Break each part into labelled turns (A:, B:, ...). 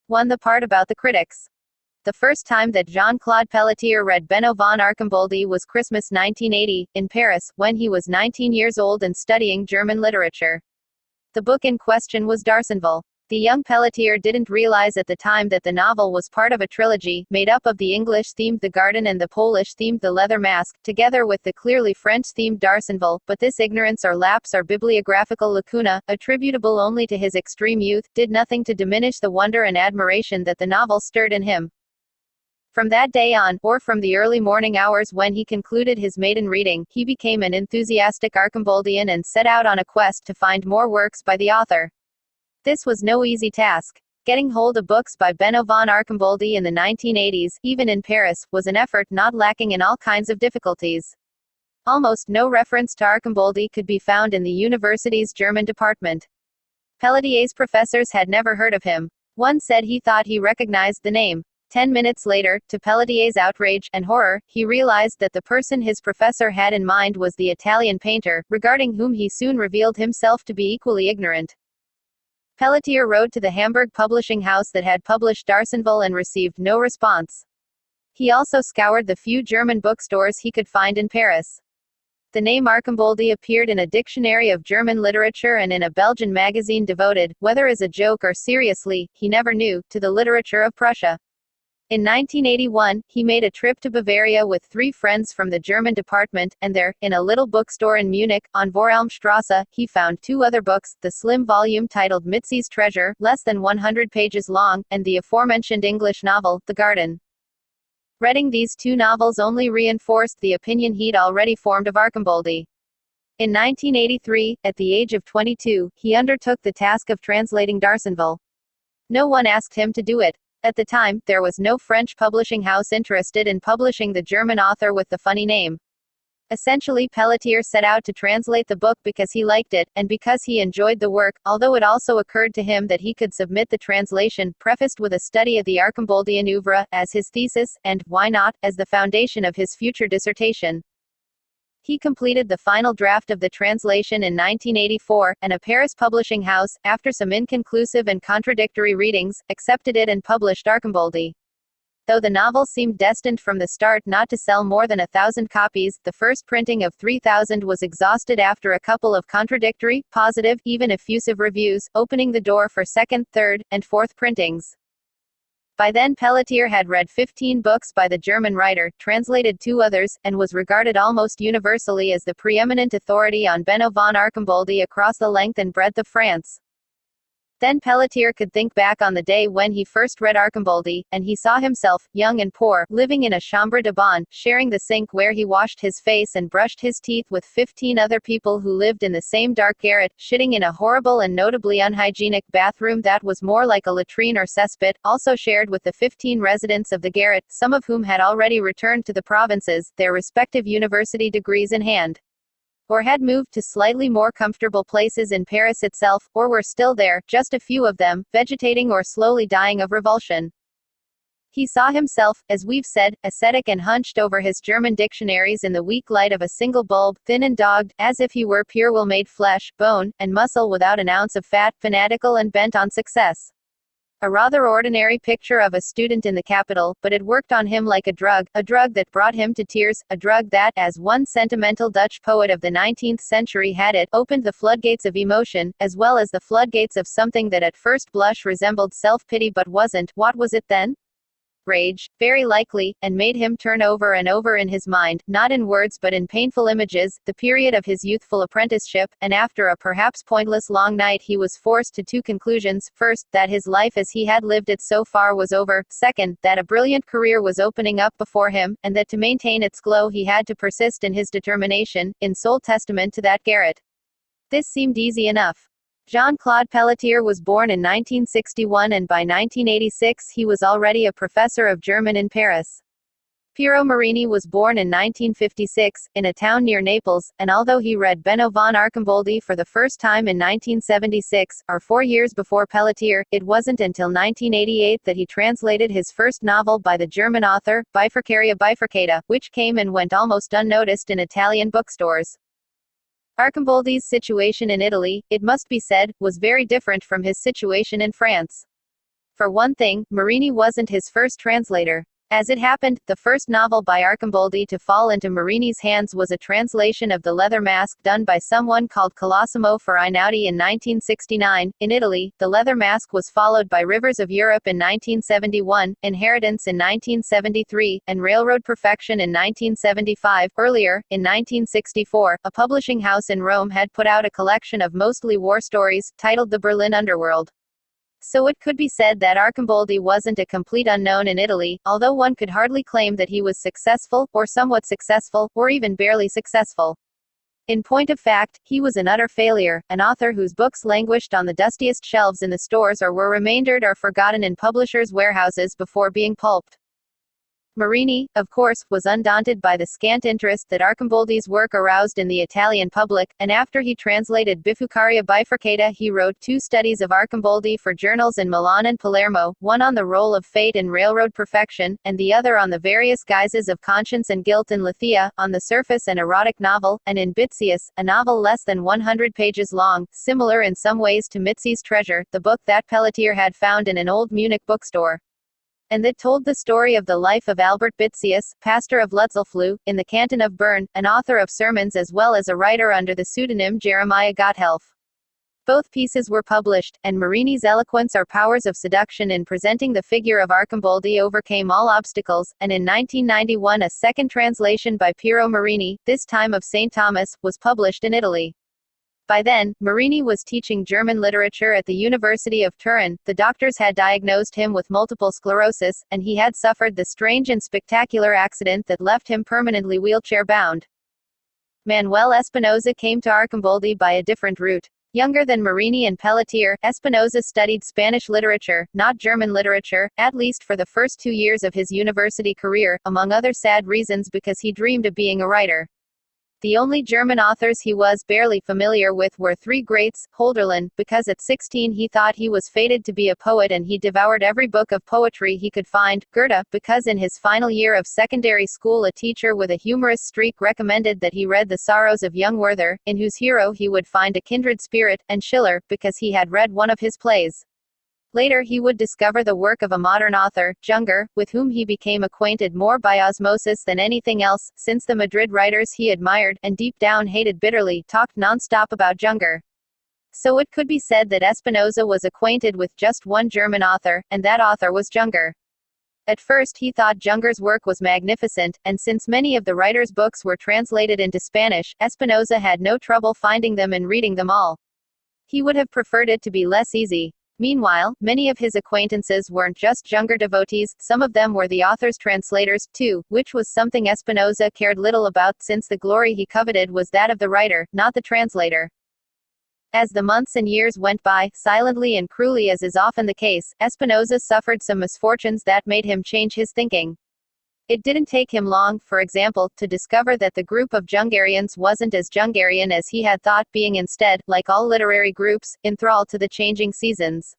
A: 1. The part about the critics. The first time that Jean-Claude Pelletier read Benno von Archambault was Christmas 1980, in Paris, when he was 19 years old and studying German literature. The book in question was D'Arsonval. The young Pelletier didn't realize at the time that the novel was part of a trilogy, made up of the English-themed The Garden and the Polish-themed The Leather Mask, together with the clearly French-themed D'Arsonval, but this ignorance or lapse or bibliographical lacuna, attributable only to his extreme youth, did nothing to diminish the wonder and admiration that the novel stirred in him. From that day on, or from the early morning hours when he concluded his maiden reading, he became an enthusiastic Archambauldian and set out on a quest to find more works by the author. This was no easy task. Getting hold of books by Benno von Archambault in the 1980s, even in Paris, was an effort not lacking in all kinds of difficulties. Almost no reference to Archambault could be found in the university's German department. Pelletier's professors had never heard of him. One said he thought he recognized the name. 10 minutes later, to Pelletier's outrage and horror, he realized that the person his professor had in mind was the Italian painter, regarding whom he soon revealed himself to be equally ignorant. Pelletier wrote to the Hamburg publishing house that had published D'Arsonval and received no response. He also scoured the few German bookstores he could find in Paris. The name Archambault appeared in a dictionary of German literature and in a Belgian magazine devoted, whether as a joke or seriously, he never knew, to the literature of Prussia. In 1981, he made a trip to Bavaria with 3 friends from the German department, and there, in a little bookstore in Munich, on Voralmstrasse, he found 2 other books, the slim volume titled Mitzi's Treasure, less than 100 pages long, and the aforementioned English novel, The Garden. Reading these 2 novels only reinforced the opinion he'd already formed of Archambault. In 1983, at the age of 22, he undertook the task of translating D'Arsonval. No one asked him to do it. At the time, there was no French publishing house interested in publishing the German author with the funny name. Essentially, Pelletier set out to translate the book because he liked it, and because he enjoyed the work, although it also occurred to him that he could submit the translation, prefaced with a study of the Archambauldian oeuvre, as his thesis, and, why not, as the foundation of his future dissertation. He completed the final draft of the translation in 1984, and a Paris publishing house, after some inconclusive and contradictory readings, accepted it and published Archambault. Though the novel seemed destined from the start not to sell more than 1,000 copies, the first printing of 3,000 was exhausted after a couple of contradictory, positive, even effusive reviews, opening the door for second, third, and fourth printings. By then Pelletier had read 15 books by the German writer, translated 2 others, and was regarded almost universally as the preeminent authority on Benno von Archambault across the length and breadth of France. Then Pelletier could think back on the day when he first read Archambault, and he saw himself, young and poor, living in a chambre de bonne, sharing the sink where he washed his face and brushed his teeth with 15 other people who lived in the same dark garret, shitting in a horrible and notably unhygienic bathroom that was more like a latrine or cesspit, also shared with the 15 residents of the garret, some of whom had already returned to the provinces, their respective university degrees in hand, or had moved to slightly more comfortable places in Paris itself, or were still there, just a few of them, vegetating or slowly dying of revulsion. He saw himself, as we've said, ascetic and hunched over his German dictionaries in the weak light of a single bulb, thin and dogged, as if he were pure will made flesh, bone, and muscle without an ounce of fat, fanatical and bent on success. A rather ordinary picture of a student in the capital, but it worked on him like a drug that brought him to tears, a drug that, as one sentimental Dutch poet of the 19th century had it, opened the floodgates of emotion, as well as the floodgates of something that at first blush resembled self-pity but wasn't. What was it then? Rage, very likely, and made him turn over and over in his mind, not in words but in painful images, the period of his youthful apprenticeship, and after a perhaps pointless long night he was forced to 2 conclusions: first, that his life as he had lived it so far was over; second, that a brilliant career was opening up before him, and that to maintain its glow he had to persist in his determination, in sole testament to that garret. This seemed easy enough. Jean-Claude Pelletier was born in 1961 and by 1986 he was already a professor of German in Paris. Piero Marini was born in 1956, in a town near Naples, and although he read Benno von Archambault for the first time in 1976, or 4 years before Pelletier, it wasn't until 1988 that he translated his first novel by the German author, Bifurcaria Bifurcata, which came and went almost unnoticed in Italian bookstores. Archambault's situation in Italy, it must be said, was very different from his situation in France. For one thing, Marini wasn't his first translator. As it happened, the first novel by Arcimboldi to fall into Marini's hands was a translation of The Leather Mask done by someone called Colosimo for Einaudi in 1969. In Italy, The Leather Mask was followed by Rivers of Europe in 1971, Inheritance in 1973, and Railroad Perfection in 1975. Earlier, in 1964, a publishing house in Rome had put out a collection of mostly war stories, titled The Berlin Underworld. So it could be said that Arcimboldi wasn't a complete unknown in Italy, although one could hardly claim that he was successful, or somewhat successful, or even barely successful. In point of fact, he was an utter failure, an author whose books languished on the dustiest shelves in the stores or were remaindered or forgotten in publishers' warehouses before being pulped. Marini, of course, was undaunted by the scant interest that Arcimboldi's work aroused in the Italian public, and after he translated Bifucaria Bifurcata he wrote 2 studies of Arcimboldi for journals in Milan and Palermo, one on the role of fate in Railroad Perfection, and the other on the various guises of conscience and guilt in Lethia, on the surface an erotic novel, and in Bitzius, a novel less than 100 pages long, similar in some ways to Mitzi's Treasure, the book that Pelletier had found in an old Munich bookstore, and that told the story of the life of Albert Bitzius, pastor of Lutzelfluh, in the canton of Bern, an author of sermons as well as a writer under the pseudonym Jeremiah Gotthelf. Both pieces were published, and Marini's eloquence or powers of seduction in presenting the figure of Arcimboldi overcame all obstacles, and in 1991 a second translation by Piero Marini, this time of St. Thomas, was published in Italy. By then, Marini was teaching German literature at the University of Turin. The doctors had diagnosed him with multiple sclerosis, and he had suffered the strange and spectacular accident that left him permanently wheelchair-bound. Manuel Espinosa came to Arcimboldi by a different route. Younger than Marini and Pelletier, Espinosa studied Spanish literature, not German literature, at least for the first 2 years of his university career, among other sad reasons because he dreamed of being a writer. The only German authors he was barely familiar with were 3 greats, Hölderlin, because at 16 he thought he was fated to be a poet and he devoured every book of poetry he could find, Goethe, because in his final year of secondary school a teacher with a humorous streak recommended that he read The Sorrows of Young Werther, in whose hero he would find a kindred spirit, and Schiller, because he had read one of his plays. Later he would discover the work of a modern author, Junger, with whom he became acquainted more by osmosis than anything else, since the Madrid writers he admired, and deep down hated bitterly, talked non-stop about Junger. So it could be said that Espinosa was acquainted with just one German author, and that author was Junger. At first he thought Junger's work was magnificent, and since many of the writer's books were translated into Spanish, Espinosa had no trouble finding them and reading them all. He would have preferred it to be less easy. Meanwhile, many of his acquaintances weren't just Junger devotees, some of them were the author's translators, too, which was something Espinosa cared little about since the glory he coveted was that of the writer, not the translator. As the months and years went by, silently and cruelly as is often the case, Espinosa suffered some misfortunes that made him change his thinking. It didn't take him long, for example, to discover that the group of Jungarians wasn't as Jungarian as he had thought, being instead, like all literary groups, enthralled to the changing seasons.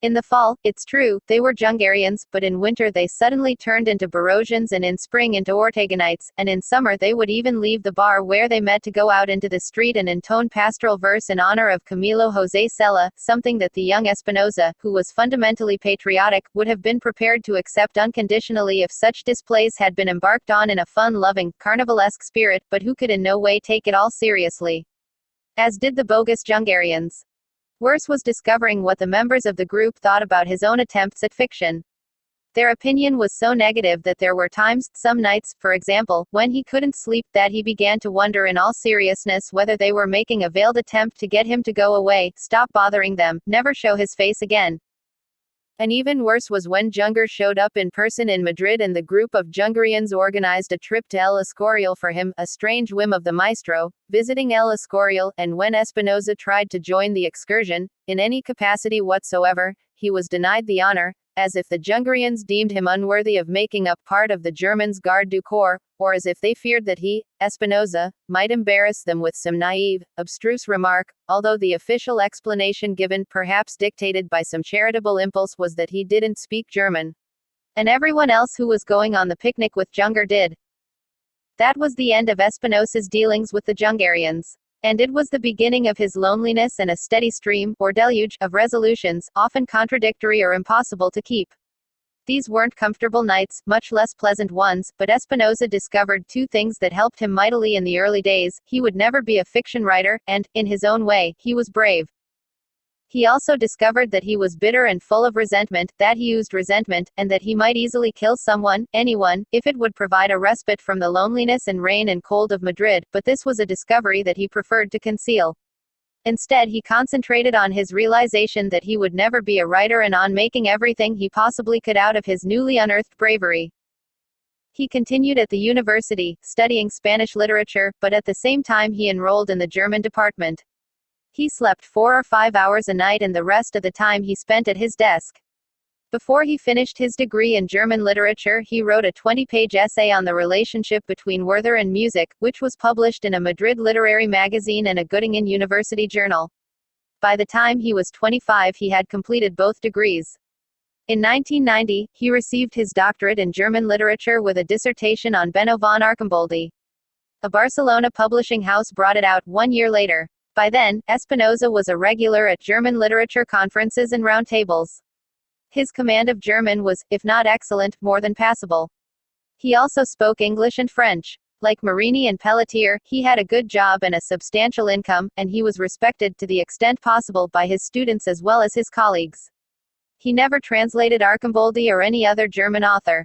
A: In the fall, it's true, they were Jungarians, but in winter they suddenly turned into Barosians and in spring into Ortegonites, and in summer they would even leave the bar where they met to go out into the street and intone pastoral verse in honor of Camilo José Cela, something that the young Espinosa, who was fundamentally patriotic, would have been prepared to accept unconditionally if such displays had been embarked on in a fun-loving, carnivalesque spirit, but who could in no way take it all seriously. As did the bogus Jungarians. Worse was discovering what the members of the group thought about his own attempts at fiction. Their opinion was so negative that there were times, some nights, for example, when he couldn't sleep, that he began to wonder in all seriousness whether they were making a veiled attempt to get him to go away, stop bothering them, never show his face again. And even worse was when Junger showed up in person in Madrid and the group of Jungarians organized a trip to El Escorial for him, a strange whim of the maestro, visiting El Escorial, and when Espinosa tried to join the excursion, in any capacity whatsoever, he was denied the honor, as if the Jungarians deemed him unworthy of making up part of the Germans' garde du corps, or as if they feared that he, Espinosa, might embarrass them with some naive, abstruse remark, although the official explanation given, perhaps dictated by some charitable impulse, was that he didn't speak German. And everyone else who was going on the picnic with Junger did. That was the end of Espinosa's dealings with the Jungarians. And it was the beginning of his loneliness and a steady stream, or deluge, of resolutions, often contradictory or impossible to keep. These weren't comfortable nights, much less pleasant ones, but Espinosa discovered two things that helped him mightily in the early days: he would never be a fiction writer, and, in his own way, he was brave. He also discovered that he was bitter and full of resentment, that he used resentment, and that he might easily kill someone, anyone, if it would provide a respite from the loneliness and rain and cold of Madrid, but this was a discovery that he preferred to conceal. Instead, he concentrated on his realization that he would never be a writer and on making everything he possibly could out of his newly unearthed bravery. He continued at the university, studying Spanish literature, but at the same time he enrolled in the German department. He slept 4 or 5 hours a night and the rest of the time he spent at his desk. Before he finished his degree in German literature, he wrote a 20-page essay on the relationship between Werther and music, which was published in a Madrid literary magazine and a Göttingen University journal. By the time he was 25, he had completed both degrees. In 1990, he received his doctorate in German literature with a dissertation on Benno von Arcimboldi. A Barcelona publishing house brought it out 1 year later. By then, Espinosa was a regular at German literature conferences and roundtables. His command of German was, if not excellent, more than passable. He also spoke English and French. Like Marini and Pelletier, he had a good job and a substantial income, and he was respected to the extent possible by his students as well as his colleagues. He never translated Arcimboldi or any other German author.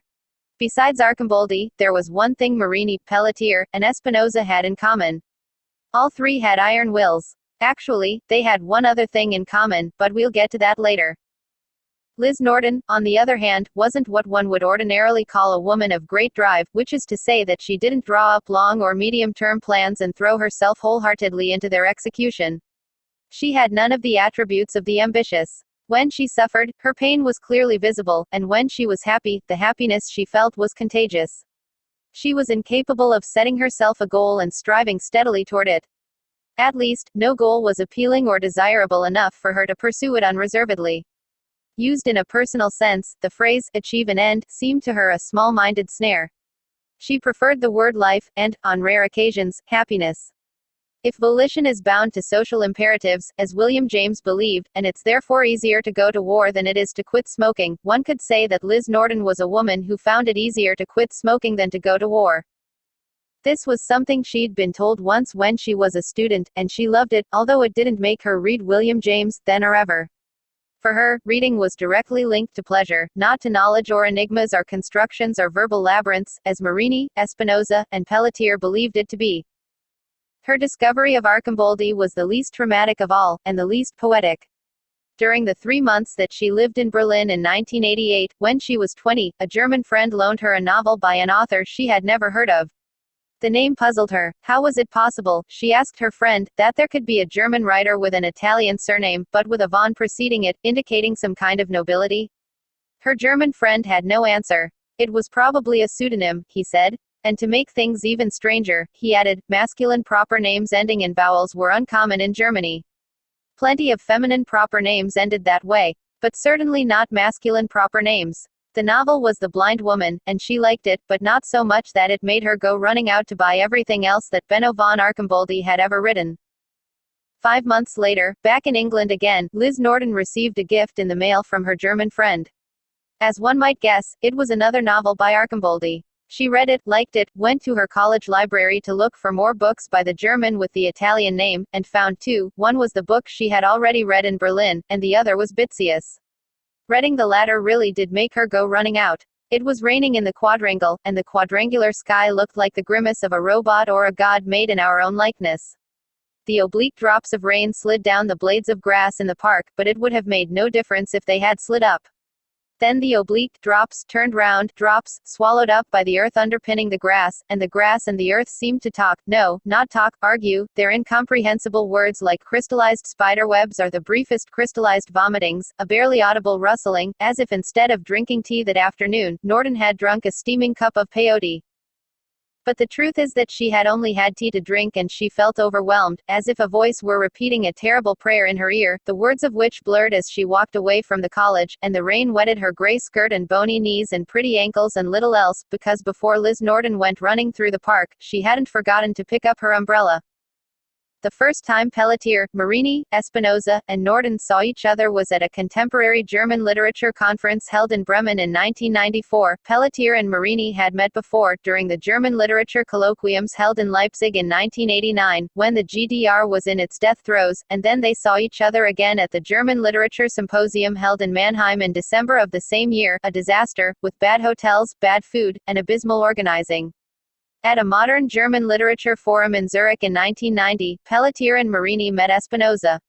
A: Besides Arcimboldi, there was one thing Marini, Pelletier, and Espinosa had in common. All three had iron wills. Actually, they had one other thing in common, but we'll get to that later. Liz Norton, on the other hand, wasn't what one would ordinarily call a woman of great drive, which is to say that she didn't draw up long or medium-term plans and throw herself wholeheartedly into their execution. She had none of the attributes of the ambitious. When she suffered, her pain was clearly visible, and when she was happy, the happiness she felt was contagious. She was incapable of setting herself a goal and striving steadily toward it. At least, no goal was appealing or desirable enough for her to pursue it unreservedly. Used in a personal sense, the phrase, achieve an end, seemed to her a small-minded snare. She preferred the word life, and, on rare occasions, happiness. If volition is bound to social imperatives, as William James believed, and it's therefore easier to go to war than it is to quit smoking, one could say that Liz Norton was a woman who found it easier to quit smoking than to go to war. This was something she'd been told once when she was a student, and she loved it, although it didn't make her read William James, then or ever. For her, reading was directly linked to pleasure, not to knowledge or enigmas or constructions or verbal labyrinths, as Marini, Espinosa, and Pelletier believed it to be. Her discovery of Arcimboldi was the least dramatic of all, and the least poetic. During the 3 months that she lived in Berlin in 1988, when she was 20, a German friend loaned her a novel by an author she had never heard of. The name puzzled her. How was it possible, she asked her friend, that there could be a German writer with an Italian surname, but with a von preceding it, indicating some kind of nobility? Her German friend had no answer. It was probably a pseudonym, he said. And to make things even stranger, he added, masculine proper names ending in vowels were uncommon in Germany. Plenty of feminine proper names ended that way, but certainly not masculine proper names. The novel was The Blind Woman, and she liked it, but not so much that it made her go running out to buy everything else that Benno von Arcimboldi had ever written. 5 months later, back in England again, Liz Norton received a gift in the mail from her German friend. As one might guess, it was another novel by Arcimboldi. She read it, liked it, went to her college library to look for more books by the German with the Italian name, and found two. One was the book she had already read in Berlin, and the other was Bitzius. Reading the latter really did make her go running out. It was raining in the quadrangle, and the quadrangular sky looked like the grimace of a robot or a god made in our own likeness. The oblique drops of rain slid down the blades of grass in the park, but it would have made no difference if they had slid up. Then the oblique drops turned round, drops, swallowed up by the earth underpinning the grass and the earth seemed to talk, no, not talk, argue, their incomprehensible words like crystallized spiderwebs or the briefest crystallized vomitings, a barely audible rustling, as if instead of drinking tea that afternoon, Norton had drunk a steaming cup of peyote. But the truth is that she had only had tea to drink and she felt overwhelmed, as if a voice were repeating a terrible prayer in her ear, the words of which blurred as she walked away from the college, and the rain wetted her gray skirt and bony knees and pretty ankles and little else, because before Liz Norton went running through the park, she hadn't forgotten to pick up her umbrella. The first time Pelletier, Marini, Espinosa, and Norden saw each other was at a contemporary German literature conference held in Bremen in 1994. Pelletier and Marini had met before, during the German literature colloquiums held in Leipzig in 1989, when the GDR was in its death throes, and then they saw each other again at the German Literature Symposium held in Mannheim in December of the same year, a disaster, with bad hotels, bad food, and abysmal organizing. At a modern German literature forum in Zurich in 1990, Pelletier and Marini met Espinosa.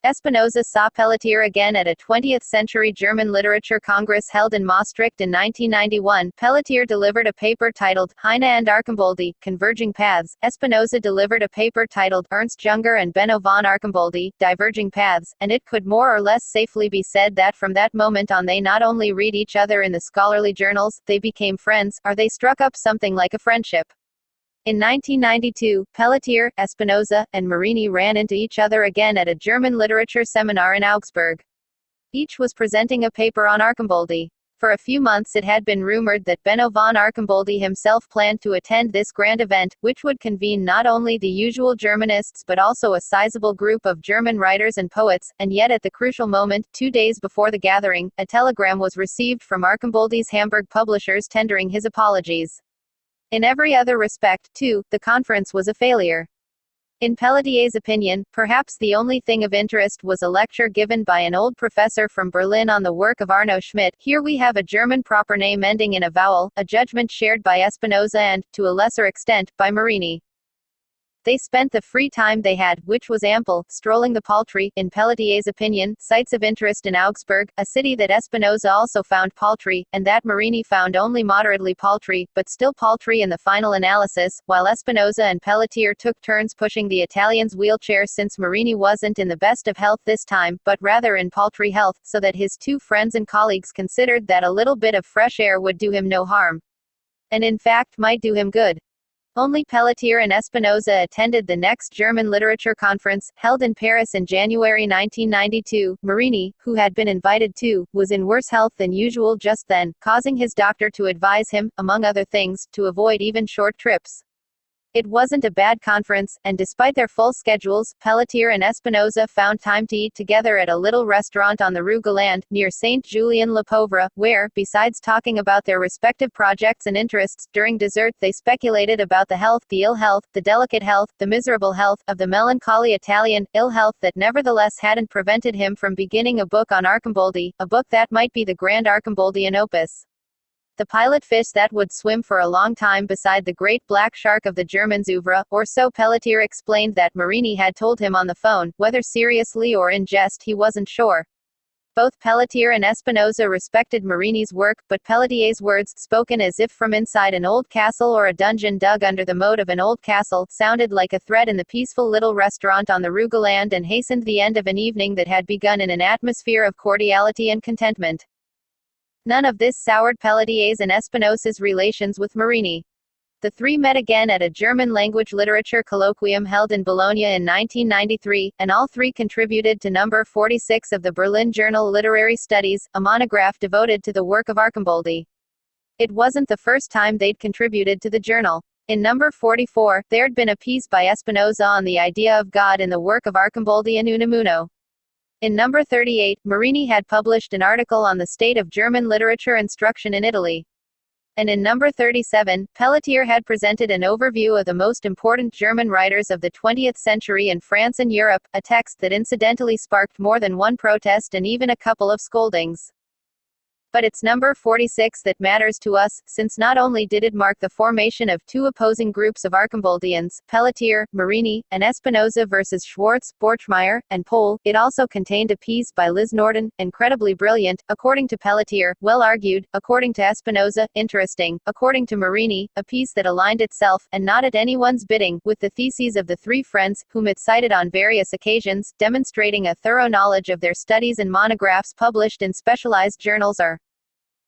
A: Espinosa saw Pelletier again at a 20th-century German literature congress held in Maastricht in 1991. Pelletier delivered a paper titled Heine and Arcimboldi, Converging Paths. Espinosa delivered a paper titled Ernst Junger and Benno von Arcimboldi, Diverging Paths, and it could more or less safely be said that from that moment on they not only read each other in the scholarly journals, they became friends, or they struck up something like a friendship. In 1992, Pelletier, Espinosa, and Marini ran into each other again at a German literature seminar in Augsburg. Each was presenting a paper on Arcimboldi. For a few months it had been rumored that Benno von Arcimboldi himself planned to attend this grand event, which would convene not only the usual Germanists but also a sizable group of German writers and poets, and yet at the crucial moment, 2 days before the gathering, a telegram was received from Arcimboldi's Hamburg publishers tendering his apologies. In every other respect, too, the conference was a failure. In Pelletier's opinion, perhaps the only thing of interest was a lecture given by an old professor from Berlin on the work of Arno Schmidt. Here we have a German proper name ending in a vowel, a judgment shared by Espinosa and, to a lesser extent, by Marini. They spent the free time they had, which was ample, strolling the paltry, in Pelletier's opinion, sites of interest in Augsburg, a city that Espinosa also found paltry, and that Marini found only moderately paltry, but still paltry in the final analysis, while Espinosa and Pelletier took turns pushing the Italian's wheelchair since Marini wasn't in the best of health this time, but rather in paltry health, so that his two friends and colleagues considered that a little bit of fresh air would do him no harm. And in fact might do him good. Only Pelletier and Espinosa attended the next German literature conference, held in Paris in January 1992. Marini, who had been invited too, was in worse health than usual just then, causing his doctor to advise him, among other things, to avoid even short trips. It wasn't a bad conference, and despite their full schedules, Pelletier and Espinosa found time to eat together at a little restaurant on the Rue Galande, near Saint-Julien-le-Pauvre, where, besides talking about their respective projects and interests, during dessert they speculated about the health, the ill health, the delicate health, the miserable health, of the melancholy Italian, ill health that nevertheless hadn't prevented him from beginning a book on Arcimboldi, a book that might be the grand Arcimboldian opus. The pilot fish that would swim for a long time beside the great black shark of the Germans' oeuvre, or so Pelletier explained that Marini had told him on the phone, whether seriously or in jest he wasn't sure. Both Pelletier and Espinosa respected Marini's work, but Pelletier's words, spoken as if from inside an old castle or a dungeon dug under the moat of an old castle, sounded like a threat in the peaceful little restaurant on the Rue Galande and hastened the end of an evening that had begun in an atmosphere of cordiality and contentment. None of this soured Pelletier's and Espinosa's relations with Marini. The three met again at a German-language literature colloquium held in Bologna in 1993, and all three contributed to number 46 of the Berlin journal Literary Studies, a monograph devoted to the work of Arcimboldi. It wasn't the first time they'd contributed to the journal. In number 44, there'd been a piece by Espinosa on the idea of God in the work of Arcimboldi and Unamuno. In number 38, Marini had published an article on the state of German literature instruction in Italy. And in number 37, Pelletier had presented an overview of the most important German writers of the 20th century in France and Europe, a text that incidentally sparked more than one protest and even a couple of scoldings. But it's number 46 that matters to us, since not only did it mark the formation of two opposing groups of Arcimboldians, Pelletier, Marini, and Espinosa versus Schwartz, Borchmeyer, and Pohl, it also contained a piece by Liz Norden, incredibly brilliant, according to Pelletier, well argued, according to Espinosa, interesting, according to Marini, a piece that aligned itself, and not at anyone's bidding, with the theses of the three friends, whom it cited on various occasions, demonstrating a thorough knowledge of their studies and monographs published in specialized journals or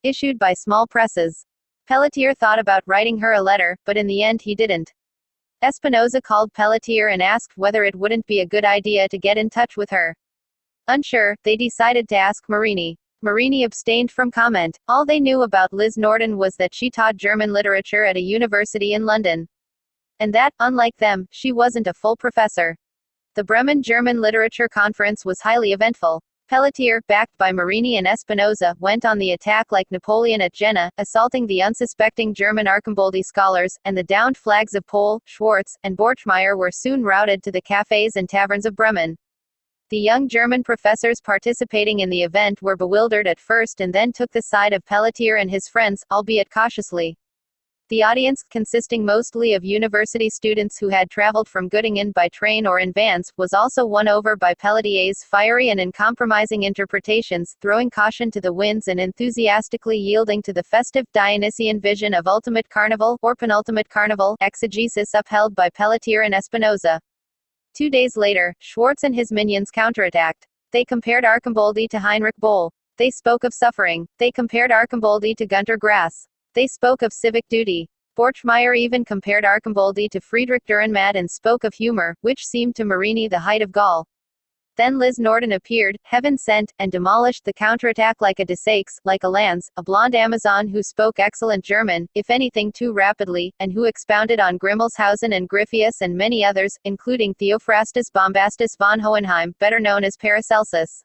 A: issued by small presses. Pelletier thought about writing her a letter, but in the end he didn't. Espinosa called Pelletier and asked whether it wouldn't be a good idea to get in touch with her. Unsure, they decided to ask Marini. Marini abstained from comment. All they knew about Liz Norden was that she taught German literature at a university in London. And that, unlike them, she wasn't a full professor. The Bremen German Literature Conference was highly eventful. Pelletier, backed by Marini and Espinosa, went on the attack like Napoleon at Jena, assaulting the unsuspecting German Archamboldi scholars, and the downed flags of Pohl, Schwarz, and Borchmeyer were soon routed to the cafes and taverns of Bremen. The young German professors participating in the event were bewildered at first and then took the side of Pelletier and his friends, albeit cautiously. The audience, consisting mostly of university students who had traveled from Göttingen by train or in vans, was also won over by Pelletier's fiery and uncompromising interpretations, throwing caution to the winds and enthusiastically yielding to the festive Dionysian vision of ultimate carnival, or penultimate carnival, exegesis upheld by Pelletier and Espinosa. 2 days later, Schwarz and his minions counterattacked. They compared Archamboldi to Heinrich Boll. They spoke of suffering. They compared Archamboldi to Gunter Grass. They spoke of civic duty. Borchmeyer even compared Archamboldi to Friedrich Dürrenmatt and spoke of humor, which seemed to Marini the height of gall. Then Liz Norden appeared, heaven sent, and demolished the counterattack like a Desaix, like a Lanz, a blonde Amazon who spoke excellent German, if anything too rapidly, and who expounded on Grimmelshausen and Griffius and many others, including Theophrastus Bombastus von Hohenheim, better known as Paracelsus.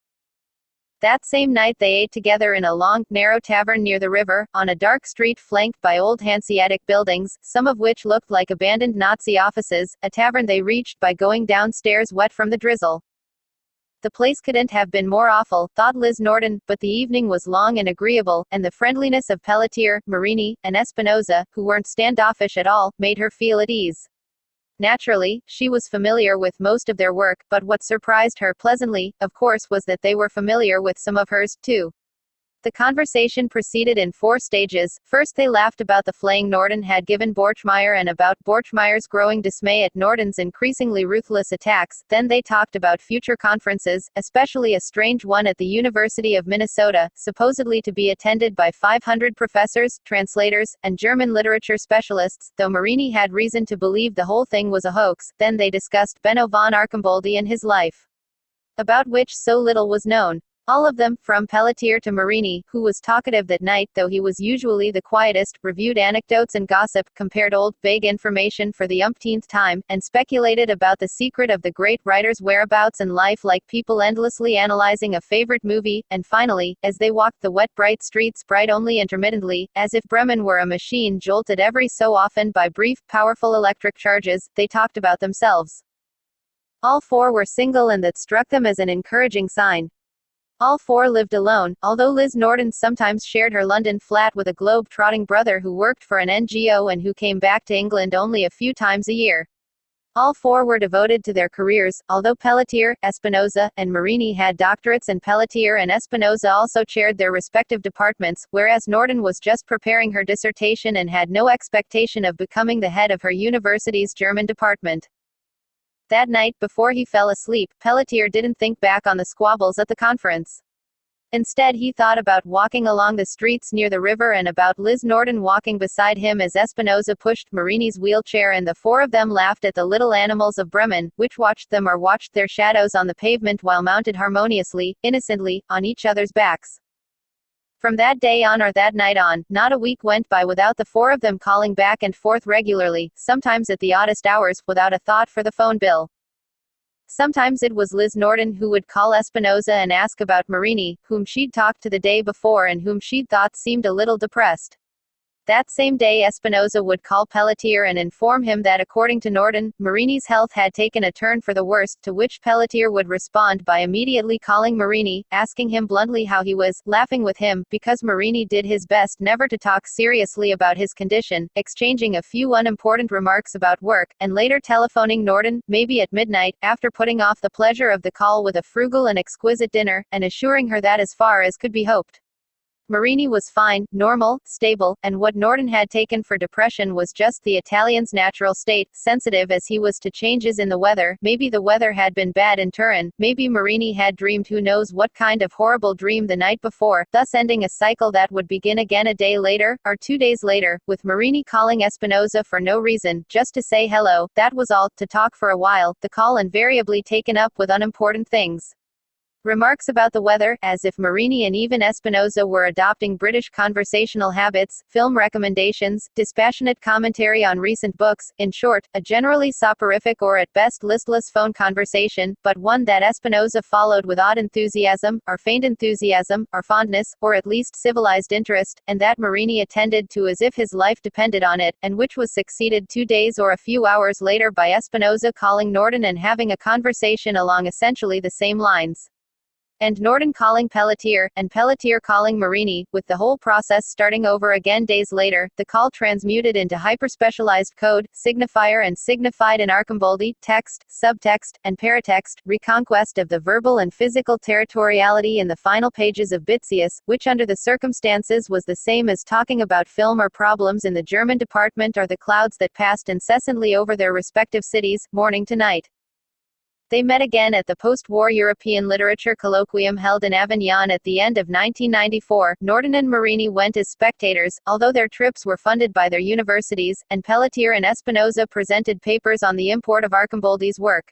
A: That same night they ate together in a long, narrow tavern near the river, on a dark street flanked by old Hanseatic buildings, some of which looked like abandoned Nazi offices, a tavern they reached by going downstairs wet from the drizzle. The place couldn't have been more awful, thought Liz Norden, but the evening was long and agreeable, and the friendliness of Pelletier, Marini, and Espinosa, who weren't standoffish at all, made her feel at ease. Naturally, she was familiar with most of their work, but what surprised her pleasantly, of course, was that they were familiar with some of hers, too. The conversation proceeded in 4 stages. First they laughed about the flaying Norden had given Borchmeyer and about Borchmeyer's growing dismay at Norden's increasingly ruthless attacks. Then they talked about future conferences, especially a strange one at the University of Minnesota, supposedly to be attended by 500 professors, translators, and German literature specialists, though Marini had reason to believe the whole thing was a hoax. Then they discussed Benno von Archamboldi and his life, about which so little was known. All of them, from Pelletier to Marini, who was talkative that night though he was usually the quietest, reviewed anecdotes and gossip, compared old, vague information for the umpteenth time, and speculated about the secret of the great writer's whereabouts and life like people endlessly analyzing a favorite movie, and finally, as they walked the wet bright streets, bright only intermittently, as if Bremen were a machine jolted every so often by brief, powerful electric charges, they talked about themselves. All 4 were single, and that struck them as an encouraging sign. All 4 lived alone, although Liz Norden sometimes shared her London flat with a globe-trotting brother who worked for an NGO and who came back to England only a few times a year. All 4 were devoted to their careers, although Pelletier, Espinosa, and Marini had doctorates and Pelletier and Espinosa also chaired their respective departments, whereas Norden was just preparing her dissertation and had no expectation of becoming the head of her university's German department. That night, before he fell asleep, Pelletier didn't think back on the squabbles at the conference. Instead he thought about walking along the streets near the river and about Liz Norden walking beside him as Espinosa pushed Marini's wheelchair and the 4 of them laughed at the little animals of Bremen, which watched them or watched their shadows on the pavement while mounted harmoniously, innocently, on each other's backs. From that day on or that night on, not a week went by without the 4 of them calling back and forth regularly, sometimes at the oddest hours, without a thought for the phone bill. Sometimes it was Liz Norden who would call Espinosa and ask about Marini, whom she'd talked to the day before and whom she'd thought seemed a little depressed. That same day Espinosa would call Pelletier and inform him that according to Norden, Marini's health had taken a turn for the worst, to which Pelletier would respond by immediately calling Marini, asking him bluntly how he was, laughing with him, because Marini did his best never to talk seriously about his condition, exchanging a few unimportant remarks about work, and later telephoning Norden, maybe at midnight, after putting off the pleasure of the call with a frugal and exquisite dinner, and assuring her that as far as could be hoped, Marini was fine, normal, stable, and what Norden had taken for depression was just the Italian's natural state, sensitive as he was to changes in the weather. Maybe the weather had been bad in Turin, maybe Marini had dreamed who knows what kind of horrible dream the night before, thus ending a cycle that would begin again a day later, or 2 days later, with Marini calling Espinosa for no reason, just to say hello, that was all, to talk for a while, the call invariably taken up with unimportant things. Remarks about the weather, as if Marini and even Espinosa were adopting British conversational habits, film recommendations, dispassionate commentary on recent books, in short, a generally soporific or at best listless phone conversation, but one that Espinosa followed with odd enthusiasm, or feigned enthusiasm, or fondness, or at least civilized interest, and that Marini attended to as if his life depended on it, and which was succeeded 2 days or a few hours later by Espinosa calling Norden and having a conversation along essentially the same lines. And Norden calling Pelletier, and Pelletier calling Marini, with the whole process starting over again days later, the call transmuted into hyperspecialized code, signifier and signified in Arcimboldi, text, subtext, and paratext, reconquest of the verbal and physical territoriality in the final pages of Bitzius, which under the circumstances was the same as talking about film or problems in the German department or the clouds that passed incessantly over their respective cities, morning to night. They met again at the post-war European Literature Colloquium held in Avignon at the end of 1994. Norden and Marini went as spectators, although their trips were funded by their universities, and Pelletier and Espinosa presented papers on the import of Arcimboldi's work.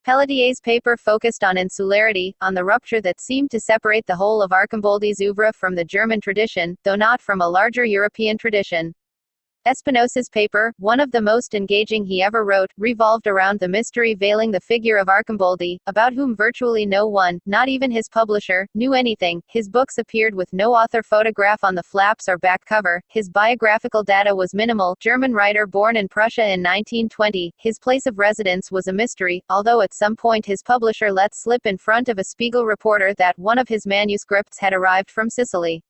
A: Pelletier's paper focused on insularity, on the rupture that seemed to separate the whole of Arcimboldi's oeuvre from the German tradition, though not from a larger European tradition. Espinosa's paper, one of the most engaging he ever wrote, revolved around the mystery veiling the figure of Arcimboldi, about whom virtually no one, not even his publisher, knew anything. His books appeared with no author photograph on the flaps or back cover. His biographical data was minimal. German writer born in Prussia in 1920, his place of residence was a mystery, although at some point his publisher let slip in front of a Spiegel reporter that one of his manuscripts had arrived from Sicily.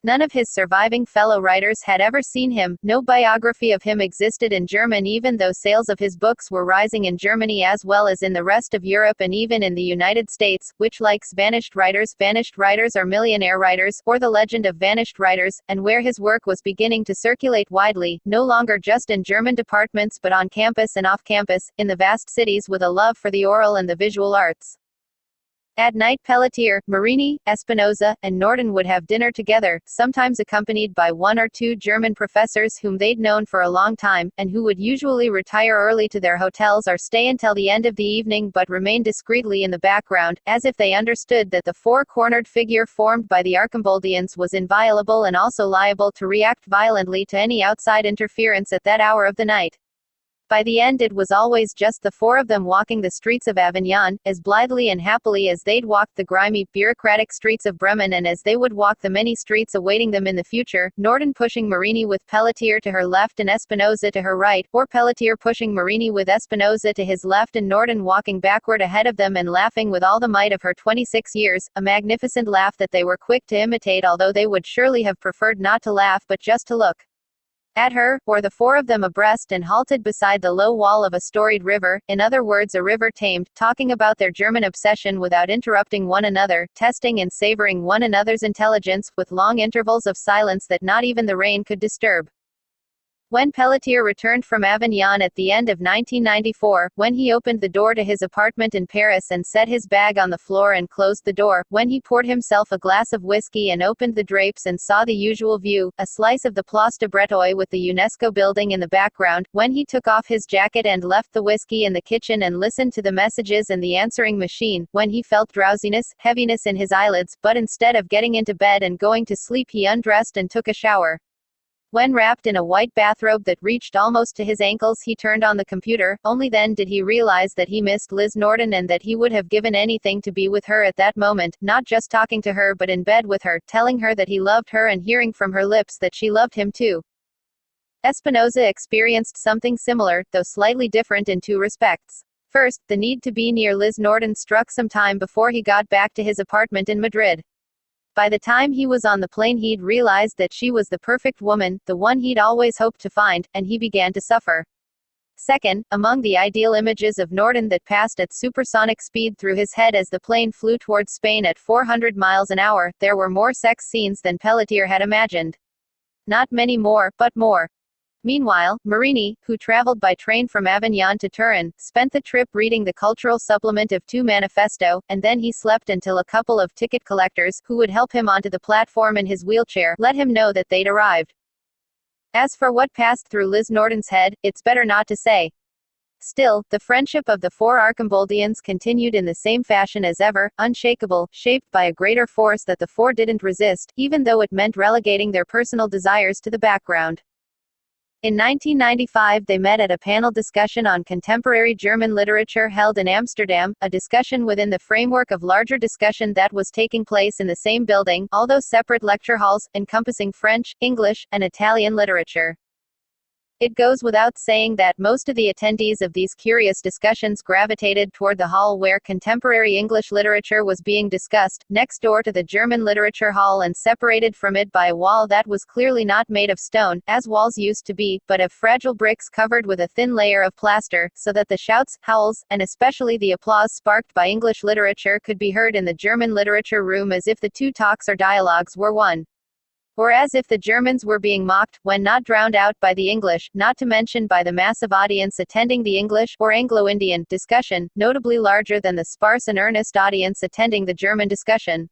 A: None of his surviving fellow writers had ever seen him. No biography of him existed in German, even though sales of his books were rising in Germany as well as in the rest of Europe and even in the United States, which likes vanished writers or millionaire writers, or the legend of vanished writers, and where his work was beginning to circulate widely, no longer just in German departments but on campus and off campus, in the vast cities with a love for the oral and the visual arts. At night Pelletier, Marini, Espinosa, and Norden would have dinner together, sometimes accompanied by one or two German professors whom they'd known for a long time, and who would usually retire early to their hotels or stay until the end of the evening but remain discreetly in the background, as if they understood that the four-cornered figure formed by the Arcimboldians was inviolable and also liable to react violently to any outside interference at that hour of the night. By the end it was always just the four of them walking the streets of Avignon, as blithely and happily as they'd walked the grimy, bureaucratic streets of Bremen and as they would walk the many streets awaiting them in the future, Norden pushing Marini with Pelletier to her left and Espinosa to her right, or Pelletier pushing Marini with Espinosa to his left and Norden walking backward ahead of them and laughing with all the might of her 26 years, a magnificent laugh that they were quick to imitate, although they would surely have preferred not to laugh but just to look at her, or the four of them abreast and halted beside the low wall of a storied river, in other words a river tamed, talking about their German obsession without interrupting one another, testing and savoring one another's intelligence, with long intervals of silence that not even the rain could disturb. When Pelletier returned from Avignon at the end of 1994, when he opened the door to his apartment in Paris and set his bag on the floor and closed the door, when he poured himself a glass of whiskey and opened the drapes and saw the usual view, a slice of the Place de Breteuil with the UNESCO building in the background, when he took off his jacket and left the whiskey in the kitchen and listened to the messages and the answering machine, when he felt drowsiness, heaviness in his eyelids, but instead of getting into bed and going to sleep he undressed and took a shower. When wrapped in a white bathrobe that reached almost to his ankles he turned on the computer, only then did he realize that he missed Liz Norden and that he would have given anything to be with her at that moment, not just talking to her but in bed with her, telling her that he loved her and hearing from her lips that she loved him too. Espinosa experienced something similar, though slightly different in two respects. First, the need to be near Liz Norden struck some time before he got back to his apartment in Madrid. By the time he was on the plane he'd realized that she was the perfect woman, the one he'd always hoped to find, and he began to suffer. Second, among the ideal images of Norden that passed at supersonic speed through his head as the plane flew towards Spain at 400 miles an hour, there were more sex scenes than Pelletier had imagined. Not many more, but more. Meanwhile, Marini, who traveled by train from Avignon to Turin, spent the trip reading the cultural supplement of Two Manifesto, and then he slept until a couple of ticket collectors, who would help him onto the platform in his wheelchair, let him know that they'd arrived. As for what passed through Liz Norden's head, it's better not to say. Still, the friendship of the four Archamboldians continued in the same fashion as ever, unshakable, shaped by a greater force that the four didn't resist, even though it meant relegating their personal desires to the background. In 1995 they met at a panel discussion on contemporary German literature held in Amsterdam, a discussion within the framework of larger discussion that was taking place in the same building, although separate lecture halls, encompassing French, English, and Italian literature. It goes without saying that most of the attendees of these curious discussions gravitated toward the hall where contemporary English literature was being discussed, next door to the German literature hall and separated from it by a wall that was clearly not made of stone, as walls used to be, but of fragile bricks covered with a thin layer of plaster, so that the shouts, howls, and especially the applause sparked by English literature could be heard in the German literature room as if the two talks or dialogues were one. Or as if the Germans were being mocked, when not drowned out by the English, not to mention by the massive audience attending the English, or Anglo-Indian, discussion, notably larger than the sparse and earnest audience attending the German discussion.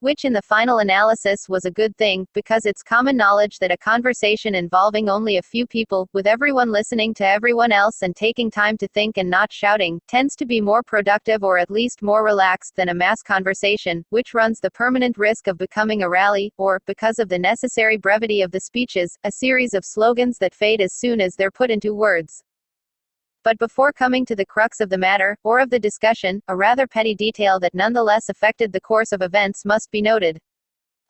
A: Which in the final analysis was a good thing, because it's common knowledge that a conversation involving only a few people, with everyone listening to everyone else and taking time to think and not shouting, tends to be more productive or at least more relaxed than a mass conversation, which runs the permanent risk of becoming a rally, or, because of the necessary brevity of the speeches, a series of slogans that fade as soon as they're put into words. But before coming to the crux of the matter, or of the discussion, a rather petty detail that nonetheless affected the course of events must be noted.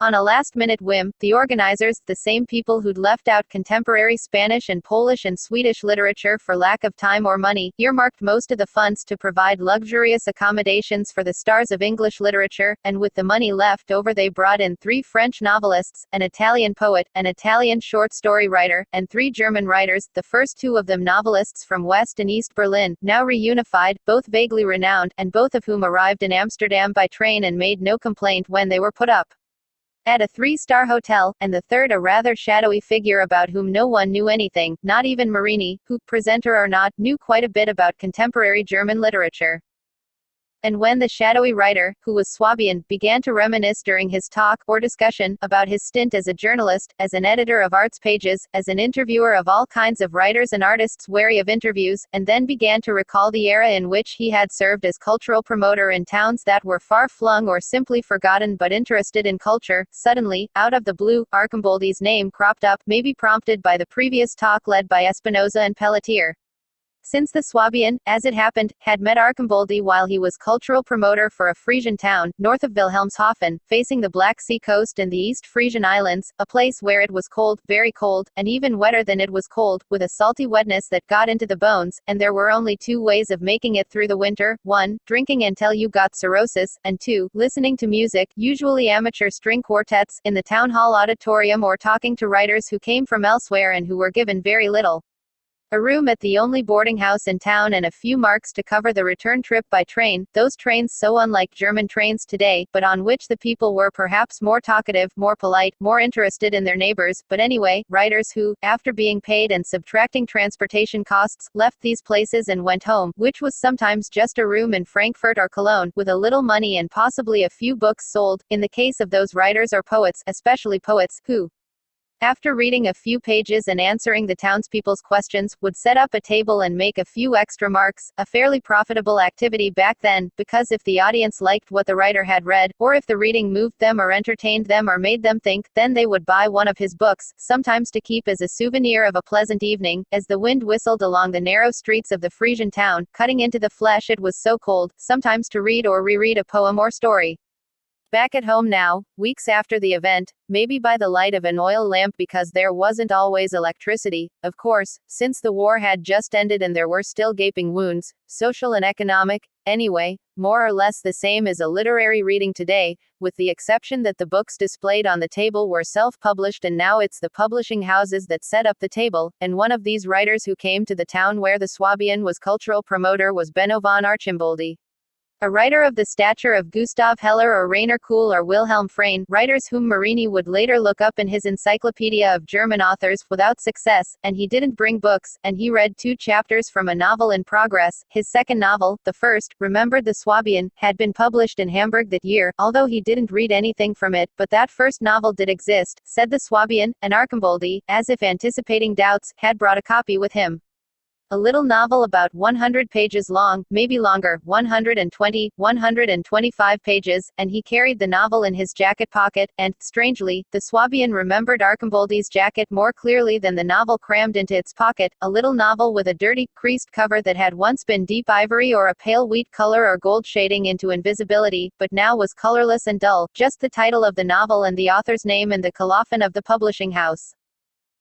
A: On a last-minute whim, the organizers, the same people who'd left out contemporary Spanish and Polish and Swedish literature for lack of time or money, earmarked most of the funds to provide luxurious accommodations for the stars of English literature, and with the money left over they brought in 3 French novelists, an Italian poet, an Italian short story writer, and 3 German writers, the first 2 of them novelists from West and East Berlin, now reunified, both vaguely renowned, and both of whom arrived in Amsterdam by train and made no complaint when they were put up at a 3-star hotel, and the third a rather shadowy figure about whom no one knew anything, not even Marini, who, presenter or not, knew quite a bit about contemporary German literature. And when the shadowy writer, who was Swabian, began to reminisce during his talk, or discussion, about his stint as a journalist, as an editor of arts pages, as an interviewer of all kinds of writers and artists wary of interviews, and then began to recall the era in which he had served as cultural promoter in towns that were far-flung or simply forgotten but interested in culture, suddenly, out of the blue, Archamboldi's name cropped up, maybe prompted by the previous talk led by Espinosa and Pelletier. Since the Swabian, as it happened, had met Archamboldi while he was cultural promoter for a Frisian town, north of Wilhelmshaven, facing the Black Sea coast and the East Frisian Islands, a place where it was cold, very cold, and even wetter than it was cold, with a salty wetness that got into the bones, and there were only 2 ways of making it through the winter: 1, drinking until you got cirrhosis, and 2, listening to music, usually amateur string quartets, in the town hall auditorium or talking to writers who came from elsewhere and who were given very little. A room at the only boarding house in town and a few marks to cover the return trip by train, those trains so unlike German trains today, but on which the people were perhaps more talkative, more polite, more interested in their neighbors, but anyway, writers who, after being paid and subtracting transportation costs, left these places and went home, which was sometimes just a room in Frankfurt or Cologne, with a little money and possibly a few books sold, in the case of those writers or poets, especially poets, who, after reading a few pages and answering the townspeople's questions, would set up a table and make a few extra marks, a fairly profitable activity back then, because if the audience liked what the writer had read, or if the reading moved them or entertained them or made them think, then they would buy one of his books, sometimes to keep as a souvenir of a pleasant evening, as the wind whistled along the narrow streets of the Frisian town, cutting into the flesh it was so cold, sometimes to read or reread a poem or story. Back at home now, weeks after the event, maybe by the light of an oil lamp because there wasn't always electricity, of course, since the war had just ended and there were still gaping wounds, social and economic, anyway, more or less the same as a literary reading today, with the exception that the books displayed on the table were self-published and now it's the publishing houses that set up the table, and one of these writers who came to the town where the Swabian was cultural promoter was Benno von Archamboldi. A writer of the stature of Gustav Heller or Rainer Kuhl or Wilhelm Freyne, writers whom Marini would later look up in his Encyclopedia of German Authors, without success, and he didn't bring books, and he read 2 chapters from a novel in progress. His second novel, the first, Remembered the Swabian, had been published in Hamburg that year, although he didn't read anything from it, but that first novel did exist, said the Swabian, and Archamboldi, as if anticipating doubts, had brought a copy with him. A little novel about 100 pages long, maybe longer, 120, 125 pages, and he carried the novel in his jacket pocket, and, strangely, the Swabian remembered Arcimboldi's jacket more clearly than the novel crammed into its pocket, a little novel with a dirty, creased cover that had once been deep ivory or a pale wheat color or gold shading into invisibility, but now was colorless and dull, just the title of the novel and the author's name and the colophon of the publishing house.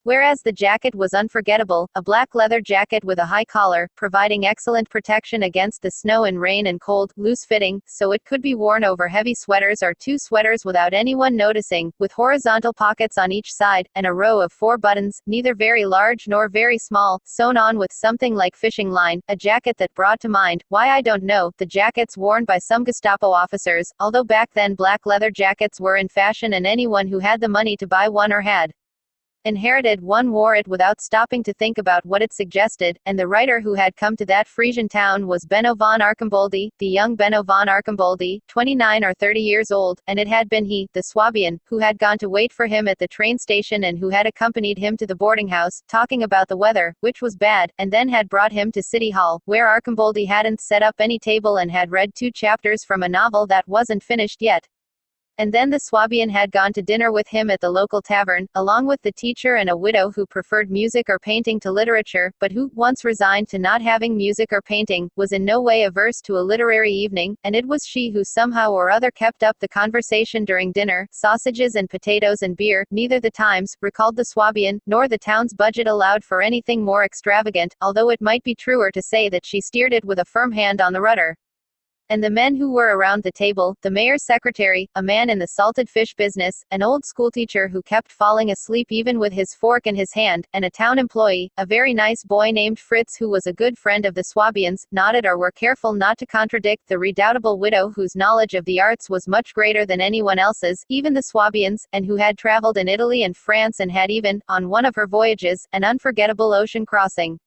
A: Whereas the jacket was unforgettable, a black leather jacket with a high collar, providing excellent protection against the snow and rain and cold, loose-fitting, so it could be worn over heavy sweaters or two sweaters without anyone noticing, with horizontal pockets on each side, and a row of 4 buttons, neither very large nor very small, sewn on with something like fishing line, a jacket that brought to mind, why I don't know, the jackets worn by some Gestapo officers, although back then black leather jackets were in fashion and anyone who had the money to buy one or had inherited one wore it without stopping to think about what it suggested, and the writer who had come to that Frisian town was Benno von Arcimboldi, the young Benno von Arcimboldi, 29 or 30 years old, and it had been he, the Swabian, who had gone to wait for him at the train station and who had accompanied him to the boarding house, talking about the weather, which was bad, and then had brought him to City Hall, where Arcimboldi hadn't set up any table and had read 2 chapters from a novel that wasn't finished yet. And then the Swabian had gone to dinner with him at the local tavern, along with the teacher and a widow who preferred music or painting to literature, but who, once resigned to not having music or painting, was in no way averse to a literary evening, and it was she who somehow or other kept up the conversation during dinner. Sausages and potatoes and beer, neither the times, recalled the Swabian, nor the town's budget allowed for anything more extravagant, although it might be truer to say that she steered it with a firm hand on the rudder. And the men who were around the table, the mayor's secretary, a man in the salted fish business, an old schoolteacher who kept falling asleep even with his fork in his hand, and a town employee, a very nice boy named Fritz who was a good friend of the Swabians, nodded or were careful not to contradict the redoubtable widow whose knowledge of the arts was much greater than anyone else's, even the Swabians, and who had traveled in Italy and France and had even, on one of her voyages, an unforgettable ocean crossing,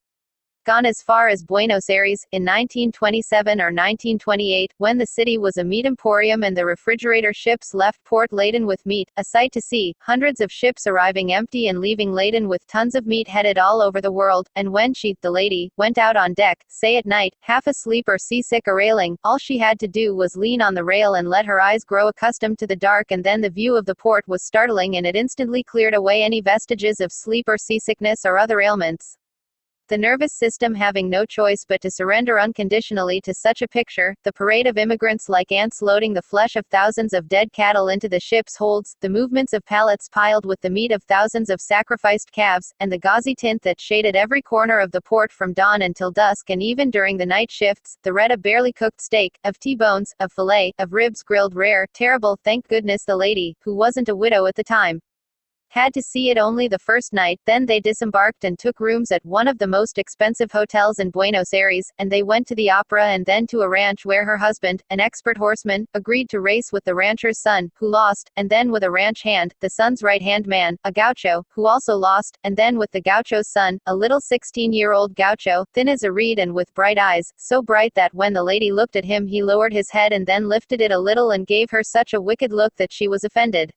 A: gone as far as Buenos Aires, in 1927 or 1928, when the city was a meat emporium and the refrigerator ships left port laden with meat, a sight to see, hundreds of ships arriving empty and leaving laden with tons of meat headed all over the world, and when she, the lady, went out on deck, say at night, half asleep or seasick or ailing, all she had to do was lean on the rail and let her eyes grow accustomed to the dark, and then the view of the port was startling and it instantly cleared away any vestiges of sleep or seasickness or other ailments. The nervous system having no choice but to surrender unconditionally to such a picture, the parade of immigrants like ants loading the flesh of thousands of dead cattle into the ship's holds, the movements of pallets piled with the meat of thousands of sacrificed calves, and the gauzy tint that shaded every corner of the port from dawn until dusk, and even during the night shifts, the red of barely cooked steak, of T-bones, of fillet, of ribs grilled rare, terrible. Thank goodness the lady, who wasn't a widow at the time, had to see it only the first night. Then they disembarked and took rooms at one of the most expensive hotels in Buenos Aires, and they went to the opera and then to a ranch where her husband, an expert horseman, agreed to race with the rancher's son, who lost, and then with a ranch hand, the son's right-hand man, a gaucho, who also lost, and then with the gaucho's son, a little 16-year-old gaucho, thin as a reed and with bright eyes, so bright that when the lady looked at him he lowered his head and then lifted it a little and gave her such a wicked look that she was offended.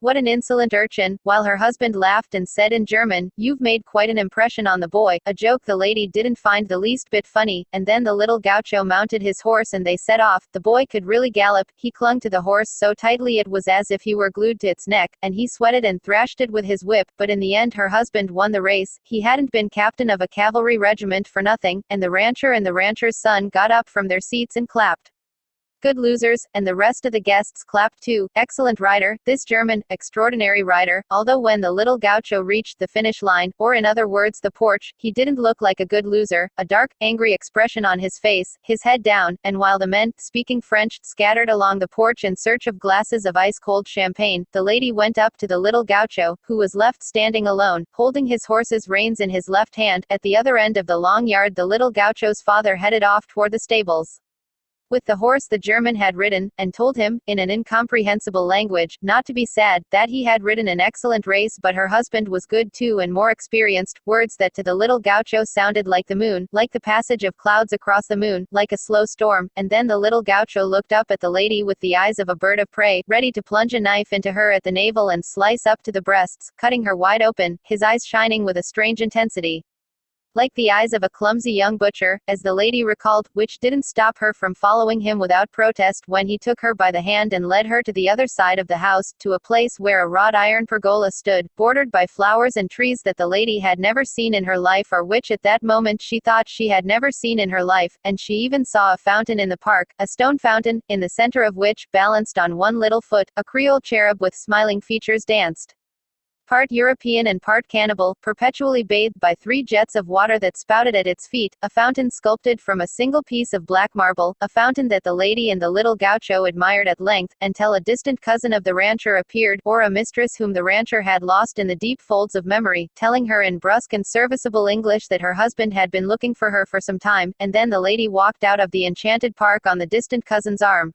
A: What an insolent urchin, while her husband laughed and said in German, "You've made quite an impression on the boy," a joke the lady didn't find the least bit funny, and then the little gaucho mounted his horse and they set off. The boy could really gallop, he clung to the horse so tightly it was as if he were glued to its neck, and he sweated and thrashed it with his whip, but in the end her husband won the race. He hadn't been captain of a cavalry regiment for nothing, and the rancher and the rancher's son got up from their seats and clapped. Good losers, and the rest of the guests clapped too. Excellent rider, this German, extraordinary rider, although when the little gaucho reached the finish line, or in other words the porch, he didn't look like a good loser, a dark, angry expression on his face, his head down, and while the men, speaking French, scattered along the porch in search of glasses of ice-cold champagne, the lady went up to the little gaucho, who was left standing alone, holding his horse's reins in his left hand. At the other end of the long yard the little gaucho's father headed off toward the stables with the horse the German had ridden, and told him, in an incomprehensible language, not to be sad, that he had ridden an excellent race but her husband was good too and more experienced, words that to the little gaucho sounded like the moon, like the passage of clouds across the moon, like a slow storm, and then the little gaucho looked up at the lady with the eyes of a bird of prey, ready to plunge a knife into her at the navel and slice up to the breasts, cutting her wide open, his eyes shining with a strange intensity. like the eyes of a clumsy young butcher, as the lady recalled, which didn't stop her from following him without protest when he took her by the hand and led her to the other side of the house, to a place where a wrought iron pergola stood, bordered by flowers and trees that the lady had never seen in her life, or which at that moment she thought she had never seen in her life, and she even saw a fountain in the park, a stone fountain, in the center of which, balanced on one little foot, a Creole cherub with smiling features danced. Part European and part cannibal, perpetually bathed by 3 jets of water that spouted at its feet, a fountain sculpted from a single piece of black marble, a fountain that the lady and the little gaucho admired at length, until a distant cousin of the rancher appeared, or a mistress whom the rancher had lost in the deep folds of memory, telling her in brusque and serviceable English that her husband had been looking for her for some time, and then the lady walked out of the enchanted park on the distant cousin's arm.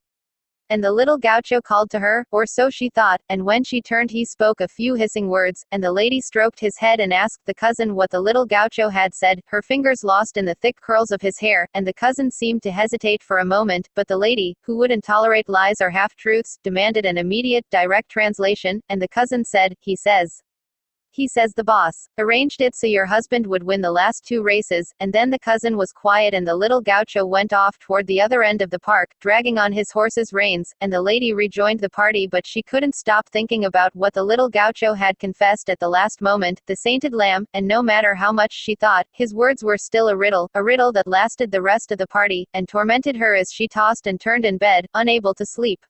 A: And the little gaucho called to her, or so she thought, and when she turned he spoke a few hissing words, and the lady stroked his head and asked the cousin what the little gaucho had said, her fingers lost in the thick curls of his hair, and the cousin seemed to hesitate for a moment, but the lady, who wouldn't tolerate lies or half-truths, demanded an immediate, direct translation, and the cousin said, He says the boss arranged it so your husband would win the last 2 races, and then the cousin was quiet and the little gaucho went off toward the other end of the park, dragging on his horse's reins, and the lady rejoined the party, but she couldn't stop thinking about what the little gaucho had confessed at the last moment, the sainted lamb, and no matter how much she thought, his words were still a riddle that lasted the rest of the party, and tormented her as she tossed and turned in bed, unable to sleep,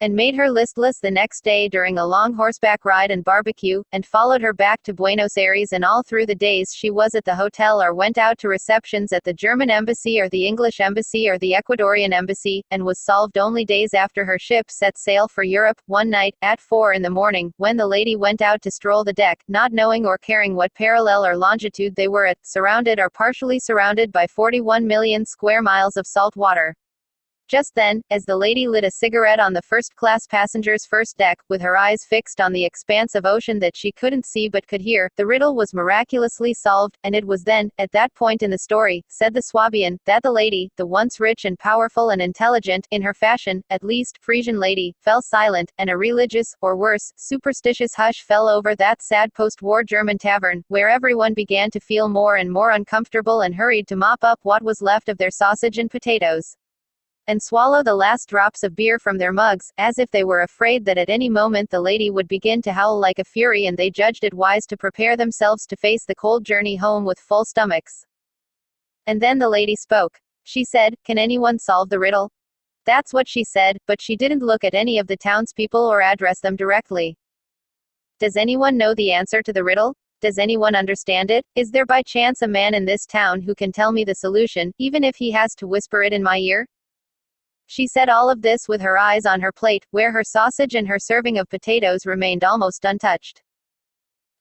A: and made her listless the next day during a long horseback ride and barbecue, and followed her back to Buenos Aires and all through the days she was at the hotel or went out to receptions at the German embassy or the English embassy or the Ecuadorian embassy, and was solved only days after her ship set sail for Europe, one night, at 4 in the morning, when the lady went out to stroll the deck, not knowing or caring what parallel or longitude they were at, surrounded or partially surrounded by 41 million square miles of salt water. Just then, as the lady lit a cigarette on the first-class passenger's first deck, with her eyes fixed on the expanse of ocean that she couldn't see but could hear, the riddle was miraculously solved, and it was then, at that point in the story, said the Swabian, that the lady, the once rich and powerful and intelligent, in her fashion, at least, Frisian lady, fell silent, and a religious, or worse, superstitious hush fell over that sad post-war German tavern, where everyone began to feel more and more uncomfortable and hurried to mop up what was left of their sausage and potatoes, and swallow the last drops of beer from their mugs, as if they were afraid that at any moment the lady would begin to howl like a fury, and they judged it wise to prepare themselves to face the cold journey home with full stomachs. And then the lady spoke. She said, "Can anyone solve the riddle?" That's what she said, but she didn't look at any of the townspeople or address them directly. Does anyone know the answer to the riddle? Does anyone understand it? Is there by chance a man in this town who can tell me the solution, even if he has to whisper it in my ear? She said all of this with her eyes on her plate, where her sausage and her serving of potatoes remained almost untouched.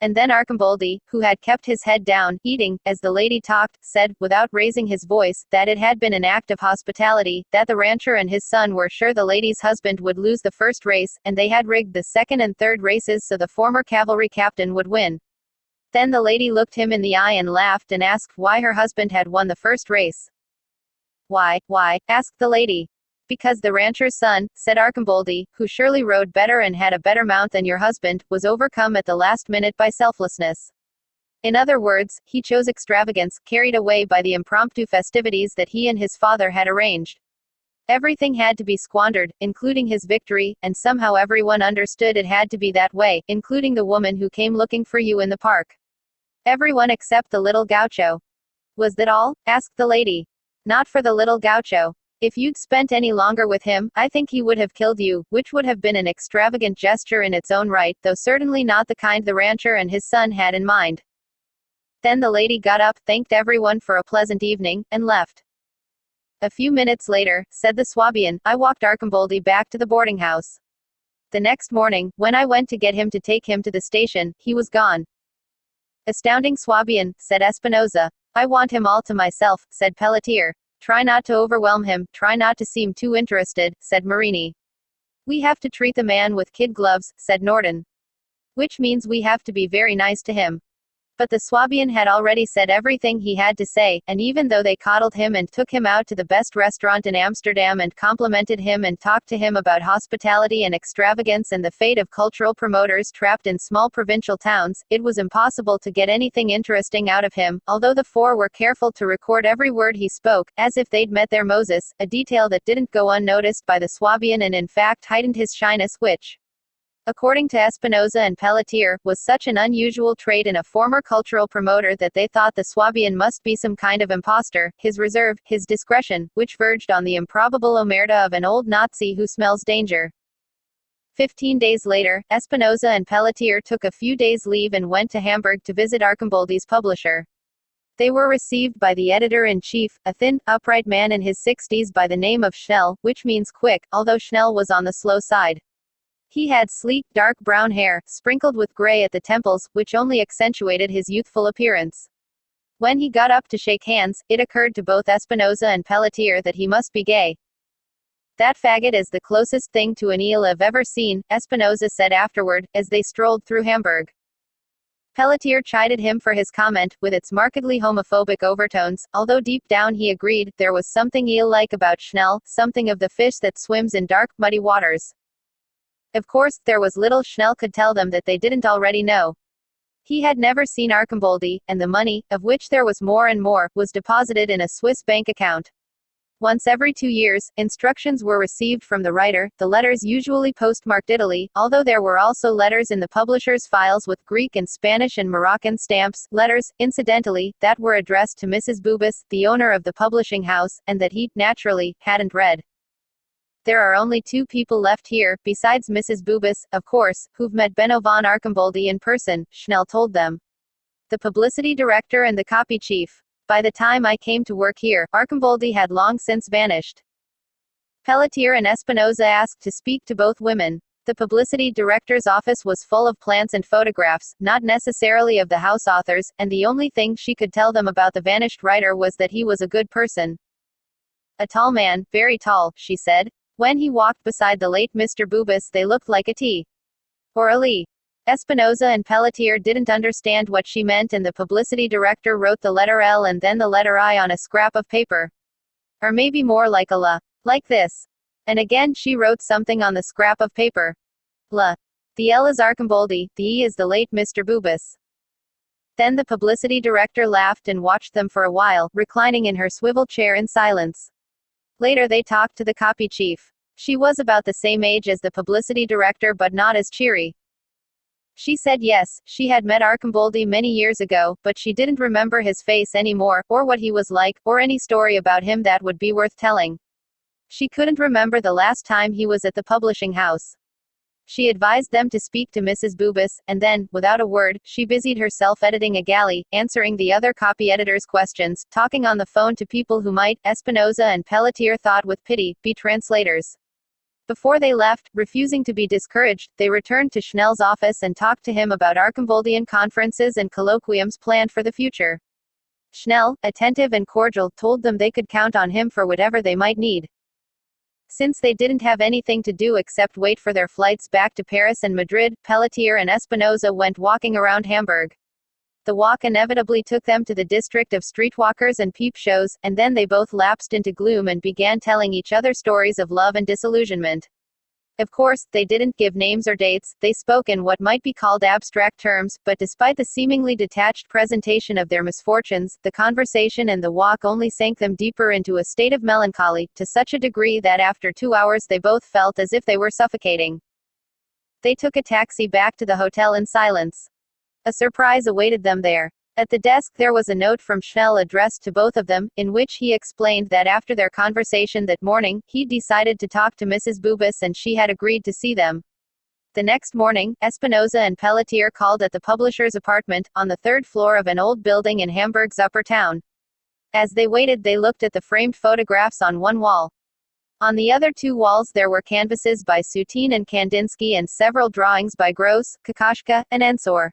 A: And then Arcimboldi, who had kept his head down, eating, as the lady talked, said, without raising his voice, that it had been an act of hospitality, that the rancher and his son were sure the lady's husband would lose the first race, and they had rigged the second and third races so the former cavalry captain would win. Then the lady looked him in the eye and laughed and asked why her husband had won the first race. Why, asked the lady. Because the rancher's son, said Arcimboldi, who surely rode better and had a better mount than your husband, was overcome at the last minute by selflessness. In other words, he chose extravagance, carried away by the impromptu festivities that he and his father had arranged. Everything had to be squandered, including his victory, and somehow everyone understood it had to be that way, including the woman who came looking for you in the park. Everyone except the little gaucho. Was that all? Asked the lady. Not for the little gaucho. If you'd spent any longer with him, I think he would have killed you, which would have been an extravagant gesture in its own right, though certainly not the kind the rancher and his son had in mind. Then the lady got up, thanked everyone for a pleasant evening, and left. A few minutes later, said the Swabian, I walked Arcimboldi back to the boarding house. The next morning, when I went to get him to take him to the station, he was gone. Astounding Swabian, said Espinosa. I want him all to myself, said Pelletier. Try not to overwhelm him, try not to seem too interested, said Marini. We have to treat the man with kid gloves, said Norden. Which means we have to be very nice to him. But the Swabian had already said everything he had to say, and even though they coddled him and took him out to the best restaurant in Amsterdam and complimented him and talked to him about hospitality and extravagance and the fate of cultural promoters trapped in small provincial towns, it was impossible to get anything interesting out of him, although the four were careful to record every word he spoke, as if they'd met their Moses, a detail that didn't go unnoticed by the Swabian and in fact heightened his shyness, which, according to Espinosa and Pelletier, was such an unusual trait in a former cultural promoter that they thought the Swabian must be some kind of imposter. His reserve, his discretion, which verged on the improbable omerta of an old Nazi who smells danger. 15 days later, Espinosa and Pelletier took a few days' leave and went to Hamburg to visit Archamboldi's publisher. They were received by the editor-in-chief, a thin, upright man in his 60s by the name of Schnell, which means quick, although Schnell was on the slow side. He had sleek, dark brown hair, sprinkled with gray at the temples, which only accentuated his youthful appearance. When he got up to shake hands, it occurred to both Espinosa and Pelletier that he must be gay. "That faggot is the closest thing to an eel I've ever seen," Espinosa said afterward, as they strolled through Hamburg. Pelletier chided him for his comment, with its markedly homophobic overtones, although deep down he agreed there was something eel-like about Schnell, something of the fish that swims in dark, muddy waters. Of course, there was little Schnell could tell them that they didn't already know. He had never seen Archamboldi, and the money, of which there was more and more, was deposited in a Swiss bank account. Once every 2 years, instructions were received from the writer, the letters usually postmarked Italy, although there were also letters in the publisher's files with Greek and Spanish and Moroccan stamps, letters, incidentally, that were addressed to Mrs. Bubis, the owner of the publishing house, and that he, naturally, hadn't read. "There are only 2 people left here, besides Mrs. Bubis, of course, who've met Benno von Archamboldi in person," Schnell told them. "The publicity director and the copy chief. By the time I came to work here, Archamboldi had long since vanished." Pelletier and Espinosa asked to speak to both women. The publicity director's office was full of plants and photographs, not necessarily of the house authors, and the only thing she could tell them about the vanished writer was that he was a good person. "A tall man, very tall," she said. "When he walked beside the late Mr. Bubis they looked like a T. Or a Lee." Espinosa and Pelletier didn't understand what she meant and the publicity director wrote the letter L and then the letter I on a scrap of paper. "Or maybe more like a L. Like this." And again she wrote something on the scrap of paper. "L. The L is Archamboldi, the E is the late Mr. Bubis." Then the publicity director laughed and watched them for a while, reclining in her swivel chair in silence. Later they talked to the copy chief. She was about the same age as the publicity director but not as cheery. She said yes, she had met Archamboldi many years ago, but she didn't remember his face anymore, or what he was like, or any story about him that would be worth telling. She couldn't remember the last time he was at the publishing house. She advised them to speak to Mrs. Bubis, and then, without a word, she busied herself editing a galley, answering the other copy editor's questions, talking on the phone to people who might, Espinosa and Pelletier thought with pity, be translators. Before they left, refusing to be discouraged, they returned to Schnell's office and talked to him about Archamboldian conferences and colloquiums planned for the future. Schnell, attentive and cordial, told them they could count on him for whatever they might need. Since they didn't have anything to do except wait for their flights back to Paris and Madrid, Pelletier and Espinosa went walking around Hamburg. The walk inevitably took them to the district of streetwalkers and peep shows, and then they both lapsed into gloom and began telling each other stories of love and disillusionment. Of course, they didn't give names or dates, they spoke in what might be called abstract terms, but despite the seemingly detached presentation of their misfortunes, the conversation and the walk only sank them deeper into a state of melancholy, to such a degree that after 2 hours they both felt as if they were suffocating. They took a taxi back to the hotel in silence. A surprise awaited them there. At the desk there was a note from Schnell addressed to both of them, in which he explained that after their conversation that morning, he'd decided to talk to Mrs. Bubis and she had agreed to see them. The next morning, Espinosa and Pelletier called at the publisher's apartment, on the 3rd floor of an old building in Hamburg's upper town. As they waited they looked at the framed photographs on one wall. On the other 2 walls there were canvases by Soutine and Kandinsky and several drawings by Gross, Kokoschka, and Ensor.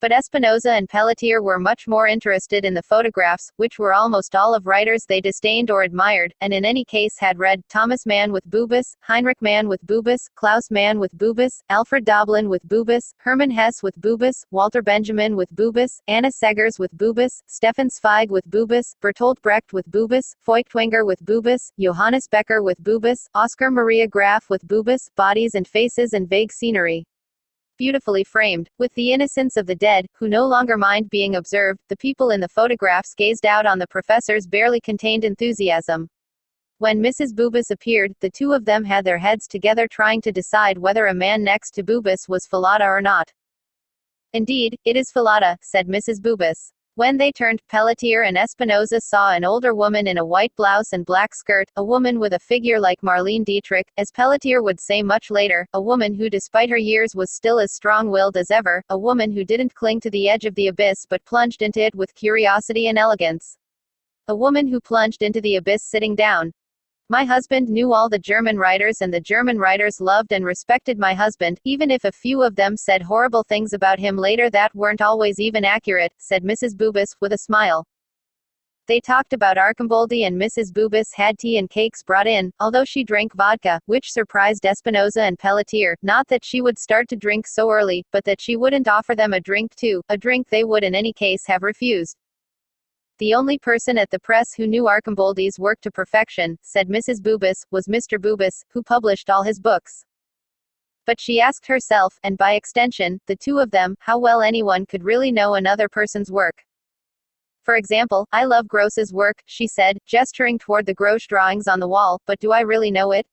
A: But Espinosa and Pelletier were much more interested in the photographs, which were almost all of writers they disdained or admired, and in any case had read Thomas Mann with Bubis, Heinrich Mann with Bubis, Klaus Mann with Bubis, Alfred Doblin with Bubis, Hermann Hesse with Bubis, Walter Benjamin with Bubis, Anna Seghers with Bubis, Stefan Zweig with Bubis, Bertolt Brecht with Bubis, Feuchtwanger with Bubis, Johannes Becker with Bubis, Oscar Maria Graf with Bubis, Bodies and Faces and Vague Scenery. Beautifully framed, with the innocence of the dead, who no longer mind being observed, the people in the photographs gazed out on the professor's barely contained enthusiasm. When Mrs. Bubis appeared, the two of them had their heads together trying to decide whether a man next to Bubis was Falada or not. Indeed, it is Falada, said Mrs. Bubis. When they turned, Pelletier and Espinosa saw an older woman in a white blouse and black skirt, a woman with a figure like Marlene Dietrich, as Pelletier would say much later, a woman who despite her years was still as strong-willed as ever, a woman who didn't cling to the edge of the abyss but plunged into it with curiosity and elegance. A woman who plunged into the abyss sitting down. My husband knew all the German writers and the German writers loved and respected my husband, even if a few of them said horrible things about him later that weren't always even accurate, said Mrs. Bubis, with a smile. They talked about Arcimboldi and Mrs. Bubis had tea and cakes brought in, although she drank vodka, which surprised Espinosa and Pelletier, not that she would start to drink so early, but that she wouldn't offer them a drink too, a drink they would in any case have refused. The only person at the press who knew Arcimboldi's work to perfection, said Mrs. Bubis, was Mr. Bubis, who published all his books. But she asked herself, and by extension, the two of them, how well anyone could really know another person's work. For example, I love Gross's work, she said, gesturing toward the Gross drawings on the wall, but do I really know it?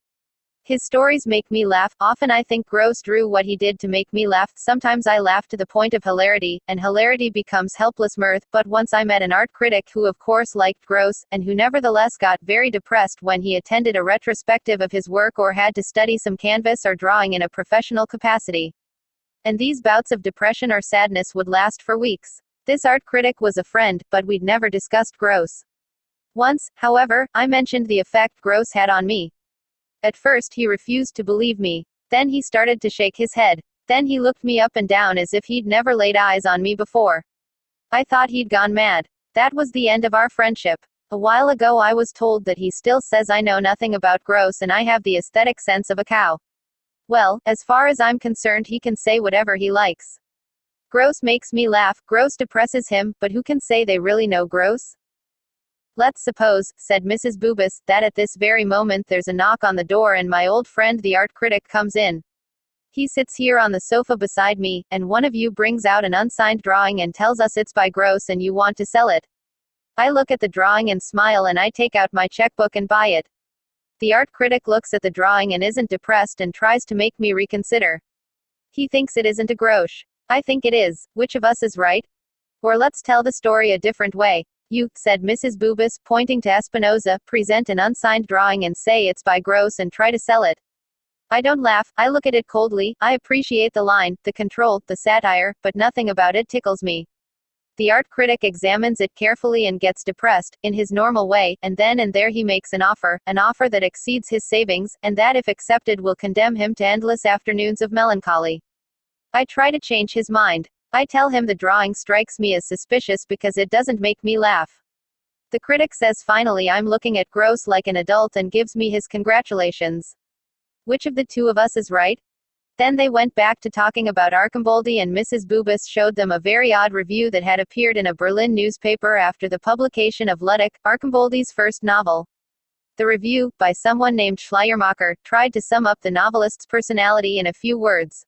A: His stories make me laugh. Often I think Gross drew what he did to make me laugh. Sometimes I laugh to the point of hilarity, and hilarity becomes helpless mirth. But once I met an art critic who of course liked Gross, and who nevertheless got very depressed when he attended a retrospective of his work or had to study some canvas or drawing in a professional capacity. And these bouts of depression or sadness would last for weeks. This art critic was a friend, but we'd never discussed Gross. Once, however, I mentioned the effect Gross had on me. At first he refused to believe me. Then he started to shake his head. Then he looked me up and down as if he'd never laid eyes on me before. I thought he'd gone mad. That was the end of our friendship. A while ago I was told that he still says I know nothing about Gross and I have the aesthetic sense of a cow. Well, as far as I'm concerned he can say whatever he likes. Gross makes me laugh, Gross depresses him, but who can say they really know Gross? Let's suppose, said Mrs. Bubis, that at this very moment there's a knock on the door and my old friend the art critic comes in. He sits here on the sofa beside me, and one of you brings out an unsigned drawing and tells us it's by Gross and you want to sell it. I look at the drawing and smile and I take out my checkbook and buy it. The art critic looks at the drawing and isn't depressed and tries to make me reconsider. He thinks it isn't a Grosch. I think it is. Which of us is right? Or let's tell the story a different way. You, said Mrs. Bubis, pointing to Espinosa, present an unsigned drawing and say it's by Gross and try to sell it. I don't laugh, I look at it coldly, I appreciate the line, the control, the satire, but nothing about it tickles me. The art critic examines it carefully and gets depressed, in his normal way, and then and there he makes an offer that exceeds his savings, and that if accepted will condemn him to endless afternoons of melancholy. I try to change his mind. I tell him the drawing strikes me as suspicious because it doesn't make me laugh. The critic says finally I'm looking at Gross like an adult and gives me his congratulations. Which of the two of us is right? Then they went back to talking about Arcimboldi and Mrs. Bubis showed them a very odd review that had appeared in a Berlin newspaper after the publication of Ludwig, Arcimboldi's first novel. The review, by someone named Schleiermacher, tried to sum up the novelist's personality in a few words.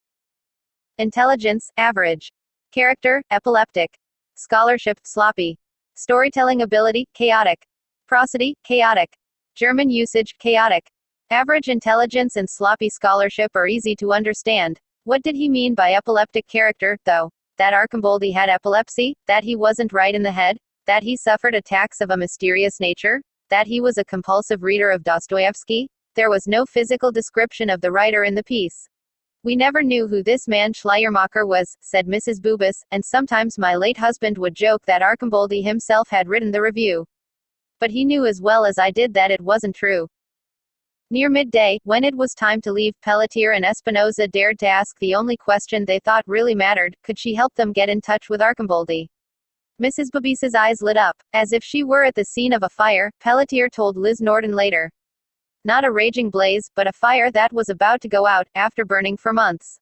A: Intelligence, average. Character, epileptic. Scholarship, sloppy. Storytelling ability, chaotic. Prosody, chaotic. German usage, chaotic. Average intelligence and sloppy scholarship are easy to understand. What did he mean by epileptic character, though? That Arcimboldi had epilepsy? That he wasn't right in the head? That he suffered attacks of a mysterious nature? That he was a compulsive reader of Dostoevsky? There was no physical description of the writer in the piece. We never knew who this man Schleiermacher was, said Mrs. Bubis, and sometimes my late husband would joke that Arcimboldi himself had written the review. But he knew as well as I did that it wasn't true. Near midday, when it was time to leave, Pelletier and Espinosa dared to ask the only question they thought really mattered: could she help them get in touch with Arcimboldi? Mrs. Babis's eyes lit up, as if she were at the scene of a fire, Pelletier told Liz Norton later. Not a raging blaze, but a fire that was about to go out, after burning for months.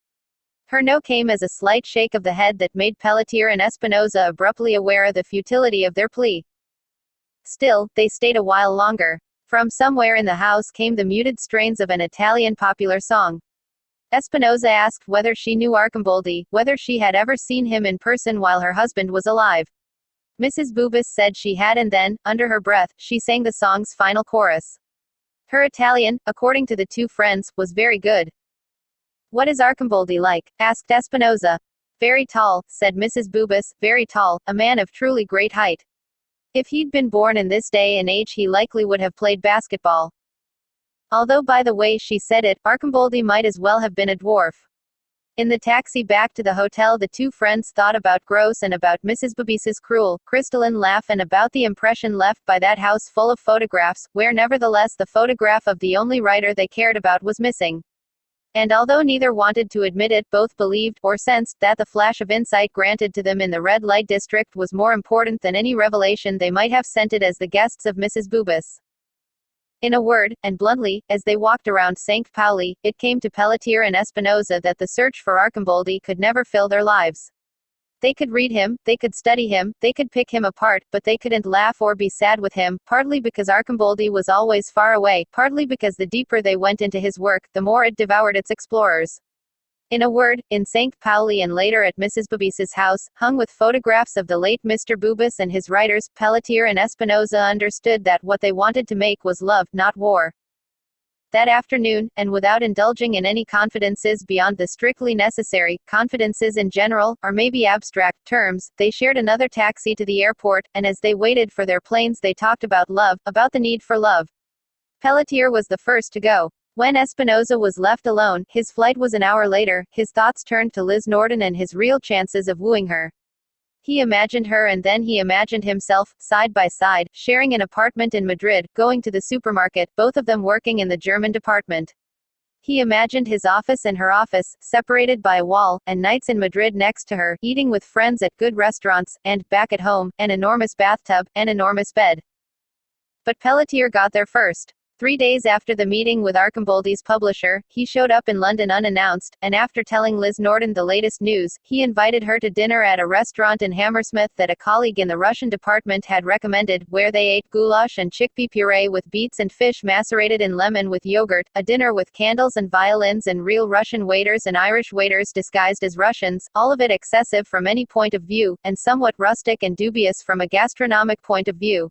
A: Her no came as a slight shake of the head that made Pelletier and Espinosa abruptly aware of the futility of their plea. Still, they stayed a while longer. From somewhere in the house came the muted strains of an Italian popular song. Espinosa asked whether she knew Arcimboldi, whether she had ever seen him in person while her husband was alive. Mrs. Bubis said she had, and then, under her breath, she sang the song's final chorus. Her Italian, according to the two friends, was very good. "What is Arcimboldi like?" asked Espinosa. "Very tall," said Mrs. Bubis, "very tall, a man of truly great height. If he'd been born in this day and age he likely would have played basketball." Although by the way she said it, Arcimboldi might as well have been a dwarf. In the taxi back to the hotel, the two friends thought about Gross and about Mrs. Babis's cruel, crystalline laugh, and about the impression left by that house full of photographs, where nevertheless the photograph of the only writer they cared about was missing. And although neither wanted to admit it, both believed, or sensed, that the flash of insight granted to them in the red light district was more important than any revelation they might have scented as the guests of Mrs. Bubis. In a word, and bluntly, as they walked around St. Pauli, it came to Pelletier and Espinosa that the search for Arcimboldi could never fill their lives. They could read him, they could study him, they could pick him apart, but they couldn't laugh or be sad with him, partly because Arcimboldi was always far away, partly because the deeper they went into his work, the more it devoured its explorers. In a word, in St. Pauli and later at Mrs. Babis's house, hung with photographs of the late Mr. Bubis and his writers, Pelletier and Espinosa understood that what they wanted to make was love, not war. That afternoon, and without indulging in any confidences beyond the strictly necessary, confidences in general, or maybe abstract, terms, they shared another taxi to the airport, and as they waited for their planes they talked about love, about the need for love. Pelletier was the first to go. When Espinosa was left alone, his flight was an hour later, his thoughts turned to Liz Norton and his real chances of wooing her. He imagined her, and then he imagined himself, side by side, sharing an apartment in Madrid, going to the supermarket, both of them working in the German department. He imagined his office and her office, separated by a wall, and nights in Madrid next to her, eating with friends at good restaurants, and, back at home, an enormous bathtub, an enormous bed. But Pelletier got there first. 3 days after the meeting with Arcimboldi's publisher, he showed up in London unannounced, and after telling Liz Norton the latest news, he invited her to dinner at a restaurant in Hammersmith that a colleague in the Russian department had recommended, where they ate goulash and chickpea puree with beets and fish macerated in lemon with yogurt, a dinner with candles and violins and real Russian waiters and Irish waiters disguised as Russians, all of it excessive from any point of view, and somewhat rustic and dubious from a gastronomic point of view.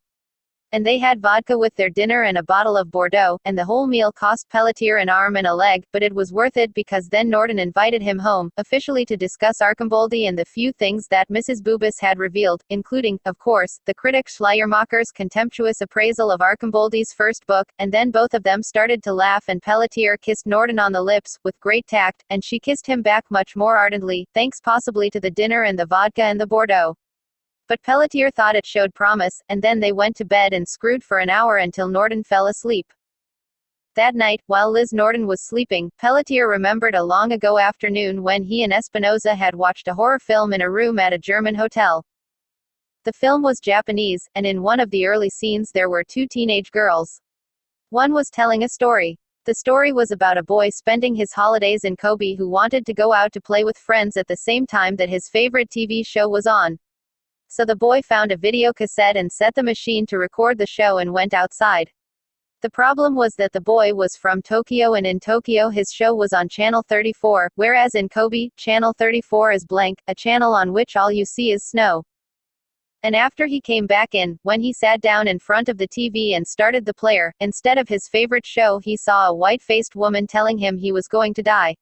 A: And they had vodka with their dinner and a bottle of Bordeaux, and the whole meal cost Pelletier an arm and a leg, but it was worth it because then Norton invited him home, officially to discuss Arcimboldi and the few things that Mrs. Bubis had revealed, including, of course, the critic Schleiermacher's contemptuous appraisal of Arcimboldi's first book, and then both of them started to laugh and Pelletier kissed Norton on the lips, with great tact, and she kissed him back much more ardently, thanks possibly to the dinner and the vodka and the Bordeaux. But Pelletier thought it showed promise, and then they went to bed and screwed for an hour until Norton fell asleep. That night, while Liz Norton was sleeping, Pelletier remembered a long ago afternoon when he and Espinosa had watched a horror film in a room at a German hotel. The film was Japanese, and in one of the early scenes there were two teenage girls. One was telling a story. The story was about a boy spending his holidays in Kobe who wanted to go out to play with friends at the same time that his favorite TV show was on. So the boy found a video cassette and set the machine to record the show and went outside. The problem was that the boy was from Tokyo, and in Tokyo his show was on Channel 34, whereas in Kobe, Channel 34 is blank, a channel on which all you see is snow. And after he came back in, when he sat down in front of the TV and started the player, instead of his favorite show he saw a white-faced woman telling him he was going to die.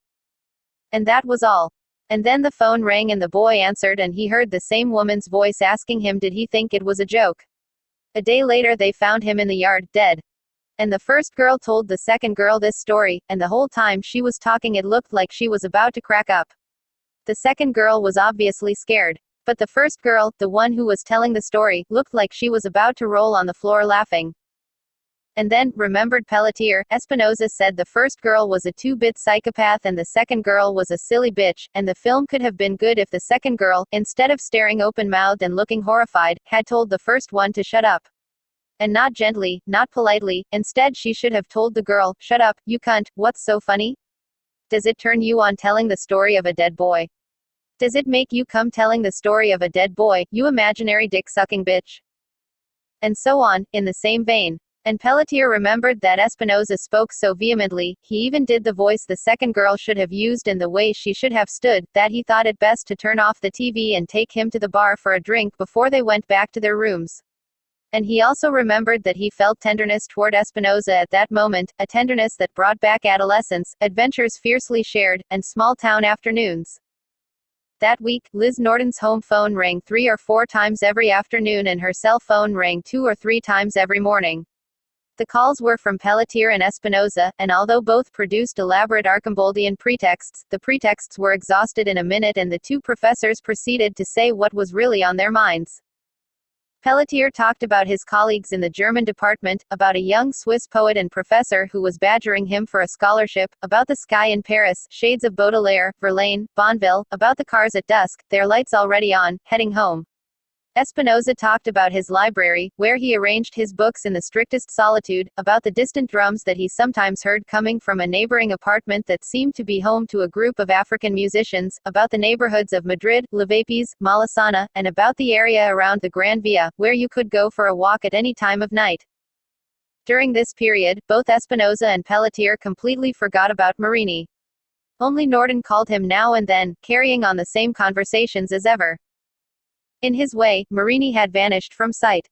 A: And that was all. And then the phone rang and the boy answered, and he heard the same woman's voice asking him did he think it was a joke. A day later they found him in the yard, dead. And the first girl told the second girl this story, and the whole time she was talking it looked like she was about to crack up. The second girl was obviously scared. But the first girl, the one who was telling the story, looked like she was about to roll on the floor laughing. And then, remembered Pelletier, Espinosa said the first girl was a two-bit psychopath and the second girl was a silly bitch, and the film could have been good if the second girl, instead of staring open-mouthed and looking horrified, had told the first one to shut up. And not gently, not politely, instead she should have told the girl, shut up, you cunt, what's so funny? Does it turn you on telling the story of a dead boy? Does it make you come telling the story of a dead boy, you imaginary dick-sucking bitch? And so on, in the same vein. And Pelletier remembered that Espinosa spoke so vehemently, he even did the voice the second girl should have used and the way she should have stood, that he thought it best to turn off the TV and take him to the bar for a drink before they went back to their rooms. And he also remembered that he felt tenderness toward Espinosa at that moment, a tenderness that brought back adolescence, adventures fiercely shared, and small-town afternoons. That week, Liz Norton's home phone rang 3 or 4 times every afternoon and her cell phone rang 2 or 3 times every morning. The calls were from Pelletier and Espinosa, and although both produced elaborate Archimboldian pretexts, the pretexts were exhausted in a minute and the two professors proceeded to say what was really on their minds. Pelletier talked about his colleagues in the German department, about a young Swiss poet and professor who was badgering him for a scholarship, about the sky in Paris, shades of Baudelaire, Verlaine, Bonneville, about the cars at dusk, their lights already on, heading home. Espinosa talked about his library, where he arranged his books in the strictest solitude, about the distant drums that he sometimes heard coming from a neighboring apartment that seemed to be home to a group of African musicians, about the neighborhoods of Madrid, Levapes, Malesana, and about the area around the Gran Via, where you could go for a walk at any time of night. During this period, both Espinosa and Pelletier completely forgot about Marini. Only Norton called him now and then, carrying on the same conversations as ever. In his way, Marini had vanished from sight.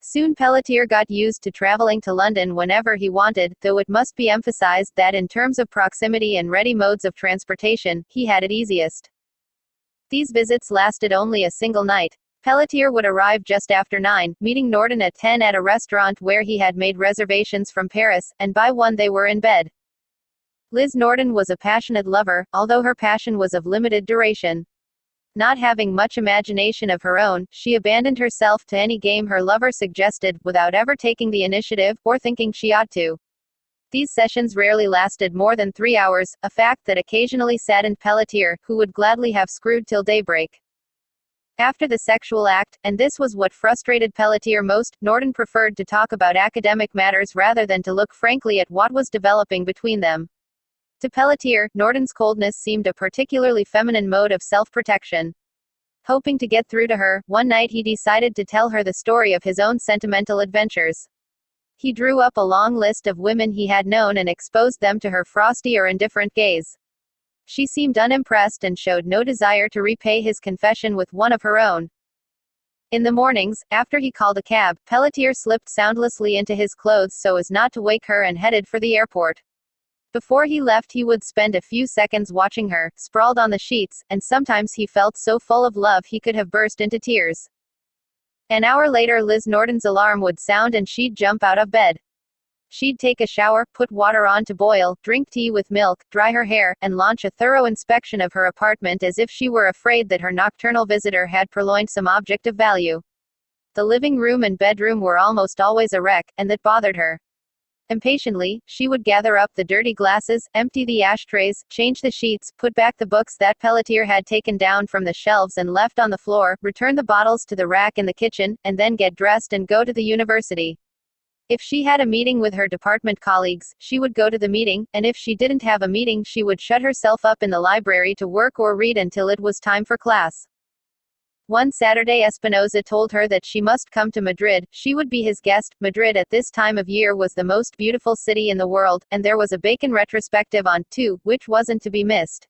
A: Soon Pelletier got used to traveling to London whenever he wanted, though it must be emphasized that in terms of proximity and ready modes of transportation, he had it easiest. These visits lasted only a single night. Pelletier would arrive just after 9, meeting Norton at 10 at a restaurant where he had made reservations from Paris, and by 1 they were in bed. Liz Norton was a passionate lover, although her passion was of limited duration. Not having much imagination of her own, she abandoned herself to any game her lover suggested, without ever taking the initiative, or thinking she ought to. These sessions rarely lasted more than 3 hours, a fact that occasionally saddened Pelletier, who would gladly have screwed till daybreak. After the sexual act, and this was what frustrated Pelletier most, Norton preferred to talk about academic matters rather than to look frankly at what was developing between them. To Pelletier, Norton's coldness seemed a particularly feminine mode of self-protection. Hoping to get through to her, one night he decided to tell her the story of his own sentimental adventures. He drew up a long list of women he had known and exposed them to her frosty or indifferent gaze. She seemed unimpressed and showed no desire to repay his confession with one of her own. In the mornings, after he called a cab, Pelletier slipped soundlessly into his clothes so as not to wake her and headed for the airport. Before he left he would spend a few seconds watching her, sprawled on the sheets, and sometimes he felt so full of love he could have burst into tears. An hour later Liz Norton's alarm would sound and she'd jump out of bed. She'd take a shower, put water on to boil, drink tea with milk, dry her hair, and launch a thorough inspection of her apartment as if she were afraid that her nocturnal visitor had purloined some object of value. The living room and bedroom were almost always a wreck, and that bothered her. Impatiently, she would gather up the dirty glasses, empty the ashtrays, change the sheets, put back the books that Pelletier had taken down from the shelves and left on the floor, return the bottles to the rack in the kitchen, and then get dressed and go to the university. If she had a meeting with her department colleagues, she would go to the meeting, and if she didn't have a meeting she would shut herself up in the library to work or read until it was time for class. One Saturday Espinosa told her that she must come to Madrid, she would be his guest. Madrid at this time of year was the most beautiful city in the world, and there was a Bacon retrospective on, too, which wasn't to be missed.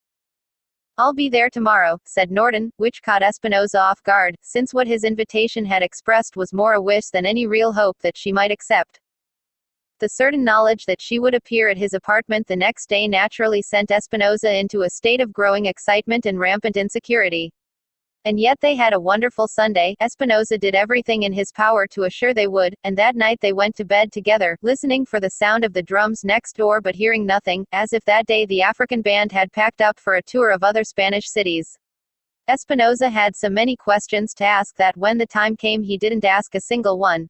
A: "I'll be there tomorrow," said Norton, which caught Espinosa off guard, since what his invitation had expressed was more a wish than any real hope that she might accept. The certain knowledge that she would appear at his apartment the next day naturally sent Espinosa into a state of growing excitement and rampant insecurity. And yet they had a wonderful Sunday. Espinosa did everything in his power to assure they would, and that night they went to bed together, listening for the sound of the drums next door but hearing nothing, as if that day the African band had packed up for a tour of other Spanish cities. Espinosa had so many questions to ask that when the time came he didn't ask a single one.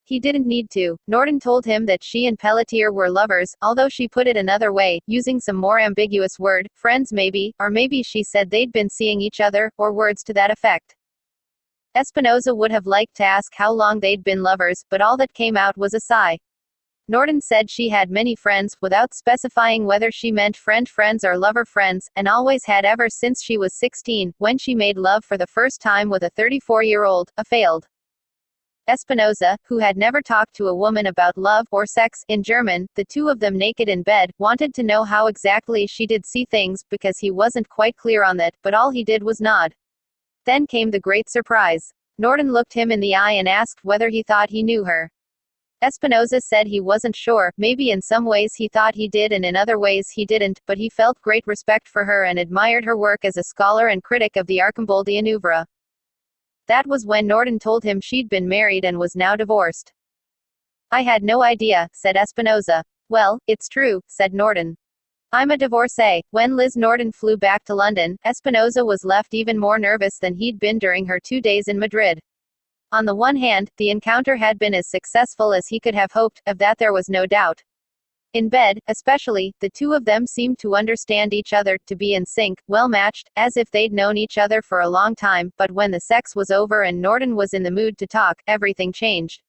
A: He didn't need to. Norton told him that she and Pelletier were lovers, although she put it another way, using some more ambiguous word, friends maybe, or maybe she said they'd been seeing each other, or words to that effect. Espinosa would have liked to ask how long they'd been lovers, but all that came out was a sigh. Norton said she had many friends, without specifying whether she meant friends or lover friends, and always had ever since she was 16, when she made love for the first time with a 34-year-old, a failed. Espinosa, who had never talked to a woman about love, or sex, in German, the two of them naked in bed, wanted to know how exactly she did see things, because he wasn't quite clear on that, but all he did was nod. Then came the great surprise. Norton looked him in the eye and asked whether he thought he knew her. Espinosa said he wasn't sure, maybe in some ways he thought he did and in other ways he didn't, but he felt great respect for her and admired her work as a scholar and critic of the Arcamboldian oeuvre. That was when Norton told him she'd been married and was now divorced. I had no idea, said Espinosa. Well, it's true, said Norton. I'm a divorcee. When Liz Norton flew back to London, Espinosa was left even more nervous than he'd been during her 2 days in Madrid. On the one hand, the encounter had been as successful as he could have hoped, of that there was no doubt. In bed, especially, the two of them seemed to understand each other, to be in sync, well matched, as if they'd known each other for a long time, but when the sex was over and Norton was in the mood to talk, everything changed.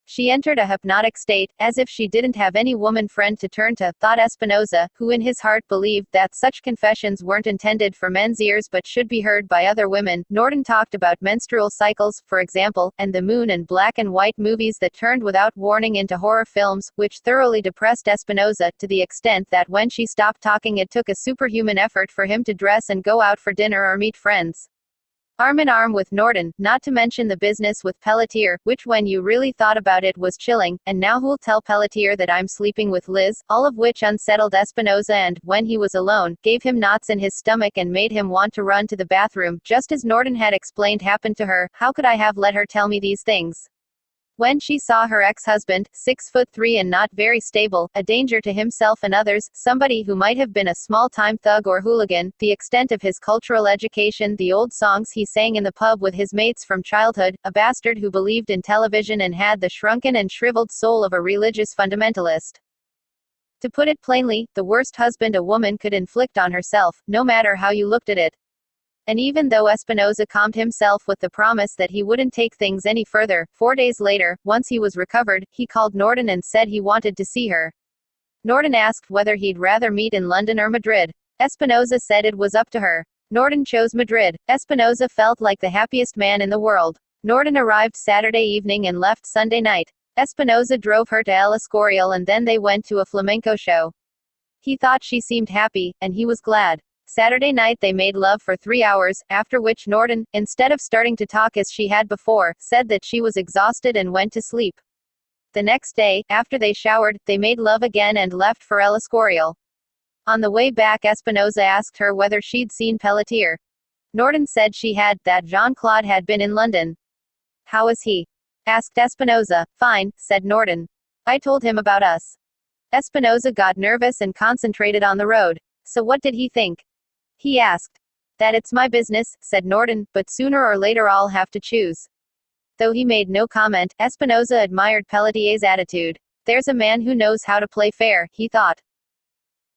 A: She entered a hypnotic state, as if she didn't have any woman friend to turn to, thought Espinosa, who in his heart believed that such confessions weren't intended for men's ears but should be heard by other women. Norton talked about menstrual cycles, for example, and the moon and black and white movies that turned without warning into horror films, which thoroughly depressed Espinosa, to the extent that when she stopped talking it took a superhuman effort for him to dress and go out for dinner or meet friends. Arm in arm with Norton, not to mention the business with Pelletier, which when you really thought about it was chilling, and now who'll tell Pelletier that I'm sleeping with Liz, all of which unsettled Espinosa and, when he was alone, gave him knots in his stomach and made him want to run to the bathroom, just as Norton had explained happened to her. How could I have let her tell me these things? When she saw her ex-husband, 6'3" and not very stable, a danger to himself and others, somebody who might have been a small-time thug or hooligan, the extent of his cultural education, the old songs he sang in the pub with his mates from childhood, a bastard who believed in television and had the shrunken and shriveled soul of a religious fundamentalist. To put it plainly, the worst husband a woman could inflict on herself, no matter how you looked at it. And even though Espinosa calmed himself with the promise that he wouldn't take things any further, 4 days later, once he was recovered, he called Norton and said he wanted to see her. Norton asked whether he'd rather meet in London or Madrid. Espinosa said it was up to her. Norton chose Madrid. Espinosa felt like the happiest man in the world. Norton arrived Saturday evening and left Sunday night. Espinosa drove her to El Escorial and then they went to a flamenco show. He thought she seemed happy, and he was glad. Saturday night they made love for 3 hours, after which Norton, instead of starting to talk as she had before, said that she was exhausted and went to sleep. The next day, after they showered, they made love again and left for El Escorial. On the way back Espinosa asked her whether she'd seen Pelletier. Norton said she had, that Jean-Claude had been in London. How is he? Asked Espinosa. Fine, said Norton. I told him about us. Espinosa got nervous and concentrated on the road. So what did he think? He asked. That it's my business, said Norton, but sooner or later I'll have to choose. Though he made no comment, Espinosa admired Pelletier's attitude. There's a man who knows how to play fair, he thought.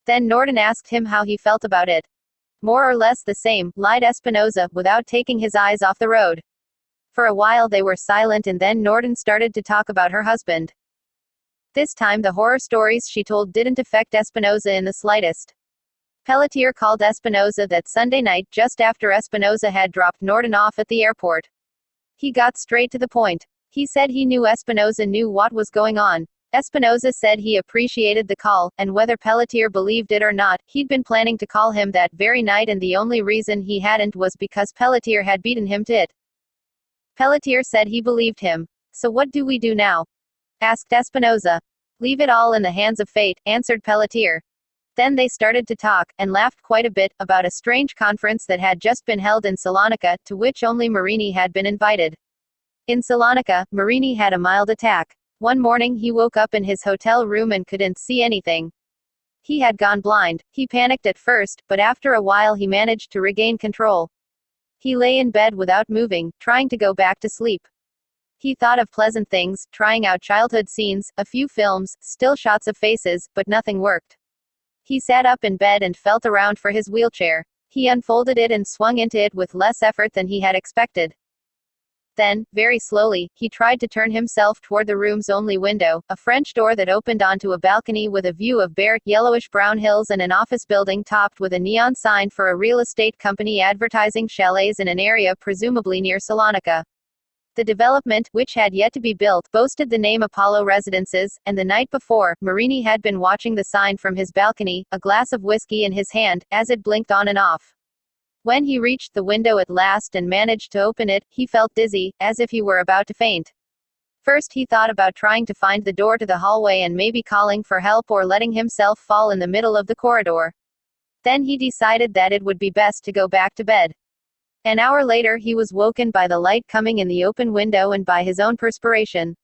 A: Then Norton asked him how he felt about it. More or less the same, lied Espinosa, without taking his eyes off the road. For a while they were silent and then Norton started to talk about her husband. This time the horror stories she told didn't affect Espinosa in the slightest. Pelletier called Espinosa that Sunday night just after Espinosa had dropped Norton off at the airport. He got straight to the point. He said he knew Espinosa knew what was going on. Espinosa said he appreciated the call, and whether Pelletier believed it or not, he'd been planning to call him that very night and the only reason he hadn't was because Pelletier had beaten him to it. Pelletier said he believed him. So what do we do now? Asked Espinosa. Leave it all in the hands of fate, answered Pelletier. Then they started to talk, and laughed quite a bit, about a strange conference that had just been held in Salonika, to which only Marini had been invited. In Salonika, Marini had a mild attack. One morning he woke up in his hotel room and couldn't see anything. He had gone blind. He panicked at first, but after a while he managed to regain control. He lay in bed without moving, trying to go back to sleep. He thought of pleasant things, trying out childhood scenes, a few films, still shots of faces, but nothing worked. He sat up in bed and felt around for his wheelchair. He unfolded it and swung into it with less effort than he had expected. Then, very slowly, he tried to turn himself toward the room's only window, a French door that opened onto a balcony with a view of bare, yellowish-brown hills and an office building topped with a neon sign for a real estate company advertising chalets in an area presumably near Salonika. The development, which had yet to be built, boasted the name Apollo Residences, and the night before, Marini had been watching the sign from his balcony, a glass of whiskey in his hand, as it blinked on and off. When he reached the window at last and managed to open it, he felt dizzy, as if he were about to faint. First he thought about trying to find the door to the hallway and maybe calling for help or letting himself fall in the middle of the corridor. Then he decided that it would be best to go back to bed. An hour later he was woken by the light coming in the open window and by his own perspiration.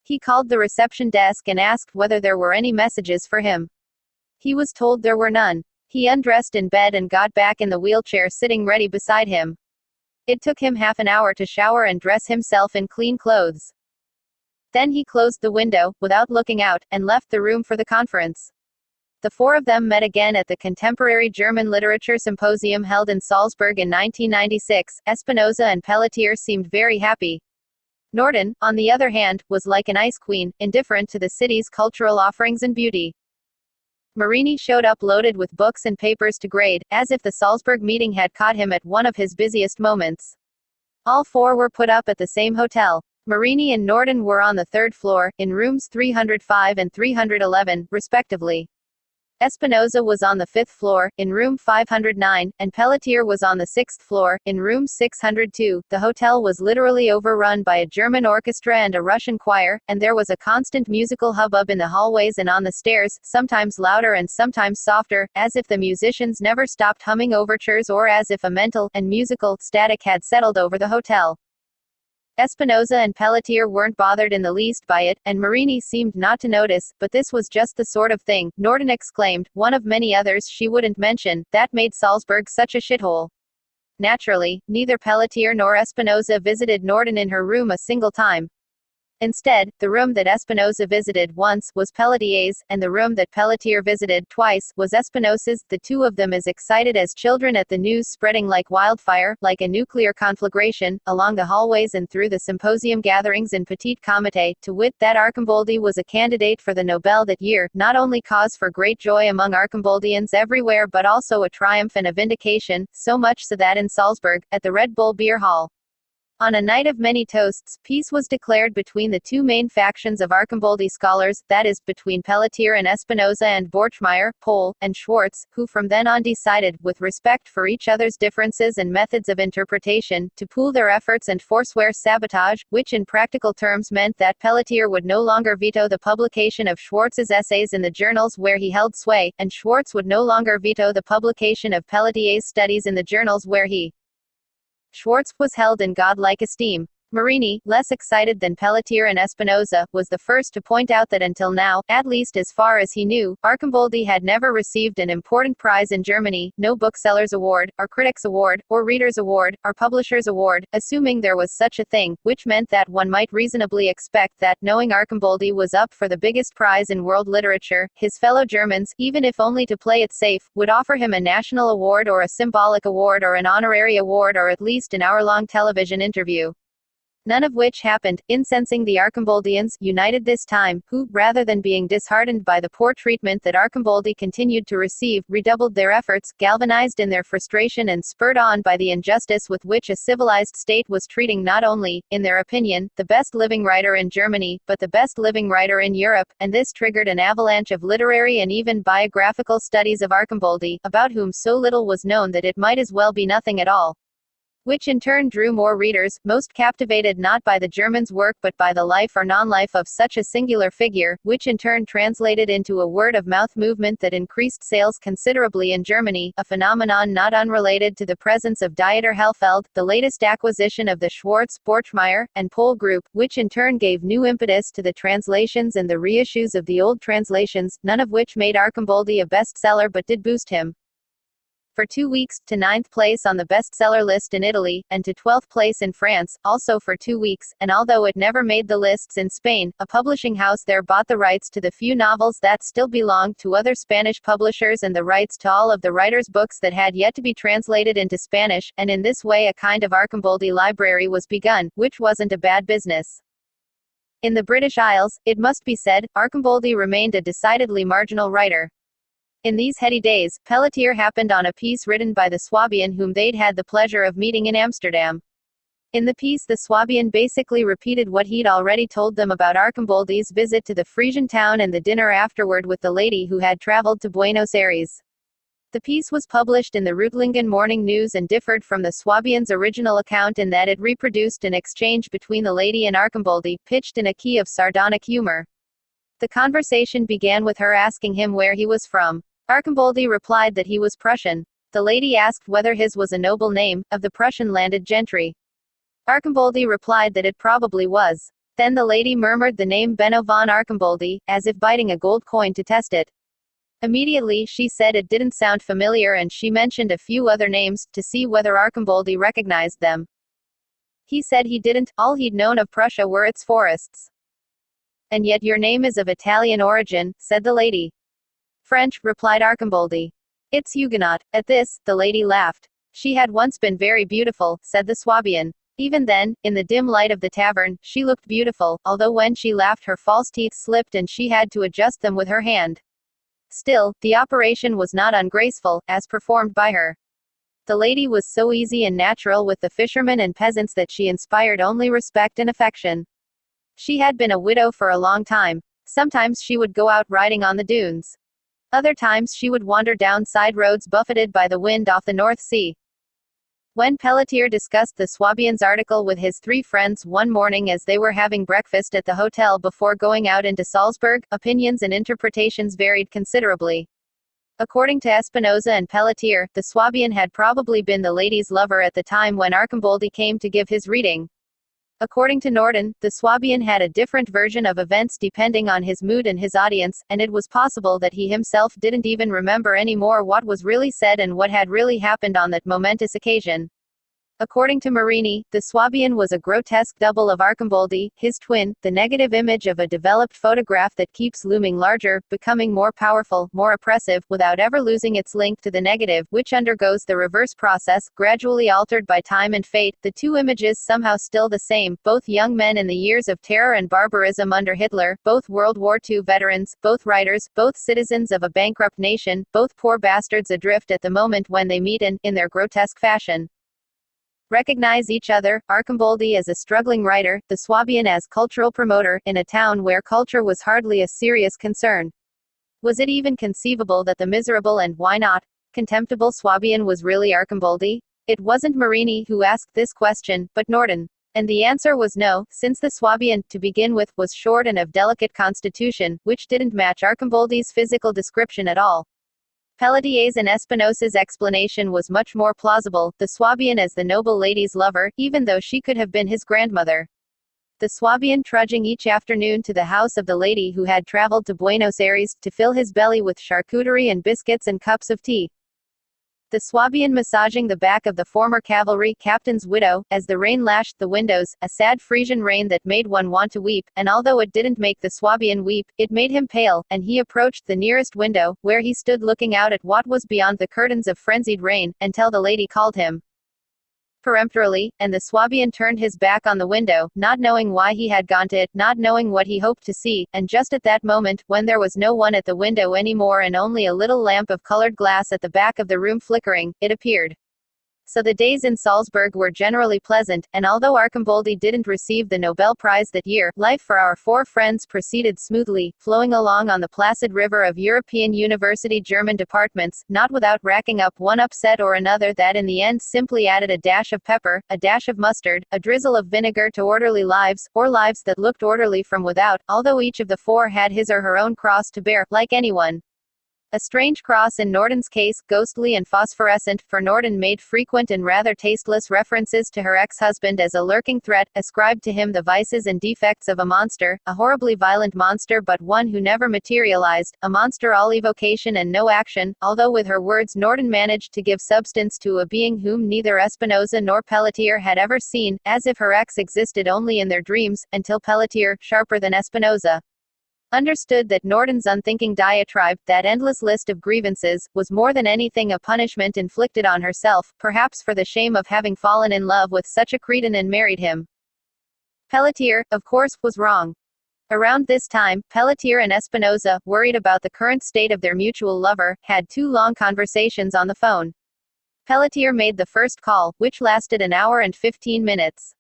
A: He called the reception desk and asked whether there were any messages for him. He was told there were none. He undressed in bed and got back in the wheelchair sitting ready beside him. It took him half an hour to shower and dress himself in clean clothes. Then he closed the window, without looking out, and left the room for the conference. The four of them met again at the Contemporary German Literature Symposium held in Salzburg in 1996. Espinosa and Pelletier seemed very happy. Norden, on the other hand, was like an ice queen, indifferent to the city's cultural offerings and beauty. Marini showed up loaded with books and papers to grade, as if the Salzburg meeting had caught him at one of his busiest moments. All four were put up at the same hotel. Marini and Norden were on the third floor, in rooms 305 and 311, respectively. Espinosa was on the fifth floor, in room 509, and Pelletier was on the sixth floor, in room 602. The hotel was literally overrun by a German orchestra and a Russian choir, and there was a constant musical hubbub in the hallways and on the stairs, sometimes louder and sometimes softer, as if the musicians never stopped humming overtures or as if a mental and musical static had settled over the hotel. Espinosa and Pelletier weren't bothered in the least by it, and Marini seemed not to notice, but this was just the sort of thing, Norden exclaimed, one of many others she wouldn't mention, that made Salzburg such a shithole. Naturally, neither Pelletier nor Espinosa visited Norden in her room a single time. Instead, the room that Espinosa visited once was Pelletier's, and the room that Pelletier visited twice was Espinosa's, the two of them as excited as children at the news spreading like wildfire, like a nuclear conflagration, along the hallways and through the symposium gatherings in Petit Comité, to wit that Arcimboldi was a candidate for the Nobel that year, not only cause for great joy among Arcimboldians everywhere but also a triumph and a vindication, so much so that in Salzburg, at the Red Bull Beer Hall, on a night of many toasts, peace was declared between the two main factions of Arcimboldi scholars, that is, between Pelletier and Espinosa and Borchmeyer, Pohl, and Schwartz, who from then on decided, with respect for each other's differences and methods of interpretation, to pool their efforts and forswear sabotage, which in practical terms meant that Pelletier would no longer veto the publication of Schwartz's essays in the journals where he held sway, and Schwartz would no longer veto the publication of Pelletier's studies in the journals where he Schwartz was held in godlike esteem. Marini, less excited than Pelletier and Espinosa, was the first to point out that until now, at least as far as he knew, Arcimboldi had never received an important prize in Germany, no Booksellers Award, or Critics Award, or Readers Award, or Publishers Award, assuming there was such a thing, which meant that one might reasonably expect that, knowing Arcimboldi was up for the biggest prize in world literature, his fellow Germans, even if only to play it safe, would offer him a national award or a symbolic award or an honorary award or at least an hour-long television interview. None of which happened, incensing the Arcimboldians, united this time, who, rather than being disheartened by the poor treatment that Arcimboldi continued to receive, redoubled their efforts, galvanized in their frustration and spurred on by the injustice with which a civilized state was treating not only, in their opinion, the best living writer in Germany, but the best living writer in Europe, and this triggered an avalanche of literary and even biographical studies of Arcimboldi, about whom so little was known that it might as well be nothing at all. Which in turn drew more readers, most captivated not by the German's work but by the life or non-life of such a singular figure, which in turn translated into a word-of-mouth movement that increased sales considerably in Germany, a phenomenon not unrelated to the presence of Dieter Hellfeld, the latest acquisition of the Schwartz, Borchmeyer, and Pohl group, which in turn gave new impetus to the translations and the reissues of the old translations, none of which made Arcimboldi a bestseller but did boost him. for 2 weeks, to 9th place on the bestseller list in Italy, and to 12th place in France, also for 2 weeks, and although it never made the lists in Spain, a publishing house there bought the rights to the few novels that still belonged to other Spanish publishers and the rights to all of the writers' books that had yet to be translated into Spanish, and in this way a kind of Arcimboldi library was begun, which wasn't a bad business. In the British Isles, it must be said, Arcimboldi remained a decidedly marginal writer. In these heady days, Pelletier happened on a piece written by the Swabian whom they'd had the pleasure of meeting in Amsterdam. In the piece the Swabian basically repeated what he'd already told them about Arcimboldi's visit to the Frisian town and the dinner afterward with the lady who had traveled to Buenos Aires. The piece was published in the Reutlingen Morning News and differed from the Swabian's original account in that it reproduced an exchange between the lady and Arcimboldi, pitched in a key of sardonic humor. The conversation began with her asking him where he was from. Arcimboldi replied that he was Prussian. The lady asked whether his was a noble name, of the Prussian landed gentry. Arcimboldi replied that it probably was. Then the lady murmured the name Benno von Arcimboldi, as if biting a gold coin to test it. Immediately she said it didn't sound familiar and she mentioned a few other names, to see whether Arcimboldi recognized them. He said he didn't, all he'd known of Prussia were its forests. And yet your name is of Italian origin, said the lady. French, replied Arcimboldi. It's Huguenot. At this, the lady laughed. She had once been very beautiful, said the Swabian. Even then, in the dim light of the tavern, she looked beautiful, although when she laughed her false teeth slipped and she had to adjust them with her hand. Still, the operation was not ungraceful, as performed by her. The lady was so easy and natural with the fishermen and peasants that she inspired only respect and affection. She had been a widow for a long time. Sometimes she would go out riding on the dunes. Other times she would wander down side roads buffeted by the wind off the North Sea. When Pelletier discussed the Swabian's article with his 3 friends one morning as they were having breakfast at the hotel before going out into Salzburg, opinions and interpretations varied considerably. According to Espinosa and Pelletier, the Swabian had probably been the lady's lover at the time when Arcimboldi came to give his reading. According to Norden, the Swabian had a different version of events depending on his mood and his audience, and it was possible that he himself didn't even remember any more what was really said and what had really happened on that momentous occasion. According to Marini, the Swabian was a grotesque double of Arcimboldi, his twin, the negative image of a developed photograph that keeps looming larger, becoming more powerful, more oppressive, without ever losing its link to the negative, which undergoes the reverse process, gradually altered by time and fate, the two images somehow still the same, both young men in the years of terror and barbarism under Hitler, both World War II veterans, both writers, both citizens of a bankrupt nation, both poor bastards adrift at the moment when they meet and, in their grotesque fashion, recognize each other, Arcimboldi as a struggling writer, the Swabian as cultural promoter, in a town where culture was hardly a serious concern. Was it even conceivable that the miserable and, why not, contemptible Swabian was really Arcimboldi? It wasn't Marini who asked this question, but Norden. And the answer was no, since the Swabian, to begin with, was short and of delicate constitution, which didn't match Arcimboldi's physical description at all. Pelletier's and Espinosa's explanation was much more plausible, the Swabian as the noble lady's lover, even though she could have been his grandmother. The Swabian trudging each afternoon to the house of the lady who had traveled to Buenos Aires, to fill his belly with charcuterie and biscuits and cups of tea. The Swabian massaging the back of the former cavalry captain's widow, as the rain lashed the windows, a sad Frisian rain that made one want to weep, and although it didn't make the Swabian weep, it made him pale, and he approached the nearest window, where he stood looking out at what was beyond the curtains of frenzied rain, until the lady called him peremptorily, and the Swabian turned his back on the window, not knowing why he had gone to it, not knowing what he hoped to see, and just at that moment, when there was no one at the window anymore and only a little lamp of colored glass at the back of the room flickering, it appeared. So the days in Salzburg were generally pleasant, and although Arcimboldi didn't receive the Nobel Prize that year, life for our 4 friends proceeded smoothly, flowing along on the placid river of European university German departments, not without racking up one upset or another that in the end simply added a dash of pepper, a dash of mustard, a drizzle of vinegar to orderly lives, or lives that looked orderly from without, although each of the 4 had his or her own cross to bear, like anyone. A strange cross in Norton's case, ghostly and phosphorescent, for Norton made frequent and rather tasteless references to her ex-husband as a lurking threat, ascribed to him the vices and defects of a monster, a horribly violent monster but one who never materialized, a monster all evocation and no action, although with her words Norton managed to give substance to a being whom neither Espinosa nor Pelletier had ever seen, as if her ex existed only in their dreams, until Pelletier, sharper than Espinosa, understood that Norton's unthinking diatribe, that endless list of grievances, was more than anything a punishment inflicted on herself, perhaps for the shame of having fallen in love with such a cretin and married him. Pelletier, of course, was wrong. Around this time, Pelletier and Espinosa, worried about the current state of their mutual lover, had 2 long conversations on the phone. Pelletier made the first call, which lasted an hour and 15 minutes.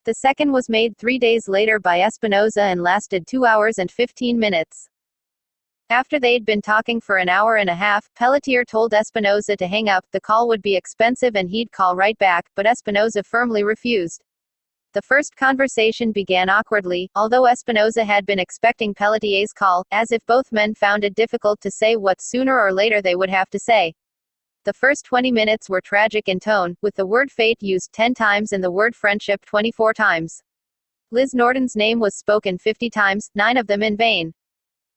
A: The second was made 3 days later by Espinosa and lasted 2 hours and 15 minutes. After they'd been talking for an hour and a half, Pelletier told Espinosa to hang up, the call would be expensive and he'd call right back, but Espinosa firmly refused. The first conversation began awkwardly, although Espinosa had been expecting Pelletier's call, as if both men found it difficult to say what sooner or later they would have to say. The first 20 minutes were tragic in tone, with the word fate used 10 times and the word friendship 24 times. Liz Norton's name was spoken 50 times, 9 of them in vain.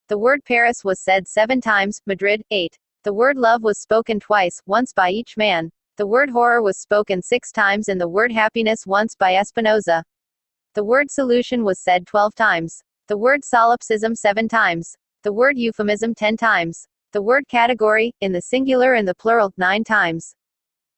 A: The word Paris was said 7 times, Madrid, 8. The word love was spoken twice, once by each man. The word horror was spoken 6 times and the word happiness once by Espinosa. The word solution was said 12 times. The word solipsism 7 times. The word euphemism 10 times. The word category, in the singular and the plural, 9 times.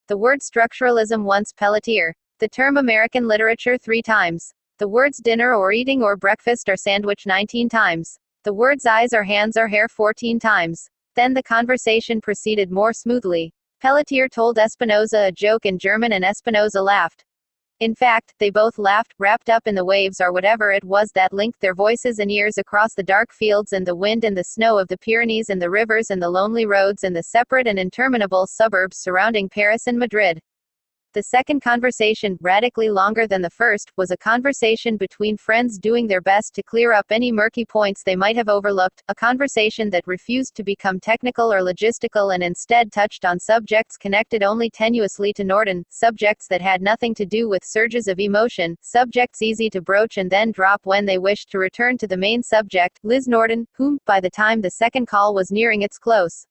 A: The word structuralism once Pelletier. The term American literature 3 times. The words dinner or eating or breakfast or sandwich 19 times. The words eyes or hands or hair 14 times. Then the conversation proceeded more smoothly. Pelletier told Espinosa a joke in German and Espinosa laughed. In fact, they both laughed, wrapped up in the waves or whatever it was that linked their voices and ears across the dark fields and the wind and the snow of the Pyrenees and the rivers and the lonely roads and the separate and interminable suburbs surrounding Paris and Madrid. The second conversation, radically longer than the first, was a conversation between friends doing their best to clear up any murky points they might have overlooked, a conversation that refused to become technical or logistical and instead touched on subjects connected only tenuously to Norton, subjects that had nothing to do with surges of emotion, subjects easy to broach and then drop when they wished to return to the main subject, Liz Norton, whom, by the time the second call was nearing its close,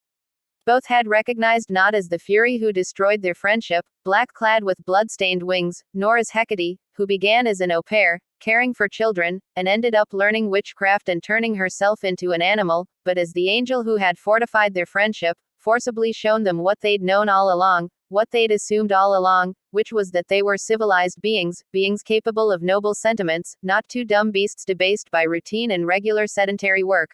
A: both had recognized not as the Fury who destroyed their friendship, black-clad with blood-stained wings, nor as Hecate, who began as an au pair, caring for children, and ended up learning witchcraft and turning herself into an animal, but as the angel who had fortified their friendship, forcibly shown them what they'd known all along, what they'd assumed all along, which was that they were civilized beings, beings capable of noble sentiments, not two dumb beasts debased by routine and regular sedentary work.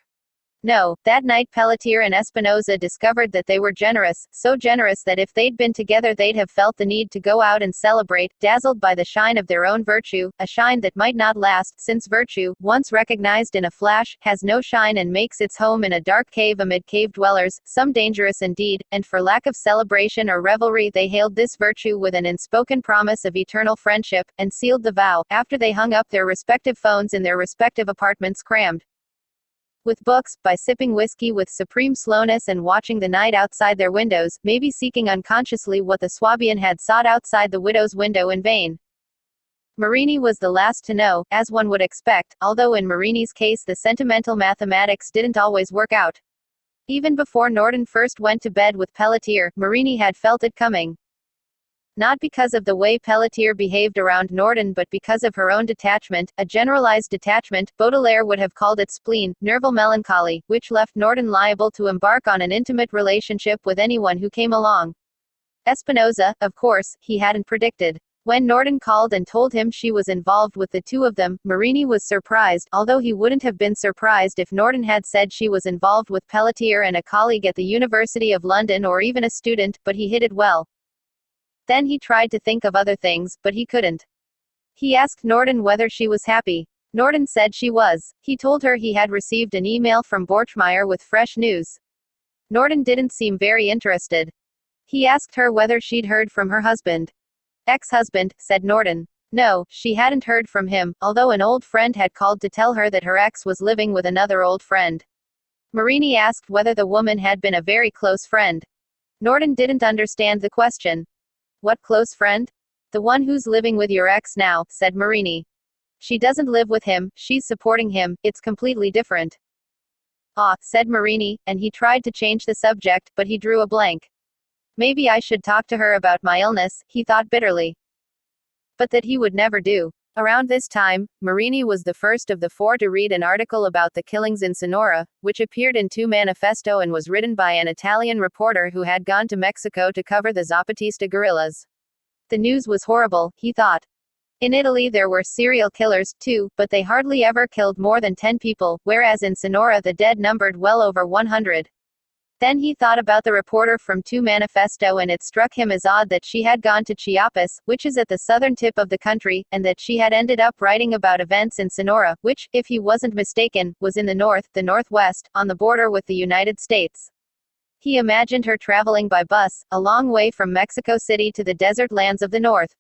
A: No, that night Pelletier and Espinosa discovered that they were generous, so generous that if they'd been together they'd have felt the need to go out and celebrate, dazzled by the shine of their own virtue, a shine that might not last, since virtue, once recognized in a flash, has no shine and makes its home in a dark cave amid cave dwellers, some dangerous indeed, and for lack of celebration or revelry they hailed this virtue with an unspoken promise of eternal friendship, and sealed the vow, after they hung up their respective phones in their respective apartments crammed with books, by sipping whiskey with supreme slowness and watching the night outside their windows, maybe seeking unconsciously what the Swabian had sought outside the widow's window in vain. Marini was the last to know, as one would expect, although in Marini's case the sentimental mathematics didn't always work out. Even before Norton first went to bed with Pelletier, Marini had felt it coming. Not because of the way Pelletier behaved around Norton but because of her own detachment, a generalized detachment, Baudelaire would have called it spleen, nerval melancholy, which left Norton liable to embark on an intimate relationship with anyone who came along. Espinosa, of course, he hadn't predicted. When Norton called and told him she was involved with the two of them, Marini was surprised, although he wouldn't have been surprised if Norton had said she was involved with Pelletier and a colleague at the University of London or even a student, but he hid it well. Then he tried to think of other things, but he couldn't. He asked Norton whether she was happy. Norton said she was. He told her he had received an email from Borchmeyer with fresh news. Norton didn't seem very interested. He asked her whether she'd heard from her husband. Ex-husband, said Norton. No, she hadn't heard from him, although an old friend had called to tell her that her ex was living with another old friend. Marini asked whether the woman had been a very close friend. Norden didn't understand the question. What close friend? The one who's living with your ex now, said Marini. She doesn't live with him, she's supporting him, it's completely different. Ah, said Marini, and he tried to change the subject, but he drew a blank. Maybe I should talk to her about my illness, he thought bitterly. But that he would never do. Around this time, Marini was the first of the four to read an article about the killings in Sonora, which appeared in Tu Manifesto and was written by an Italian reporter who had gone to Mexico to cover the Zapatista guerrillas. The news was horrible, he thought. In Italy there were serial killers, too, but they hardly ever killed more than 10 people, whereas in Sonora the dead numbered well over 100. Then he thought about the reporter from Tu Manifesto, and it struck him as odd that she had gone to Chiapas, which is at the southern tip of the country, and that she had ended up writing about events in Sonora, which, if he wasn't mistaken, was in the north, the northwest, on the border with the United States. He imagined her traveling by bus, a long way from Mexico City to the desert lands of the north.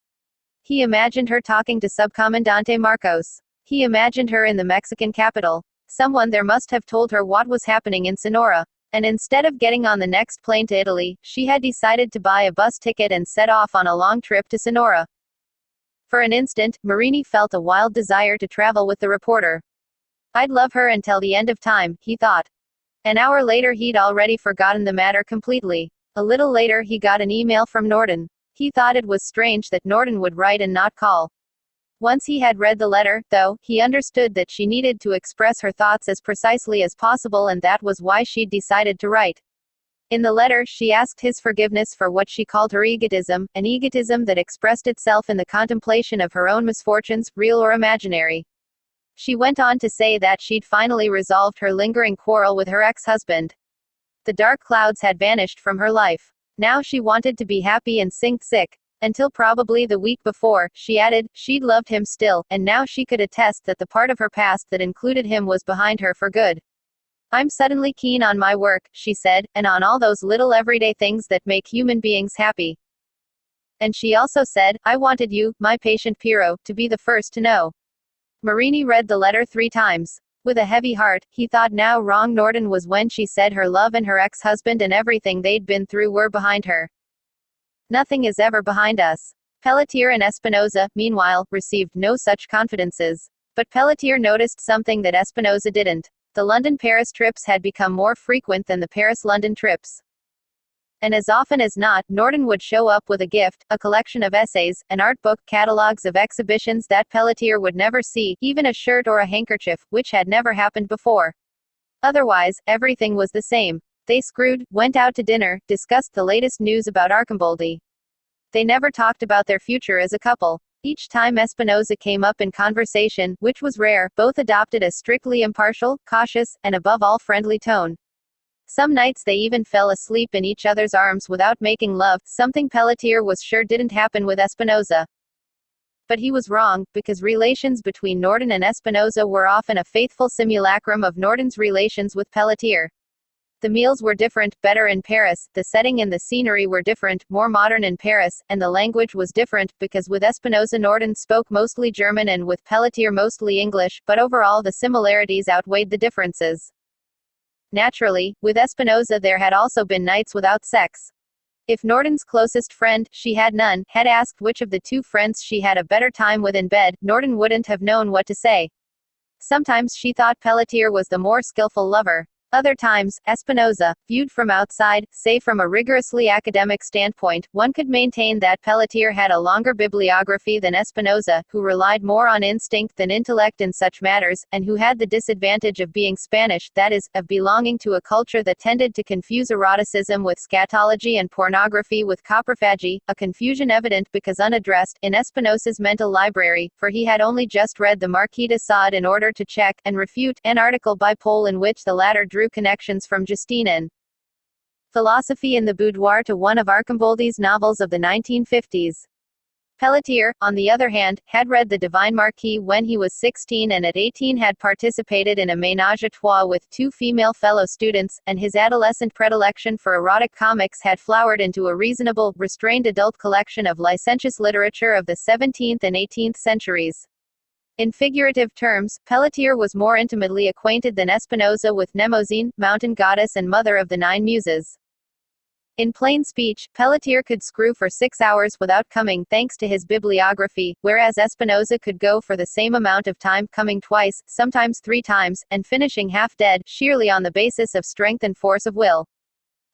A: He imagined her talking to Subcomandante Marcos. He imagined her in the Mexican capital. Someone there must have told her what was happening in Sonora. And instead of getting on the next plane to Italy, she had decided to buy a bus ticket and set off on a long trip to Sonora. For an instant, Marini felt a wild desire to travel with the reporter. I'd love her until the end of time, he thought. An hour later he'd already forgotten the matter completely. A little later he got an email from Norden. He thought it was strange that Norden would write and not call. Once he had read the letter, though, he understood that she needed to express her thoughts as precisely as possible, and that was why she'd decided to write. In the letter, she asked his forgiveness for what she called her egotism, an egotism that expressed itself in the contemplation of her own misfortunes, real or imaginary. She went on to say that she'd finally resolved her lingering quarrel with her ex-husband. The dark clouds had vanished from her life. Now she wanted to be happy and sink sick. Until probably the week before, she added, she'd loved him still, and now she could attest that the part of her past that included him was behind her for good. I'm suddenly keen on my work, she said, and on all those little everyday things that make human beings happy. And she also said, I wanted you, my patient Piero, to be the first to know. Marini read the letter 3 times. With a heavy heart, he thought now wrong Norden was when she said her love and her ex-husband and everything they'd been through were behind her. Nothing is ever behind us. Pelletier and Espinosa, meanwhile, received no such confidences. But Pelletier noticed something that Espinosa didn't. The London-Paris trips had become more frequent than the Paris-London trips. And as often as not, Norden would show up with a gift, a collection of essays, an art book, catalogues of exhibitions that Pelletier would never see, even a shirt or a handkerchief, which had never happened before. Otherwise, everything was the same. They screwed, went out to dinner, discussed the latest news about Arcimboldi. They never talked about their future as a couple. Each time Espinosa came up in conversation, which was rare, both adopted a strictly impartial, cautious, and above all friendly tone. Some nights they even fell asleep in each other's arms without making love, something Pelletier was sure didn't happen with Espinosa. But he was wrong, because relations between Norden and Espinosa were often a faithful simulacrum of Norden's relations with Pelletier. The meals were different, better in Paris, the setting and the scenery were different, more modern in Paris, and the language was different, because with Espinosa Norden spoke mostly German and with Pelletier mostly English, but overall the similarities outweighed the differences. Naturally, with Espinosa there had also been nights without sex. If Norden's closest friend, she had none, had asked which of the 2 friends she had a better time with in bed, Norden wouldn't have known what to say. Sometimes she thought Pelletier was the more skillful lover. Other times, Espinosa, viewed from outside, say from a rigorously academic standpoint, one could maintain that Pelletier had a longer bibliography than Espinosa, who relied more on instinct than intellect in such matters, and who had the disadvantage of being Spanish, that is, of belonging to a culture that tended to confuse eroticism with scatology and pornography with coprophagy, a confusion evident because unaddressed, in Espinosa's mental library, for he had only just read the Marquis de Sade in order to check, and refute, an article by Pohl in which the latter drew connections from Justine and philosophy in the boudoir to one of Arcimboldi's novels of the 1950s. Pelletier, on the other hand, had read The Divine Marquis when he was 16 and at 18 had participated in a ménage à trois with 2 female fellow students, and his adolescent predilection for erotic comics had flowered into a reasonable, restrained adult collection of licentious literature of the 17th and 18th centuries. In figurative terms, Pelletier was more intimately acquainted than Espinosa with Mnemosyne, mountain goddess and mother of the nine muses. In plain speech, Pelletier could screw for 6 hours without coming thanks to his bibliography, whereas Espinosa could go for the same amount of time coming twice, sometimes 3 times, and finishing half dead, sheerly on the basis of strength and force of will.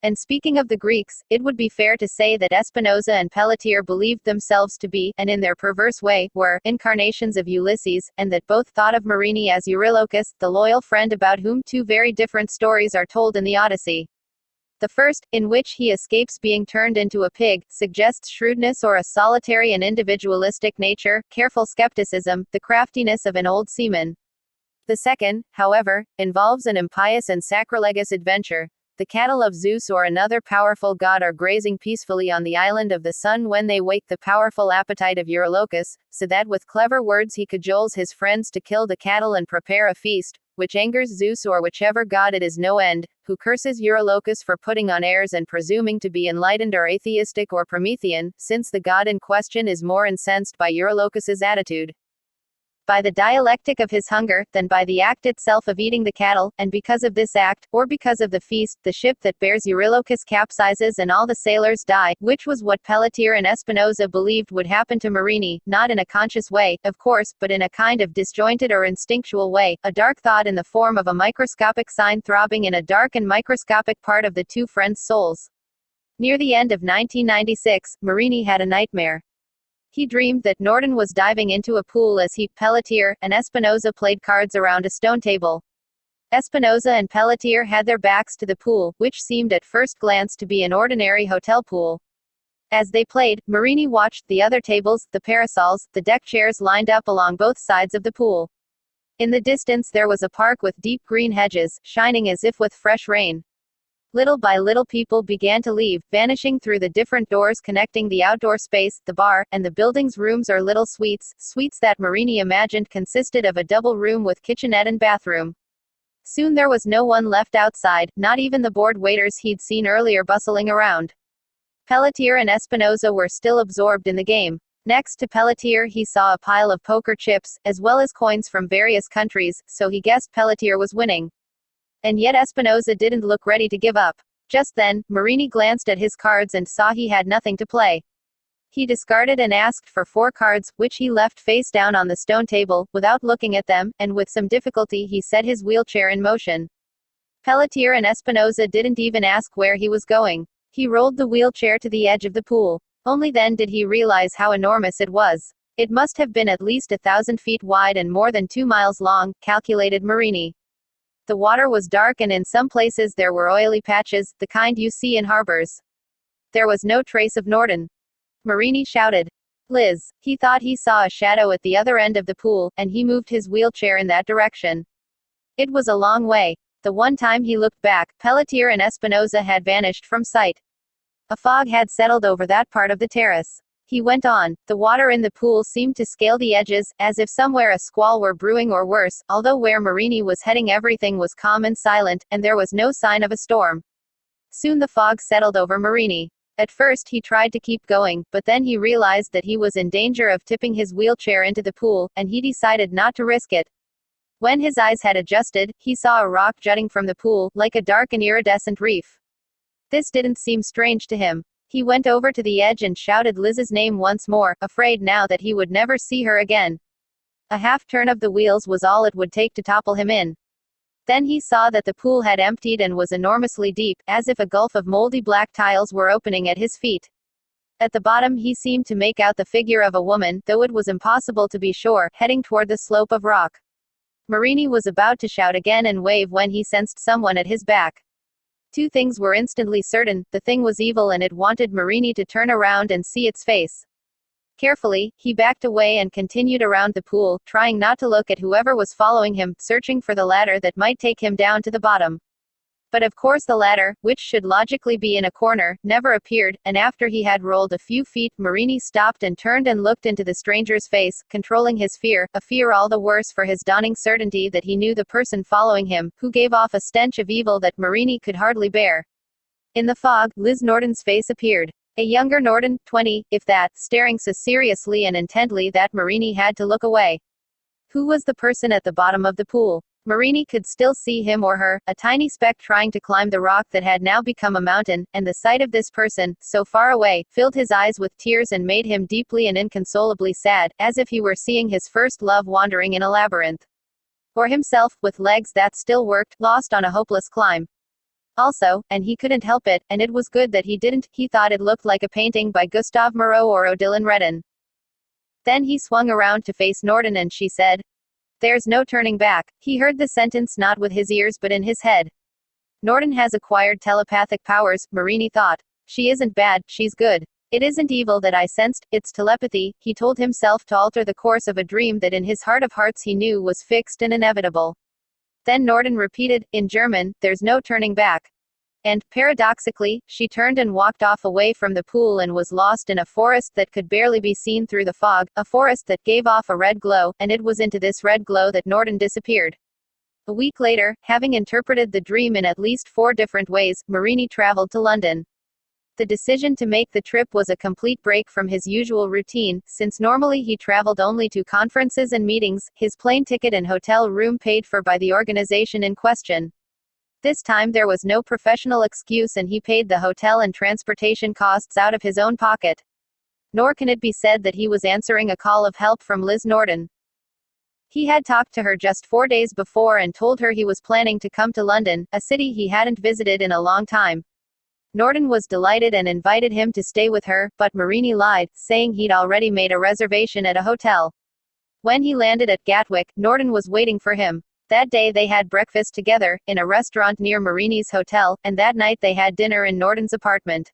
A: And speaking of the Greeks, it would be fair to say that Espinosa and Pelletier believed themselves to be, and in their perverse way, were, incarnations of Ulysses, and that both thought of Marini as Eurylochus, the loyal friend about whom 2 very different stories are told in the Odyssey. The first, in which he escapes being turned into a pig, suggests shrewdness or a solitary and individualistic nature, careful skepticism, the craftiness of an old seaman. The second, however, involves an impious and sacrilegious adventure. The cattle of Zeus or another powerful god are grazing peacefully on the island of the sun when they wake the powerful appetite of Eurylochus, so that with clever words he cajoles his friends to kill the cattle and prepare a feast, which angers Zeus or whichever god it is no end, who curses Eurylochus for putting on airs and presuming to be enlightened or atheistic or Promethean, since the god in question is more incensed by Eurylochus's attitude, by the dialectic of his hunger, than by the act itself of eating the cattle, and because of this act, or because of the feast, the ship that bears Eurylochus capsizes and all the sailors die, which was what Pelletier and Espinosa believed would happen to Marini, not in a conscious way, of course, but in a kind of disjointed or instinctual way, a dark thought in the form of a microscopic sign throbbing in a dark and microscopic part of the 2 friends' souls. Near the end of 1996, Marini had a nightmare. He dreamed that Norden was diving into a pool as he, Pelletier, and Espinosa played cards around a stone table. Espinosa and Pelletier had their backs to the pool, which seemed at first glance to be an ordinary hotel pool. As they played, Marini watched the other tables, the parasols, the deck chairs lined up along both sides of the pool. In the distance there was a park with deep green hedges, shining as if with fresh rain. Little by little people began to leave, vanishing through the different doors connecting the outdoor space, the bar, and the building's rooms or little suites that Marini imagined consisted of a double room with kitchenette and bathroom. Soon there was no one left outside, not even the bored waiters he'd seen earlier bustling around. Pelletier and Espinosa were still absorbed in the game. Next to Pelletier he saw a pile of poker chips, as well as coins from various countries, so he guessed Pelletier was winning. And yet Espinosa didn't look ready to give up. Just then, Marini glanced at his cards and saw he had nothing to play. He discarded and asked for 4 cards, which he left face down on the stone table, without looking at them, and with some difficulty he set his wheelchair in motion. Pelletier and Espinosa didn't even ask where he was going. He rolled the wheelchair to the edge of the pool. Only then did he realize how enormous it was. It must have been at least 1,000 feet wide and more than 2 miles long, calculated Marini. The water was dark and in some places there were oily patches, the kind you see in harbors. There was no trace of Norden. Marini shouted, "Liz!" He thought he saw a shadow at the other end of the pool, and he moved his wheelchair in that direction. It was a long way. The one time he looked back, Pelletier and Espinosa had vanished from sight. A fog had settled over that part of the terrace. He went on. The water in the pool seemed to scale the edges, as if somewhere a squall were brewing or worse, although where Marini was heading everything was calm and silent, and there was no sign of a storm. Soon the fog settled over Marini. At first he tried to keep going, but then he realized that he was in danger of tipping his wheelchair into the pool, and he decided not to risk it. When his eyes had adjusted, he saw a rock jutting from the pool, like a dark and iridescent reef. This didn't seem strange to him. He went over to the edge and shouted Liz's name once more, afraid now that he would never see her again. A half turn of the wheels was all it would take to topple him in. Then he saw that the pool had emptied and was enormously deep, as if a gulf of moldy black tiles were opening at his feet. At the bottom he seemed to make out the figure of a woman, though it was impossible to be sure, heading toward the slope of rock. Marini was about to shout again and wave when he sensed someone at his back. 2 things were instantly certain: the thing was evil and it wanted Marini to turn around and see its face. Carefully, he backed away and continued around the pool, trying not to look at whoever was following him, searching for the ladder that might take him down to the bottom. But of course the ladder, which should logically be in a corner, never appeared, and after he had rolled a few feet, Marini stopped and turned and looked into the stranger's face, controlling his fear, a fear all the worse for his dawning certainty that he knew the person following him, who gave off a stench of evil that Marini could hardly bear. In the fog, Liz Norden's face appeared. A younger Norden, 20, if that, staring so seriously and intently that Marini had to look away. Who was the person at the bottom of the pool? Marini could still see him or her, a tiny speck trying to climb the rock that had now become a mountain, and the sight of this person, so far away, filled his eyes with tears and made him deeply and inconsolably sad, as if he were seeing his first love wandering in a labyrinth. Or himself, with legs that still worked, lost on a hopeless climb. Also, and he couldn't help it, and it was good that he didn't, he thought it looked like a painting by Gustave Moreau or Odilon Redon. Then he swung around to face Norden and she said, "There's no turning back." He heard the sentence not with his ears but in his head. Norden has acquired telepathic powers, Marini thought. She isn't bad, she's good. It isn't evil that I sensed, it's telepathy, he told himself to alter the course of a dream that in his heart of hearts he knew was fixed and inevitable. Then Norden repeated, in German, "There's no turning back." And, paradoxically, she turned and walked off away from the pool and was lost in a forest that could barely be seen through the fog, a forest that gave off a red glow, and it was into this red glow that Norden disappeared. A week later, having interpreted the dream in at least 4 different ways, Marini traveled to London. The decision to make the trip was a complete break from his usual routine, since normally he traveled only to conferences and meetings, his plane ticket and hotel room paid for by the organization in question. This time there was no professional excuse and he paid the hotel and transportation costs out of his own pocket. Nor can it be said that he was answering a call of help from Liz Norden. He had talked to her just 4 days before and told her he was planning to come to London, a city he hadn't visited in a long time. Norden was delighted and invited him to stay with her, but Marini lied, saying he'd already made a reservation at a hotel. When he landed at Gatwick, Norden was waiting for him. That day they had breakfast together, in a restaurant near Marini's hotel, and that night they had dinner in Norden's apartment.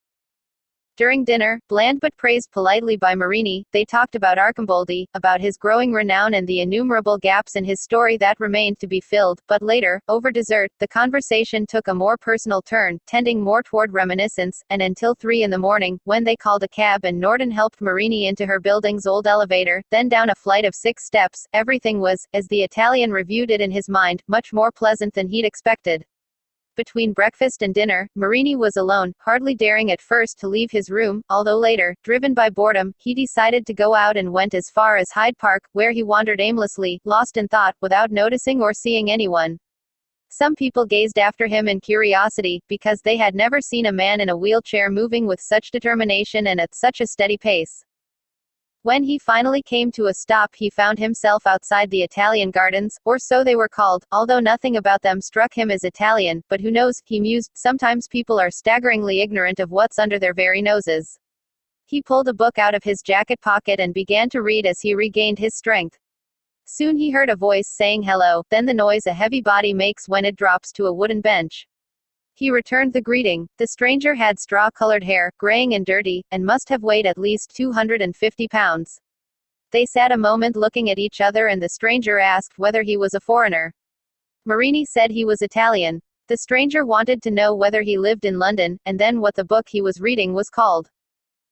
A: During dinner, bland but praised politely by Marini, they talked about Arcimboldi, about his growing renown and the innumerable gaps in his story that remained to be filled, but later, over dessert, the conversation took a more personal turn, tending more toward reminiscence, and until 3 in the morning, when they called a cab and Norden helped Marini into her building's old elevator, then down a flight of 6 steps, everything was, as the Italian reviewed it in his mind, much more pleasant than he'd expected. Between breakfast and dinner, Marini was alone, hardly daring at first to leave his room, although later, driven by boredom, he decided to go out and went as far as Hyde Park, where he wandered aimlessly, lost in thought, without noticing or seeing anyone. Some people gazed after him in curiosity, because they had never seen a man in a wheelchair moving with such determination and at such a steady pace. When he finally came to a stop he found himself outside the Italian Gardens, or so they were called, although nothing about them struck him as Italian, but who knows, he mused, sometimes people are staggeringly ignorant of what's under their very noses. He pulled a book out of his jacket pocket and began to read as he regained his strength. Soon he heard a voice saying hello, then the noise a heavy body makes when it drops to a wooden bench. He returned the greeting. The stranger had straw-colored hair, graying and dirty, and must have weighed at least 250 pounds. They sat a moment looking at each other and the stranger asked whether he was a foreigner. Marini said he was Italian. The stranger wanted to know whether he lived in London, and then what the book he was reading was called.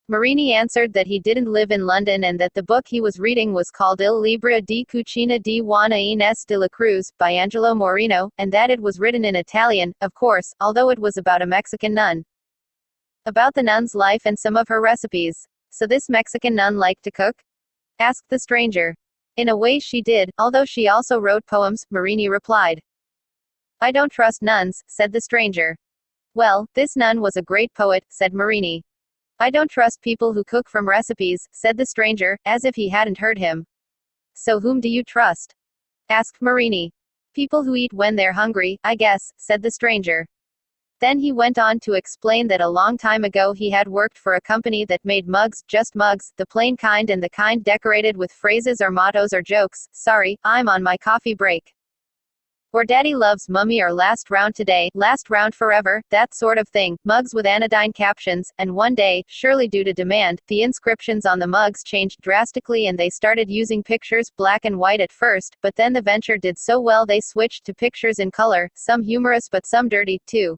A: Marini answered that he didn't live in London and that the book he was reading was called Il Libro di Cucina di Juana Inés de la Cruz, by Angelo Morino, and that it was written in Italian, of course, although it was about a Mexican nun. About the nun's life and some of her recipes. So this Mexican nun liked to cook? Asked the stranger. In a way she did, although she also wrote poems, Marini replied. I don't trust nuns, said the stranger. Well, this nun was a great poet, said Marini. I don't trust people who cook from recipes, said the stranger, as if he hadn't heard him. So whom do you trust? Asked Marini. People who eat when they're hungry, I guess, said the stranger. Then he went on to explain that a long time ago he had worked for a company that made mugs, just mugs, the plain kind and the kind decorated with phrases or mottos or jokes, sorry, I'm on my coffee break. Or Daddy loves Mummy or last round today, last round forever, that sort of thing, mugs with anodyne captions, and one day, surely due to demand, the inscriptions on the mugs changed drastically and they started using pictures, black and white at first, but then the venture did so well they switched to pictures in color, some humorous but some dirty, too.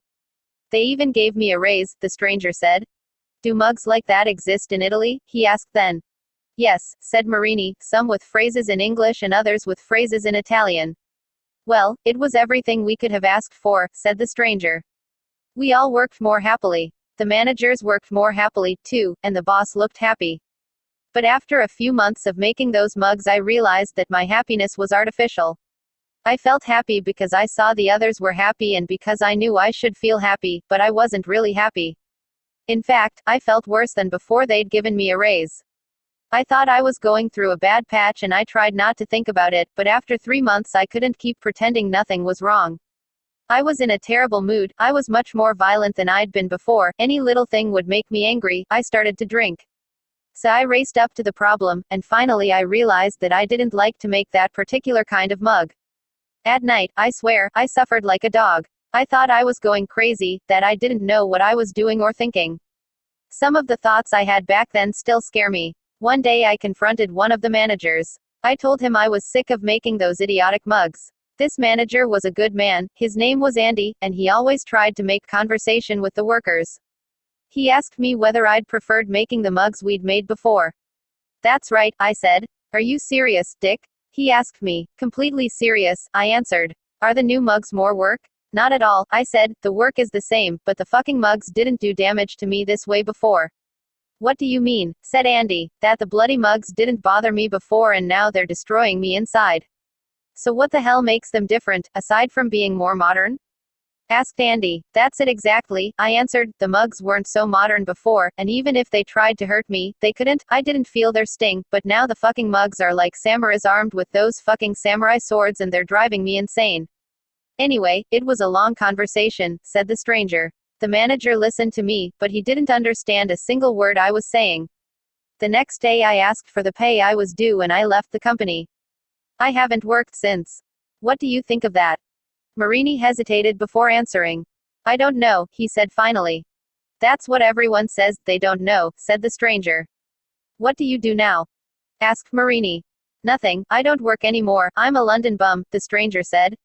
A: They even gave me a raise, the stranger said. Do mugs like that exist in Italy? He asked then. Yes, said Marini, some with phrases in English and others with phrases in Italian. Well, it was everything we could have asked for, said the stranger. We all worked more happily. The managers worked more happily, too, and the boss looked happy. But after a few months of making those mugs, I realized that my happiness was artificial. I felt happy because I saw the others were happy and because I knew I should feel happy, but I wasn't really happy. In fact, I felt worse than before they'd given me a raise. I thought I was going through a bad patch and I tried not to think about it, but after 3 months I couldn't keep pretending nothing was wrong. I was in a terrible mood, I was much more violent than I'd been before, any little thing would make me angry, I started to drink. So I raced up to the problem, and finally I realized that I didn't like to make that particular kind of mug. At night, I swear, I suffered like a dog. I thought I was going crazy, that I didn't know what I was doing or thinking. Some of the thoughts I had back then still scare me. One day I confronted one of the managers. I told him I was sick of making those idiotic mugs. This manager was a good man, his name was Andy, and he always tried to make conversation with the workers. He asked me whether I'd preferred making the mugs we'd made before. That's right, I said. Are you serious, Dick? He asked me. Completely serious, I answered. Are the new mugs more work? Not at all, I said. The work is the same, but the fucking mugs didn't do damage to me this way before. What do you mean? Said Andy. That the bloody mugs didn't bother me before and now they're destroying me inside. So what the hell makes them different, aside from being more modern? Asked Andy. That's it exactly, I answered. The mugs weren't so modern before, and even if they tried to hurt me, they couldn't. I didn't feel their sting, but now the fucking mugs are like samurais armed with those fucking samurai swords and they're driving me insane. Anyway, it was a long conversation, said the stranger. The manager listened to me, but he didn't understand a single word I was saying. The next day I asked for the pay I was due and I left the company. I haven't worked since. What do you think of that? Marini hesitated before answering. I don't know, he said finally. That's what everyone says, they don't know, said the stranger. What do you do now? Asked Marini. Nothing, I don't work anymore, I'm a London bum, the stranger said.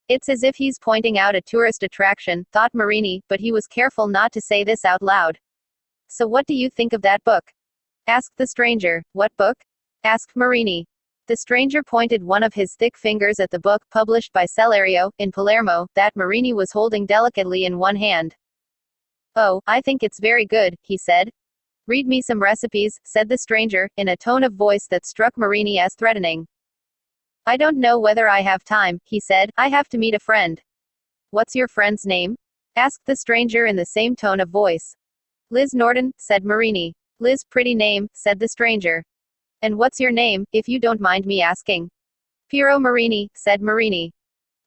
A: It's as if he's pointing out a tourist attraction, thought Marini, but he was careful not to say this out loud. So what do you think of that book? Asked the stranger. What book? Asked Marini. The stranger pointed one of his thick fingers at the book published by Celerio, in Palermo, that Marini was holding delicately in one hand. Oh, I think it's very good, he said. Read me some recipes, said the stranger, in a tone of voice that struck Marini as threatening. I don't know whether I have time, he said, I have to meet a friend. What's your friend's name? Asked the stranger in the same tone of voice. Liz Norton, said Marini. Liz, pretty name, said the stranger. And what's your name, if you don't mind me asking? Piero Marini, said Marini.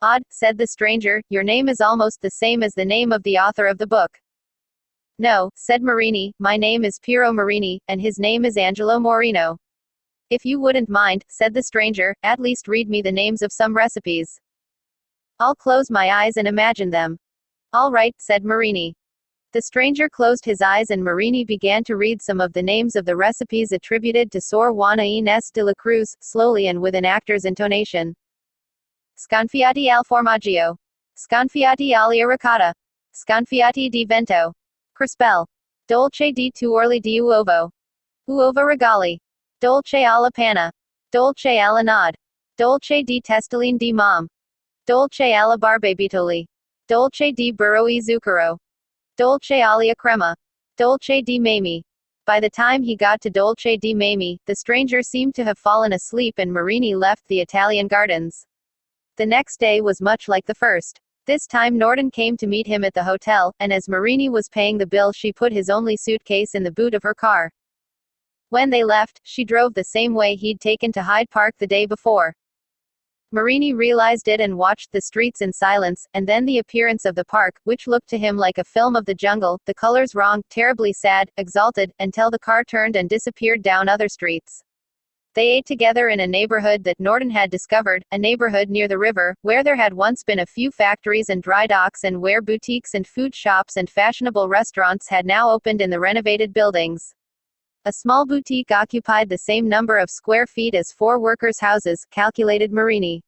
A: Odd, said the stranger, your name is almost the same as the name of the author of the book. No, said Marini, my name is Piero Marini, and his name is Angelo Morino. If you wouldn't mind, said the stranger, at least read me the names of some recipes. I'll close my eyes and imagine them. All right, said Marini. The stranger closed his eyes and Marini began to read some of the names of the recipes attributed to Sor Juana Inés de la Cruz, slowly and with an actor's intonation. Sconfiati al formaggio. Sconfiati alla ricotta. Sconfiati di vento. Crispel. Dolce di tuorli di uovo. Uova regali. Dolce alla panna. Dolce alla nod. Dolce di testeline di mom. Dolce alla barbabietoli. Dolce di burro e zucchero. Dolce alla crema. Dolce di Mamie. By the time he got to Dolce di Mamie, the stranger seemed to have fallen asleep and Marini left the Italian gardens. The next day was much like the first. This time Norton came to meet him at the hotel, and as Marini was paying the bill she put his only suitcase in the boot of her car. When they left, she drove the same way he'd taken to Hyde Park the day before. Marini realized it and watched the streets in silence, and then the appearance of the park, which looked to him like a film of the jungle, the colors wrong, terribly sad, exalted, until the car turned and disappeared down other streets. They ate together in a neighborhood that Norton had discovered, a neighborhood near the river, where there had once been a few factories and dry docks and where boutiques and food shops and fashionable restaurants had now opened in the renovated buildings. A small boutique occupied the same number of square feet as 4 workers' houses, calculated Marini.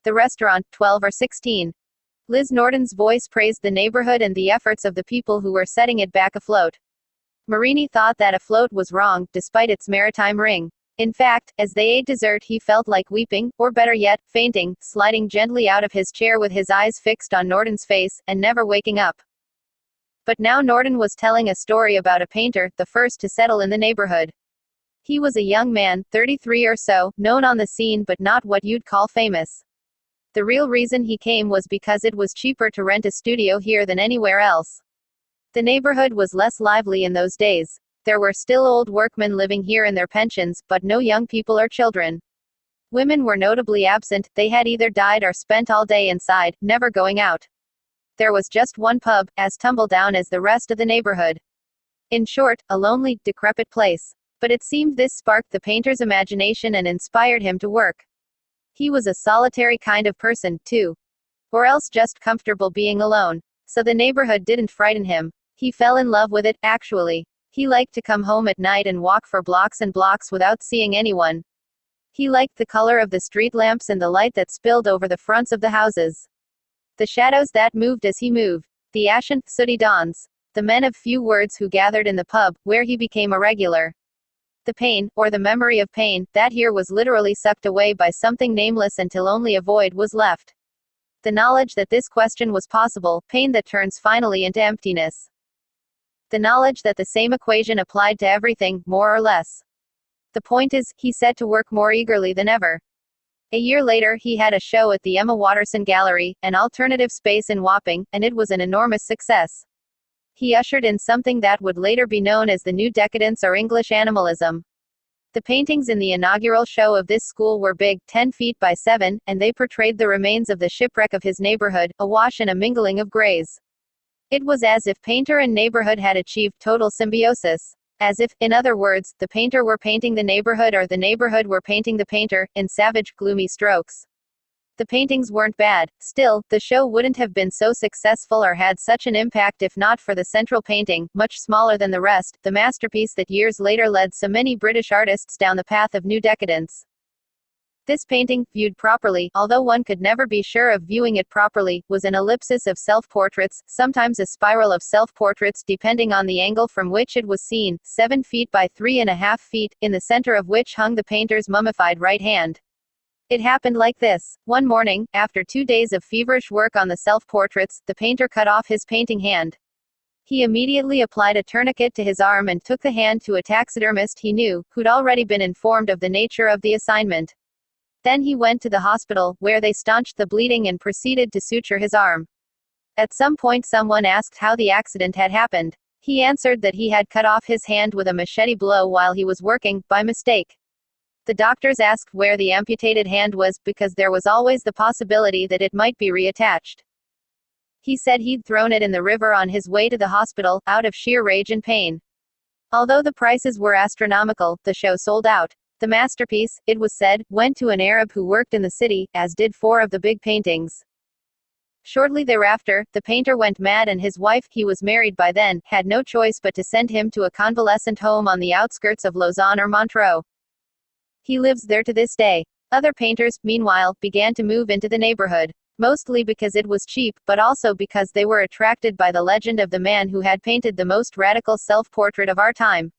A: The restaurant, 12 or 16. Liz Norton's voice praised the neighborhood and the efforts of the people who were setting it back afloat. Marini thought that afloat was wrong, despite its maritime ring. In fact, as they ate dessert he felt like weeping, or better yet, fainting, sliding gently out of his chair with his eyes fixed on Norton's face, and never waking up. But now Norton was telling a story about a painter, the first to settle in the neighborhood. He was a young man, 33 or so, known on the scene but not what you'd call famous. The real reason he came was because it was cheaper to rent a studio here than anywhere else. The neighborhood was less lively in those days. There were still old workmen living here in their pensions, but no young people or children. Women were notably absent, they had either died or spent all day inside, never going out. There was just one pub, as tumble-down as the rest of the neighborhood. In short, a lonely, decrepit place. But it seemed this sparked the painter's imagination and inspired him to work. He was a solitary kind of person, too. Or else just comfortable being alone. So the neighborhood didn't frighten him. He fell in love with it, actually. He liked to come home at night and walk for blocks and blocks without seeing anyone. He liked the color of the street lamps and the light that spilled over the fronts of the houses. The shadows that moved as he moved. The ashen, sooty dawns. The men of few words who gathered in the pub, where he became a regular. The pain, or the memory of pain, that here was literally sucked away by something nameless until only a void was left. The knowledge that this question was possible, pain that turns finally into emptiness. The knowledge that the same equation applied to everything, more or less. The point is, he set to work more eagerly than ever. A year later, he had a show at the Emma Watterson Gallery, an alternative space in Wapping, and it was an enormous success. He ushered in something that would later be known as the New Decadence or English Animalism. The paintings in the inaugural show of this school were big, 10 feet by 7, and they portrayed the remains of the shipwreck of his neighborhood, awash in a mingling of grays. It was as if painter and neighborhood had achieved total symbiosis. As if, in other words, the painter were painting the neighborhood or the neighborhood were painting the painter, in savage, gloomy strokes. The paintings weren't bad. Still, the show wouldn't have been so successful or had such an impact if not for the central painting, much smaller than the rest, the masterpiece that years later led so many British artists down the path of new decadence. This painting, viewed properly, although one could never be sure of viewing it properly, was an ellipsis of self-portraits, sometimes a spiral of self-portraits depending on the angle from which it was seen, 7 feet by 3.5 feet, in the center of which hung the painter's mummified right hand. It happened like this. One morning, after 2 days of feverish work on the self-portraits, the painter cut off his painting hand. He immediately applied a tourniquet to his arm and took the hand to a taxidermist he knew, who'd already been informed of the nature of the assignment. Then he went to the hospital, where they staunched the bleeding and proceeded to suture his arm. At some point someone asked how the accident had happened. He answered that he had cut off his hand with a machete blow while he was working, by mistake. The doctors asked where the amputated hand was, because there was always the possibility that it might be reattached. He said he'd thrown it in the river on his way to the hospital, out of sheer rage and pain. Although the prices were astronomical, the show sold out. The masterpiece, it was said, went to an Arab who worked in the city, as did 4 of the big paintings. Shortly thereafter, the painter went mad and his wife, he was married by then, had no choice but to send him to a convalescent home on the outskirts of Lausanne or Montreux. He lives there to this day. Other painters, meanwhile, began to move into the neighborhood. Mostly because it was cheap, but also because they were attracted by the legend of the man who had painted the most radical self-portrait of our time.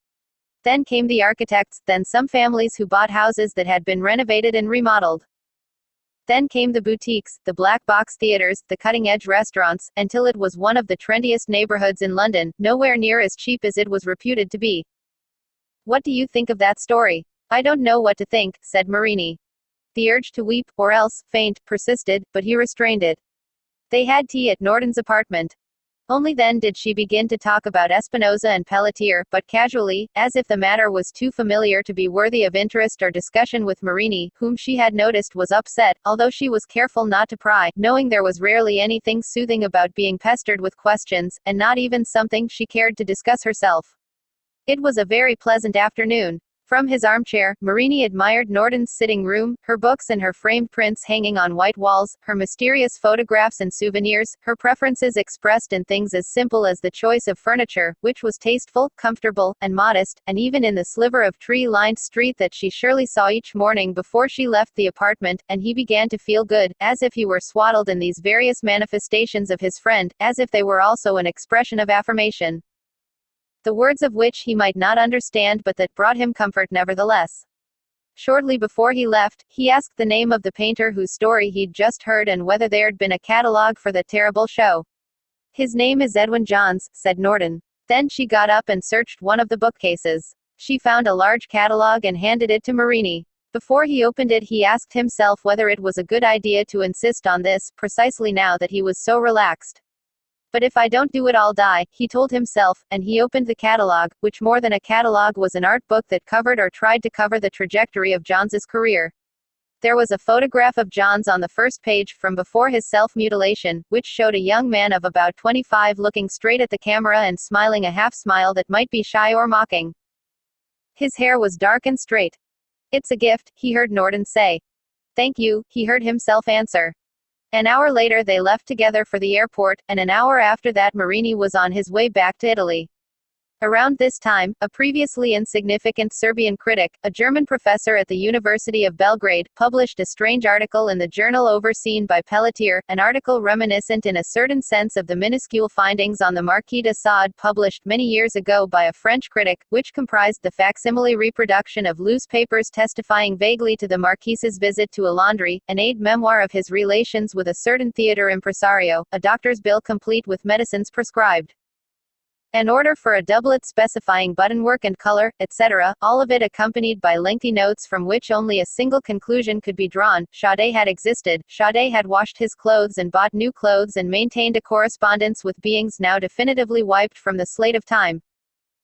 A: Then came the architects, then some families who bought houses that had been renovated and remodeled. Then came the boutiques, the black box theaters, the cutting-edge restaurants, until it was one of the trendiest neighborhoods in London, nowhere near as cheap as it was reputed to be. What do you think of that story? I don't know what to think, said Marini. The urge to weep, or else, faint, persisted, but he restrained it. They had tea at Norton's apartment. Only then did she begin to talk about Espinosa and Pelletier, but casually, as if the matter was too familiar to be worthy of interest or discussion with Marini, whom she had noticed was upset, although she was careful not to pry, knowing there was rarely anything soothing about being pestered with questions, and not even something she cared to discuss herself. It was a very pleasant afternoon. From his armchair, Marini admired Norton's sitting room, her books and her framed prints hanging on white walls, her mysterious photographs and souvenirs, her preferences expressed in things as simple as the choice of furniture, which was tasteful, comfortable, and modest, and even in the sliver of tree-lined street that she surely saw each morning before she left the apartment, and he began to feel good, as if he were swaddled in these various manifestations of his friend, as if they were also an expression of affirmation. The words of which he might not understand but that brought him comfort nevertheless. Shortly before he left, he asked the name of the painter whose story he'd just heard and whether there'd been a catalogue for the terrible show. His name is Edwin Johns, said Norton. Then she got up and searched one of the bookcases. She found a large catalog and handed it to Marini. Before he opened it, he asked himself whether it was a good idea to insist on this, precisely now that he was so relaxed. But if I don't do it, I'll die, he told himself, and he opened the catalog, which more than a catalog was an art book that covered or tried to cover the trajectory of Johns's career. There was a photograph of Johns on the first page from before his self-mutilation, which showed a young man of about 25 looking straight at the camera and smiling a half-smile that might be shy or mocking. His hair was dark and straight. "It's a gift," he heard Norden say. "Thank you," he heard himself answer. An hour later they left together for the airport, and an hour after that Marini was on his way back to Italy. Around this time, a previously insignificant Serbian critic, a German professor at the University of Belgrade, published a strange article in the journal overseen by Pelletier, an article reminiscent in a certain sense of the minuscule findings on the Marquis de Sade published many years ago by a French critic, which comprised the facsimile reproduction of loose papers testifying vaguely to the Marquis's visit to a laundry, an aide memoir of his relations with a certain theater impresario, a doctor's bill complete with medicines prescribed, an order for a doublet specifying buttonwork and color, etc., all of it accompanied by lengthy notes from which only a single conclusion could be drawn: Sade had existed, Sade had washed his clothes and bought new clothes and maintained a correspondence with beings now definitively wiped from the slate of time.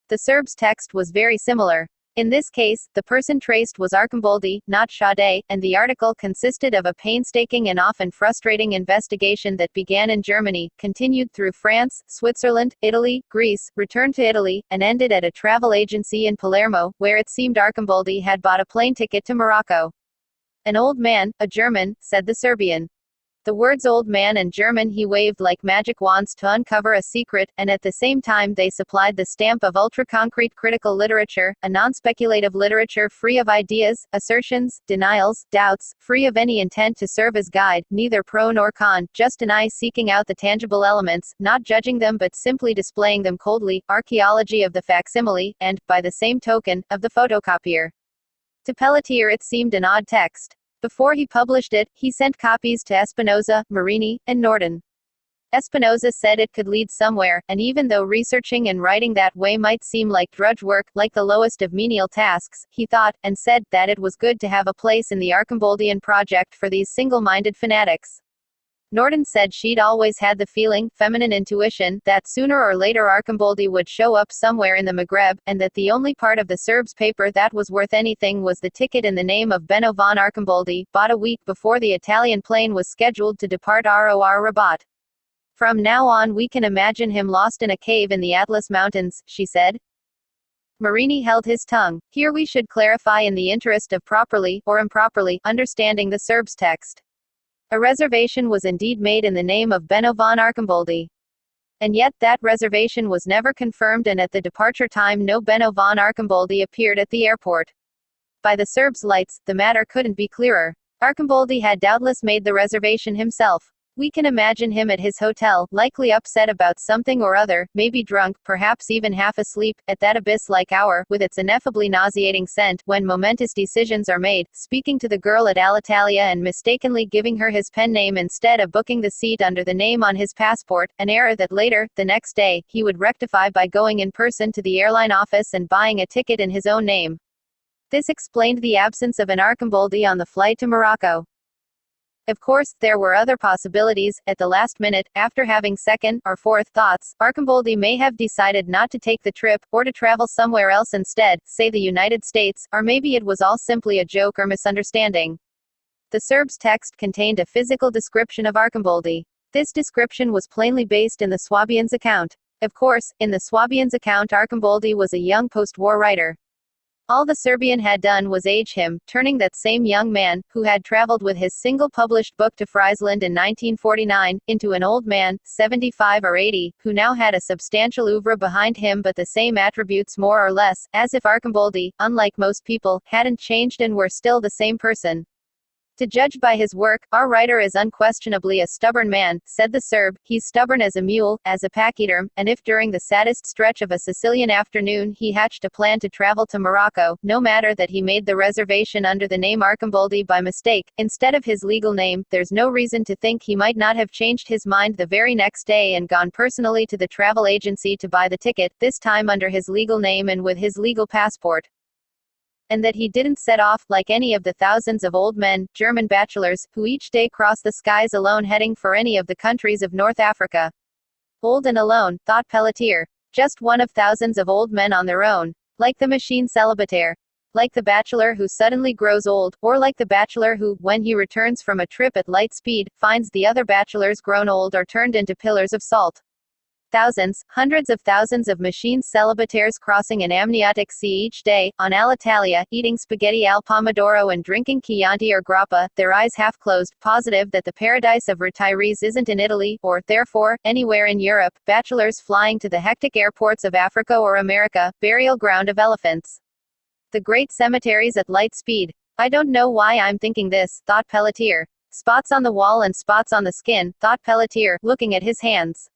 A: The Serb's text was very similar. In this case, the person traced was Arcimboldi, not Sade, and the article consisted of a painstaking and often frustrating investigation that began in Germany, continued through France, Switzerland, Italy, Greece, returned to Italy, and ended at a travel agency in Palermo, where it seemed Arcimboldi had bought a plane ticket to Morocco. "An old man, a German," said the Serbian. The words old man and German he waved like magic wands to uncover a secret, and at the same time they supplied the stamp of ultra-concrete critical literature, a non-speculative literature free of ideas, assertions, denials, doubts, free of any intent to serve as guide, neither pro nor con, just an eye seeking out the tangible elements, not judging them but simply displaying them coldly, archaeology of the facsimile, and, by the same token, of the photocopier. To Pelletier it seemed an odd text. Before he published it, he sent copies to Espinosa, Marini, and Norden. Espinosa said it could lead somewhere, and even though researching and writing that way might seem like drudge work, like the lowest of menial tasks, he thought, and said, that it was good to have a place in the Arcimboldian project for these single-minded fanatics. Norden said she'd always had the feeling, feminine intuition, that sooner or later Arcimboldi would show up somewhere in the Maghreb, and that the only part of the Serbs' paper that was worth anything was the ticket in the name of Benno von Arcimboldi, bought a week before the Italian plane was scheduled to depart ROR Rabat. "From now on we can imagine him lost in a cave in the Atlas Mountains," she said. Marini held his tongue. Here we should clarify in the interest of properly, or improperly, understanding the Serbs' text. A reservation was indeed made in the name of Benno von Arcimboldi. And yet that reservation was never confirmed, and at the departure time no Benno von Arcimboldi appeared at the airport. By the Serbs' lights, the matter couldn't be clearer. Arcimboldi had doubtless made the reservation himself. We can imagine him at his hotel, likely upset about something or other, maybe drunk, perhaps even half asleep, at that abyss-like hour, with its ineffably nauseating scent, when momentous decisions are made, speaking to the girl at Alitalia and mistakenly giving her his pen name instead of booking the seat under the name on his passport, an error that later, the next day, he would rectify by going in person to the airline office and buying a ticket in his own name. This explained the absence of an Arcimboldi on the flight to Morocco. Of course, there were other possibilities. At the last minute, after having second or fourth thoughts, Arcimboldi may have decided not to take the trip, or to travel somewhere else instead, say the United States, or maybe it was all simply a joke or misunderstanding. The Serbs' text contained a physical description of Arcimboldi. This description was plainly based in the Swabian's account. Of course, in the Swabian's account Arcimboldi was a young post-war writer. All the Serbian had done was age him, turning that same young man, who had traveled with his single published book to Friesland in 1949, into an old man, 75 or 80, who now had a substantial oeuvre behind him but the same attributes more or less, as if Arcimboldi, unlike most people, hadn't changed and were still the same person. To judge by his work, our writer is unquestionably a stubborn man, said the Serb. He's stubborn as a mule, as a pachyderm, and if during the saddest stretch of a Sicilian afternoon he hatched a plan to travel to Morocco, no matter that he made the reservation under the name Arcimboldi by mistake, instead of his legal name, there's no reason to think he might not have changed his mind the very next day and gone personally to the travel agency to buy the ticket, this time under his legal name and with his legal passport. And that he didn't set off, like any of the thousands of old men, German bachelors, who each day cross the skies alone heading for any of the countries of North Africa. Old and alone, thought Pelletier. Just one of thousands of old men on their own. Like the machine célibataire. Like the bachelor who suddenly grows old, or like the bachelor who, when he returns from a trip at light speed, finds the other bachelors grown old or turned into pillars of salt. Thousands, hundreds of thousands of machine célibataires crossing an amniotic sea each day, on Alitalia, eating spaghetti al pomodoro and drinking Chianti or grappa, their eyes half closed, positive that the paradise of retirees isn't in Italy, or, therefore, anywhere in Europe, bachelors flying to the hectic airports of Africa or America, burial ground of elephants. The great cemeteries at light speed. I don't know why I'm thinking this, thought Pelletier. Spots on the wall and spots on the skin, thought Pelletier, looking at his hands.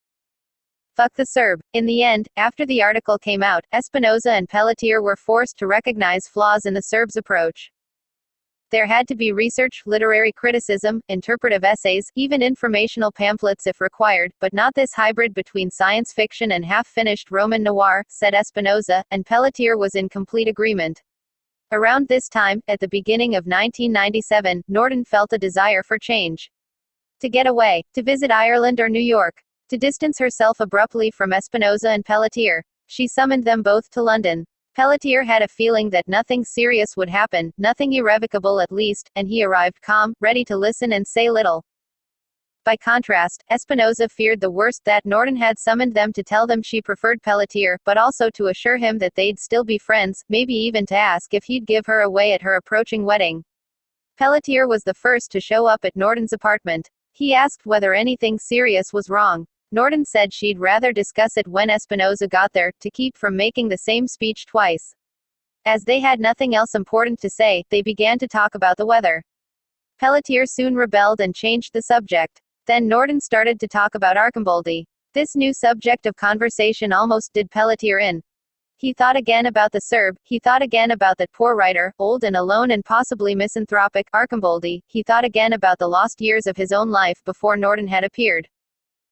A: Fuck the Serb. In the end, after the article came out, Espinosa and Pelletier were forced to recognize flaws in the Serbs' approach. There had to be research, literary criticism, interpretive essays, even informational pamphlets if required, but not this hybrid between science fiction and half-finished Roman noir, said Espinosa, and Pelletier was in complete agreement. Around this time, at the beginning of 1997, Norden felt a desire for change. To get away, to visit Ireland or New York. To distance herself abruptly from Espinosa and Pelletier. She summoned them both to London. Pelletier had a feeling that nothing serious would happen, nothing irrevocable at least, and he arrived calm, ready to listen and say little. By contrast, Espinosa feared the worst, that Norden had summoned them to tell them she preferred Pelletier, but also to assure him that they'd still be friends, maybe even to ask if he'd give her away at her approaching wedding. Pelletier was the first to show up at Norden's apartment. He asked whether anything serious was wrong. Norden said she'd rather discuss it when Espinosa got there, to keep from making the same speech twice. As they had nothing else important to say, they began to talk about the weather. Pelletier soon rebelled and changed the subject. Then Norden started to talk about Arcimboldi. This new subject of conversation almost did Pelletier in. He thought again about the Serb, he thought again about that poor writer, old and alone and possibly misanthropic, Arcimboldi, he thought again about the lost years of his own life before Norden had appeared.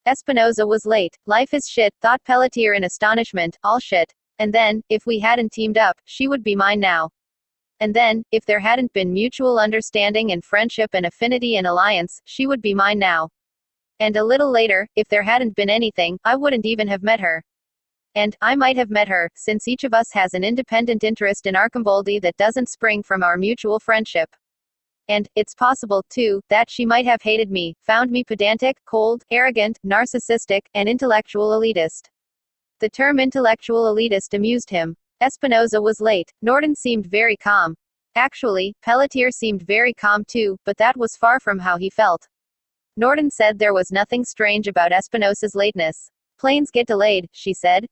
A: Espinosa was late. Life is shit, thought Pelletier in astonishment, all shit. And then, if we hadn't teamed up, she would be mine now. And then, if there hadn't been mutual understanding and friendship and affinity and alliance, she would be mine now. And a little later, if there hadn't been anything, I wouldn't even have met her. And, I might have met her, since each of us has an independent interest in Arcimboldi that doesn't spring from our mutual friendship. And, it's possible, too, that she might have hated me, found me pedantic, cold, arrogant, narcissistic, and intellectual elitist. The term intellectual elitist amused him. Espinosa was late. Norden seemed very calm. Actually, Pelletier seemed very calm too, but that was far from how he felt. Norden said there was nothing strange about Espinosa's lateness. Planes get delayed, she said.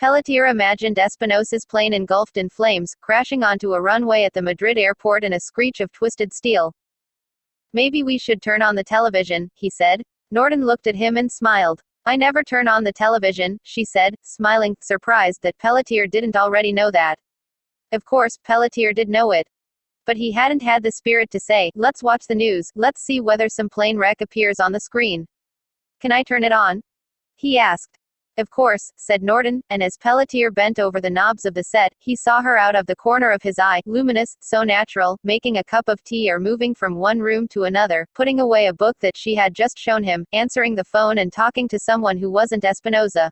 A: Pelletier imagined Espinosa's plane engulfed in flames, crashing onto a runway at the Madrid airport and a screech of twisted steel. Maybe we should turn on the television, he said. Norden looked at him and smiled. I never turn on the television, she said, smiling, surprised that Pelletier didn't already know that. Of course, Pelletier did know it. But he hadn't had the spirit to say, let's watch the news, let's see whether some plane wreck appears on the screen. Can I turn it on? He asked. Of course, said Norden, and as Pelletier bent over the knobs of the set, he saw her out of the corner of his eye, luminous, so natural, making a cup of tea or moving from one room to another, putting away a book that she had just shown him, answering the phone and talking to someone who wasn't Espinosa.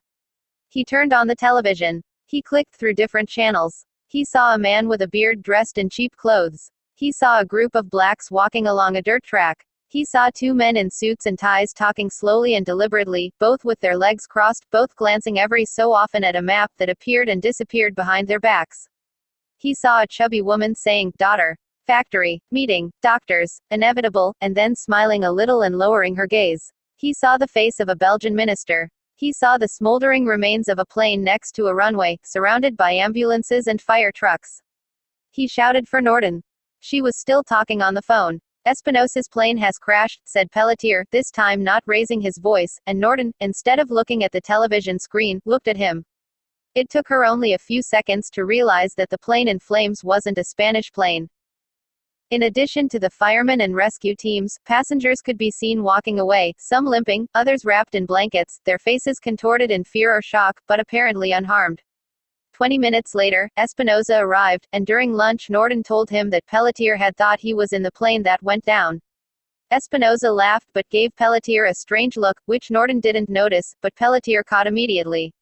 A: He turned on the television. He clicked through different channels. He saw a man with a beard dressed in cheap clothes. He saw a group of blacks walking along a dirt track. He saw two men in suits and ties talking slowly and deliberately, both with their legs crossed, both glancing every so often at a map that appeared and disappeared behind their backs. He saw a chubby woman saying, daughter, factory, meeting, doctors, inevitable, and then smiling a little and lowering her gaze. He saw the face of a Belgian minister. He saw the smoldering remains of a plane next to a runway, surrounded by ambulances and fire trucks. He shouted for Norden. She was still talking on the phone. Espinosa's plane has crashed, said Pelletier, this time not raising his voice, and Norton, instead of looking at the television screen, looked at him. It took her only a few seconds to realize that the plane in flames wasn't a Spanish plane. In addition to the firemen and rescue teams, passengers could be seen walking away, some limping, others wrapped in blankets, their faces contorted in fear or shock, but apparently unharmed. 20 minutes later, Espinosa arrived, and during lunch Norton told him that Pelletier had thought he was in the plane that went down. Espinosa laughed but gave Pelletier a strange look, which Norton didn't notice, but Pelletier caught immediately.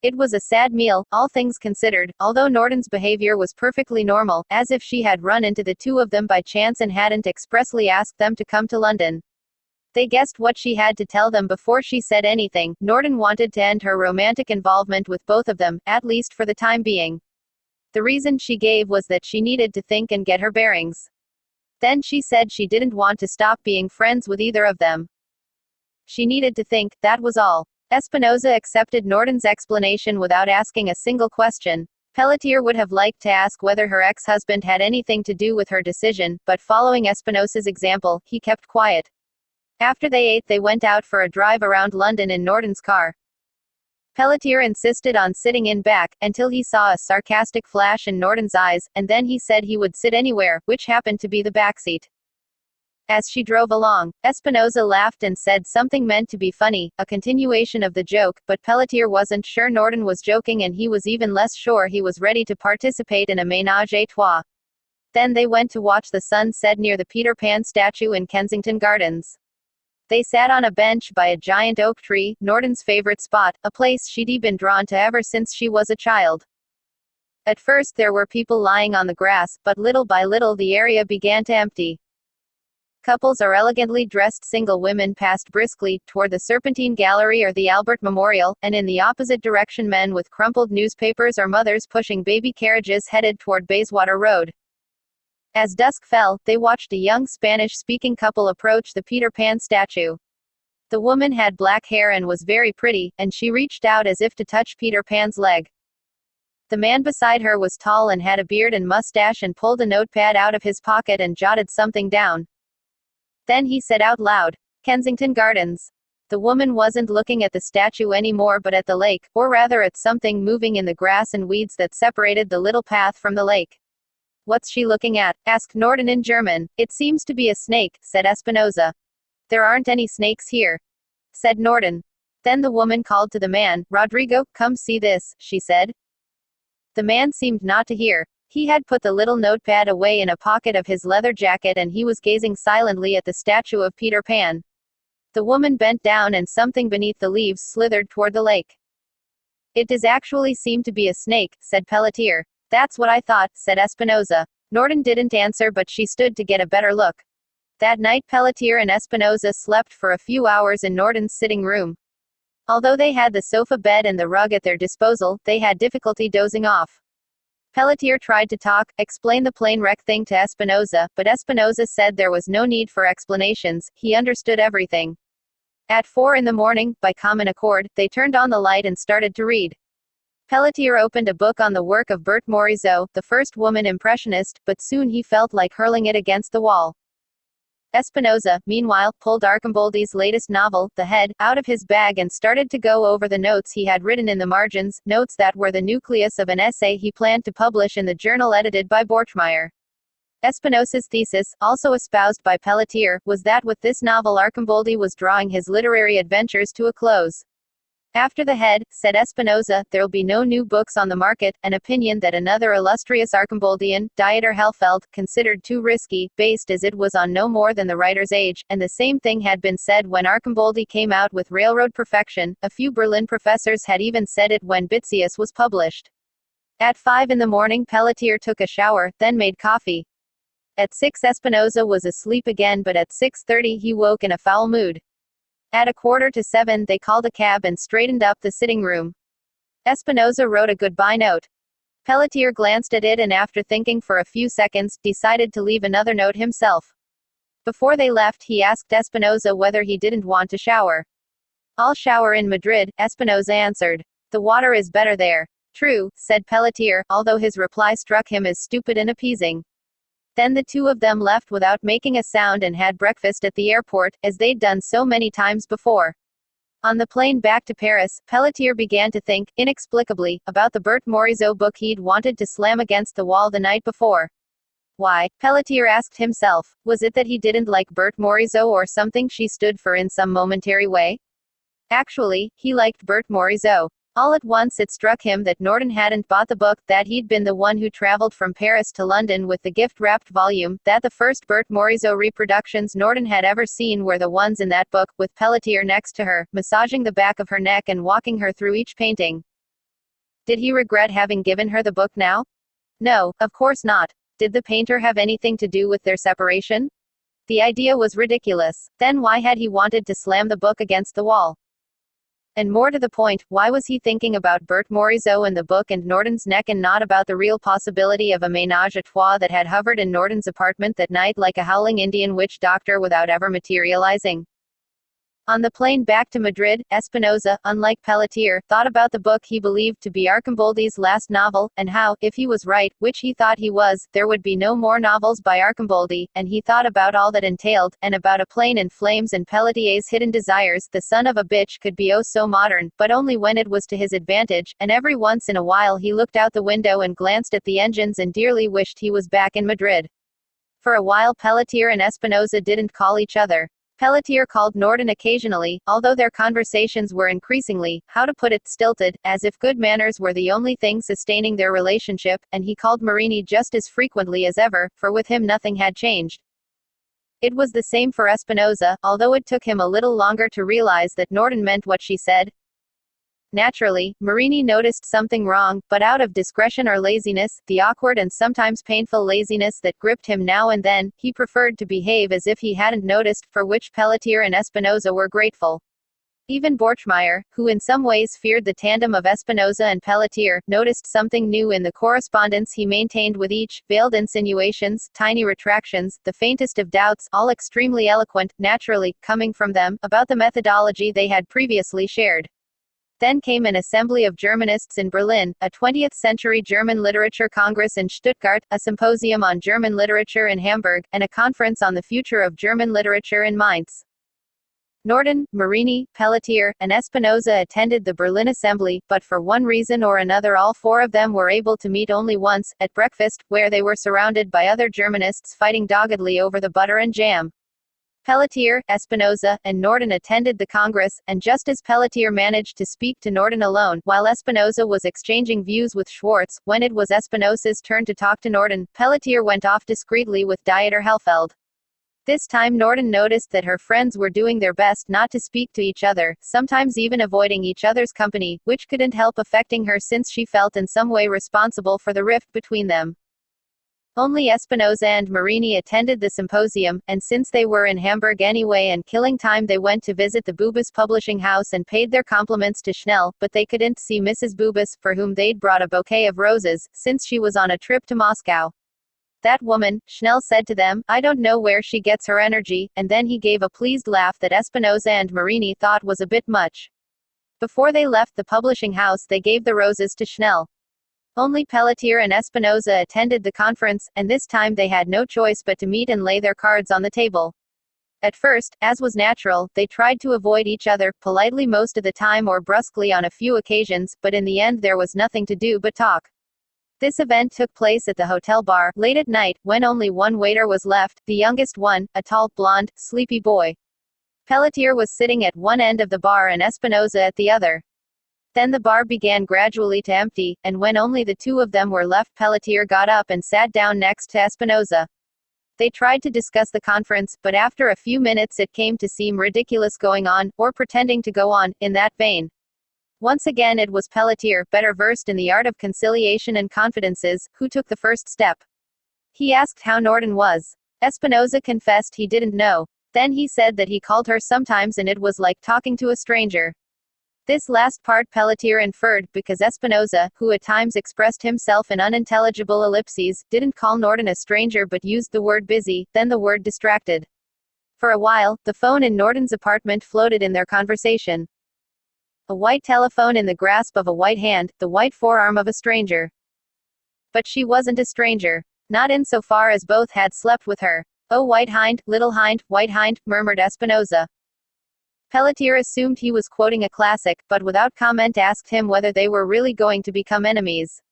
A: It was a sad meal, all things considered, although Norton's behavior was perfectly normal, as if she had run into the two of them by chance and hadn't expressly asked them to come to London. They guessed what she had to tell them before she said anything. Norton wanted to end her romantic involvement with both of them, at least for the time being. The reason she gave was that she needed to think and get her bearings. Then she said she didn't want to stop being friends with either of them. She needed to think, that was all. Espinosa accepted Norton's explanation without asking a single question. Pelletier would have liked to ask whether her ex-husband had anything to do with her decision, but following Espinosa's example, he kept quiet. After they ate, they went out for a drive around London in Norton's car. Pelletier insisted on sitting in back, until he saw a sarcastic flash in Norton's eyes, and then he said he would sit anywhere, which happened to be the backseat. As she drove along, Espinosa laughed and said something meant to be funny, a continuation of the joke, but Pelletier wasn't sure Norton was joking and he was even less sure he was ready to participate in a ménage à trois. Then they went to watch the sun set near the Peter Pan statue in Kensington Gardens. They sat on a bench by a giant oak tree, Norton's favorite spot, a place she'd been drawn to ever since she was a child. At first there were people lying on the grass, but little by little the area began to empty. Couples or elegantly dressed single women passed briskly, toward the Serpentine Gallery or the Albert Memorial, and in the opposite direction men with crumpled newspapers or mothers pushing baby carriages headed toward Bayswater Road. As dusk fell, they watched a young Spanish-speaking couple approach the Peter Pan statue. The woman had black hair and was very pretty, and she reached out as if to touch Peter Pan's leg. The man beside her was tall and had a beard and mustache and pulled a notepad out of his pocket and jotted something down. Then he said out loud, "Kensington Gardens." The woman wasn't looking at the statue anymore but at the lake, or rather at something moving in the grass and weeds that separated the little path from the lake. "What's she looking at?" asked Norton in German. "It seems to be a snake," said Espinosa. "There aren't any snakes here," said Norton. Then the woman called to the man. "Rodrigo, come see this," she said. The man seemed not to hear. He had put the little notepad away in a pocket of his leather jacket and he was gazing silently at the statue of Peter Pan. The woman bent down and something beneath the leaves slithered toward the lake. "It does actually seem to be a snake," said Pelletier. "That's what I thought," said Espinosa. Norton didn't answer but she stood to get a better look. That night Pelletier and Espinosa slept for a few hours in Norton's sitting room. Although they had the sofa bed and the rug at their disposal, they had difficulty dozing off. Pelletier tried to talk, explain the plane wreck thing to Espinosa, but Espinosa said there was no need for explanations, he understood everything. At 4 in the morning, by common accord, they turned on the light and started to read. Pelletier opened a book on the work of Berthe Morisot, the first woman impressionist, but soon he felt like hurling it against the wall. Espinosa, meanwhile, pulled Arcimboldi's latest novel, The Head, out of his bag and started to go over the notes he had written in the margins, notes that were the nucleus of an essay he planned to publish in the journal edited by Borchmeyer. Espinosa's thesis, also espoused by Pelletier, was that with this novel Arcimboldi was drawing his literary adventures to a close. "After The Head," said Espinosa, "there'll be no new books on the market," an opinion that another illustrious Archimboldian, Dieter Hellfeld, considered too risky, based as it was on no more than the writer's age, and the same thing had been said when Arcimboldi came out with Railroad Perfection. A few Berlin professors had even said it when Bitzius was published. At 5 in the morning Pelletier took a shower, then made coffee. At 6 Espinosa was asleep again but at 6:30 he woke in a foul mood. At 6:45 they called a cab and straightened up the sitting room. Espinosa wrote a goodbye note. Pelletier glanced at it and after thinking for a few seconds, decided to leave another note himself. Before they left he asked Espinosa whether he didn't want to shower. "I'll shower in Madrid," Espinosa answered. "The water is better there." "True," said Pelletier, although his reply struck him as stupid and appeasing. Then the two of them left without making a sound and had breakfast at the airport, as they'd done so many times before. On the plane back to Paris, Pelletier began to think, inexplicably, about the Bert Morisot book he'd wanted to slam against the wall the night before. Why, Pelletier asked himself, was it that he didn't like Bert Morisot or something she stood for in some momentary way? Actually, he liked Bert Morisot. All at once it struck him that Norden hadn't bought the book, that he'd been the one who traveled from Paris to London with the gift-wrapped volume, that the first Bert Morisot reproductions Norden had ever seen were the ones in that book, with Pelletier next to her, massaging the back of her neck and walking her through each painting. Did he regret having given her the book now? No, of course not. Did the painter have anything to do with their separation? The idea was ridiculous. Then why had he wanted to slam the book against the wall? And more to the point, why was he thinking about Bert Morisot and the book and Norden's neck and not about the real possibility of a ménage à trois that had hovered in Norden's apartment that night like a howling Indian witch doctor without ever materializing? On the plane back to Madrid, Espinosa, unlike Pelletier, thought about the book he believed to be Arcimboldi's last novel, and how, if he was right, which he thought he was, there would be no more novels by Arcimboldi, and he thought about all that entailed, and about a plane in flames and Pelletier's hidden desires. The son of a bitch could be oh so modern, but only when it was to his advantage, and every once in a while he looked out the window and glanced at the engines and dearly wished he was back in Madrid. For a while Pelletier and Espinosa didn't call each other. Pelletier called Norden occasionally, although their conversations were increasingly, how to put it, stilted, as if good manners were the only thing sustaining their relationship, and he called Marini just as frequently as ever, for with him nothing had changed. It was the same for Espinosa, although it took him a little longer to realize that Norden meant what she said. Naturally, Marini noticed something wrong, but out of discretion or laziness, the awkward and sometimes painful laziness that gripped him now and then, he preferred to behave as if he hadn't noticed, for which Pelletier and Espinosa were grateful. Even Borchmeyer, who in some ways feared the tandem of Espinosa and Pelletier, noticed something new in the correspondence he maintained with each, veiled insinuations, tiny retractions, the faintest of doubts, all extremely eloquent, naturally, coming from them, about the methodology they had previously shared. Then came an assembly of Germanists in Berlin, a 20th-century German literature congress in Stuttgart, a symposium on German literature in Hamburg, and a conference on the future of German literature in Mainz. Norden, Marini, Pelletier, and Espinosa attended the Berlin assembly, but for one reason or another all four of them were able to meet only once, at breakfast, where they were surrounded by other Germanists fighting doggedly over the butter and jam. Pelletier, Espinosa, and Norden attended the Congress, and just as Pelletier managed to speak to Norden alone, while Espinosa was exchanging views with Schwartz, when it was Espinosa's turn to talk to Norden, Pelletier went off discreetly with Dieter Hellfeld. This time Norden noticed that her friends were doing their best not to speak to each other, sometimes even avoiding each other's company, which couldn't help affecting her since she felt in some way responsible for the rift between them. Only Espinosa and Marini attended the symposium, and since they were in Hamburg anyway and killing time they went to visit the Bubis publishing house and paid their compliments to Schnell, but they couldn't see Mrs. Bubis, for whom they'd brought a bouquet of roses, since she was on a trip to Moscow. That woman, Schnell said to them, I don't know where she gets her energy, and then he gave a pleased laugh that Espinosa and Marini thought was a bit much. Before they left the publishing house they gave the roses to Schnell. Only Pelletier and Espinosa attended the conference, and this time they had no choice but to meet and lay their cards on the table. At first, as was natural, they tried to avoid each other, politely most of the time or brusquely on a few occasions, but in the end there was nothing to do but talk. This event took place at the hotel bar, late at night, when only one waiter was left, the youngest one, a tall, blond, sleepy boy. Pelletier was sitting at one end of the bar and Espinosa at the other. Then the bar began gradually to empty, and when only the two of them were left Pelletier got up and sat down next to Espinosa. They tried to discuss the conference, but after a few minutes it came to seem ridiculous going on, or pretending to go on, in that vein. Once again it was Pelletier, better versed in the art of conciliation and confidences, who took the first step. He asked how Norden was. Espinosa confessed he didn't know. Then he said that he called her sometimes and it was like talking to a stranger. This last part Pelletier inferred, because Espinosa, who at times expressed himself in unintelligible ellipses, didn't call Norden a stranger but used the word busy, then the word distracted. For a while, the phone in Norden's apartment floated in their conversation. A white telephone in the grasp of a white hand, the white forearm of a stranger. But she wasn't a stranger. Not insofar as both had slept with her. Oh, white hind, white hind, murmured Espinosa. Pelletier assumed he was quoting a classic, but without comment asked him whether they were really going to become enemies.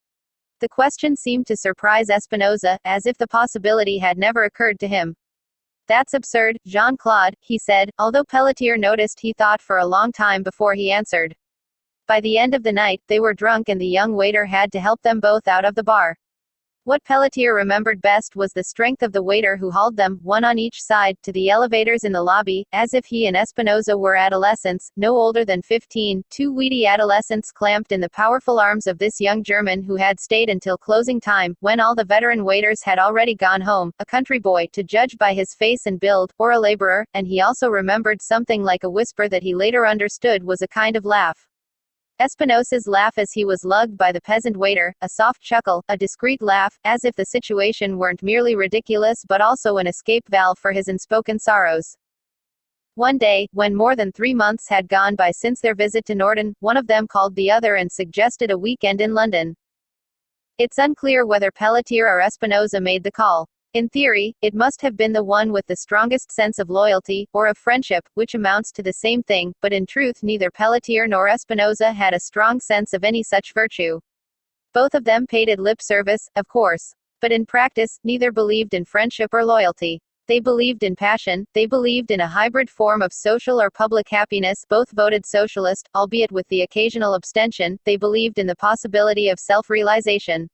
A: The question seemed to surprise Espinosa, as if the possibility had never occurred to him. That's absurd, Jean-Claude, he said, although Pelletier noticed he thought for a long time before he answered. By the end of the night, they were drunk and the young waiter had to help them both out of the bar. What Pelletier remembered best was the strength of the waiter who hauled them, one on each side, to the elevators in the lobby, as if he and Espinosa were adolescents, no older than 15, two weedy adolescents clamped in the powerful arms of this young German who had stayed until closing time, when all the veteran waiters had already gone home, a country boy, to judge by his face and build, or a laborer, and he also remembered something like a whisper that he later understood was a kind of laugh. Espinosa's laugh as he was lugged by the peasant waiter, a soft chuckle, a discreet laugh, as if the situation weren't merely ridiculous but also an escape valve for his unspoken sorrows. One day, when more than 3 months had gone by since their visit to Norden, one of them called the other and suggested a weekend in London. It's unclear whether Pelletier or Espinosa made the call. In theory, it must have been the one with the strongest sense of loyalty, or of friendship, which amounts to the same thing, but in truth neither Pelletier nor Espinosa had a strong sense of any such virtue. Both of them paid it lip service, of course. But in practice, neither believed in friendship or loyalty. They believed in passion, they believed in a hybrid form of social or public happiness, both voted socialist, albeit with the occasional abstention, they believed in the possibility of self-realization.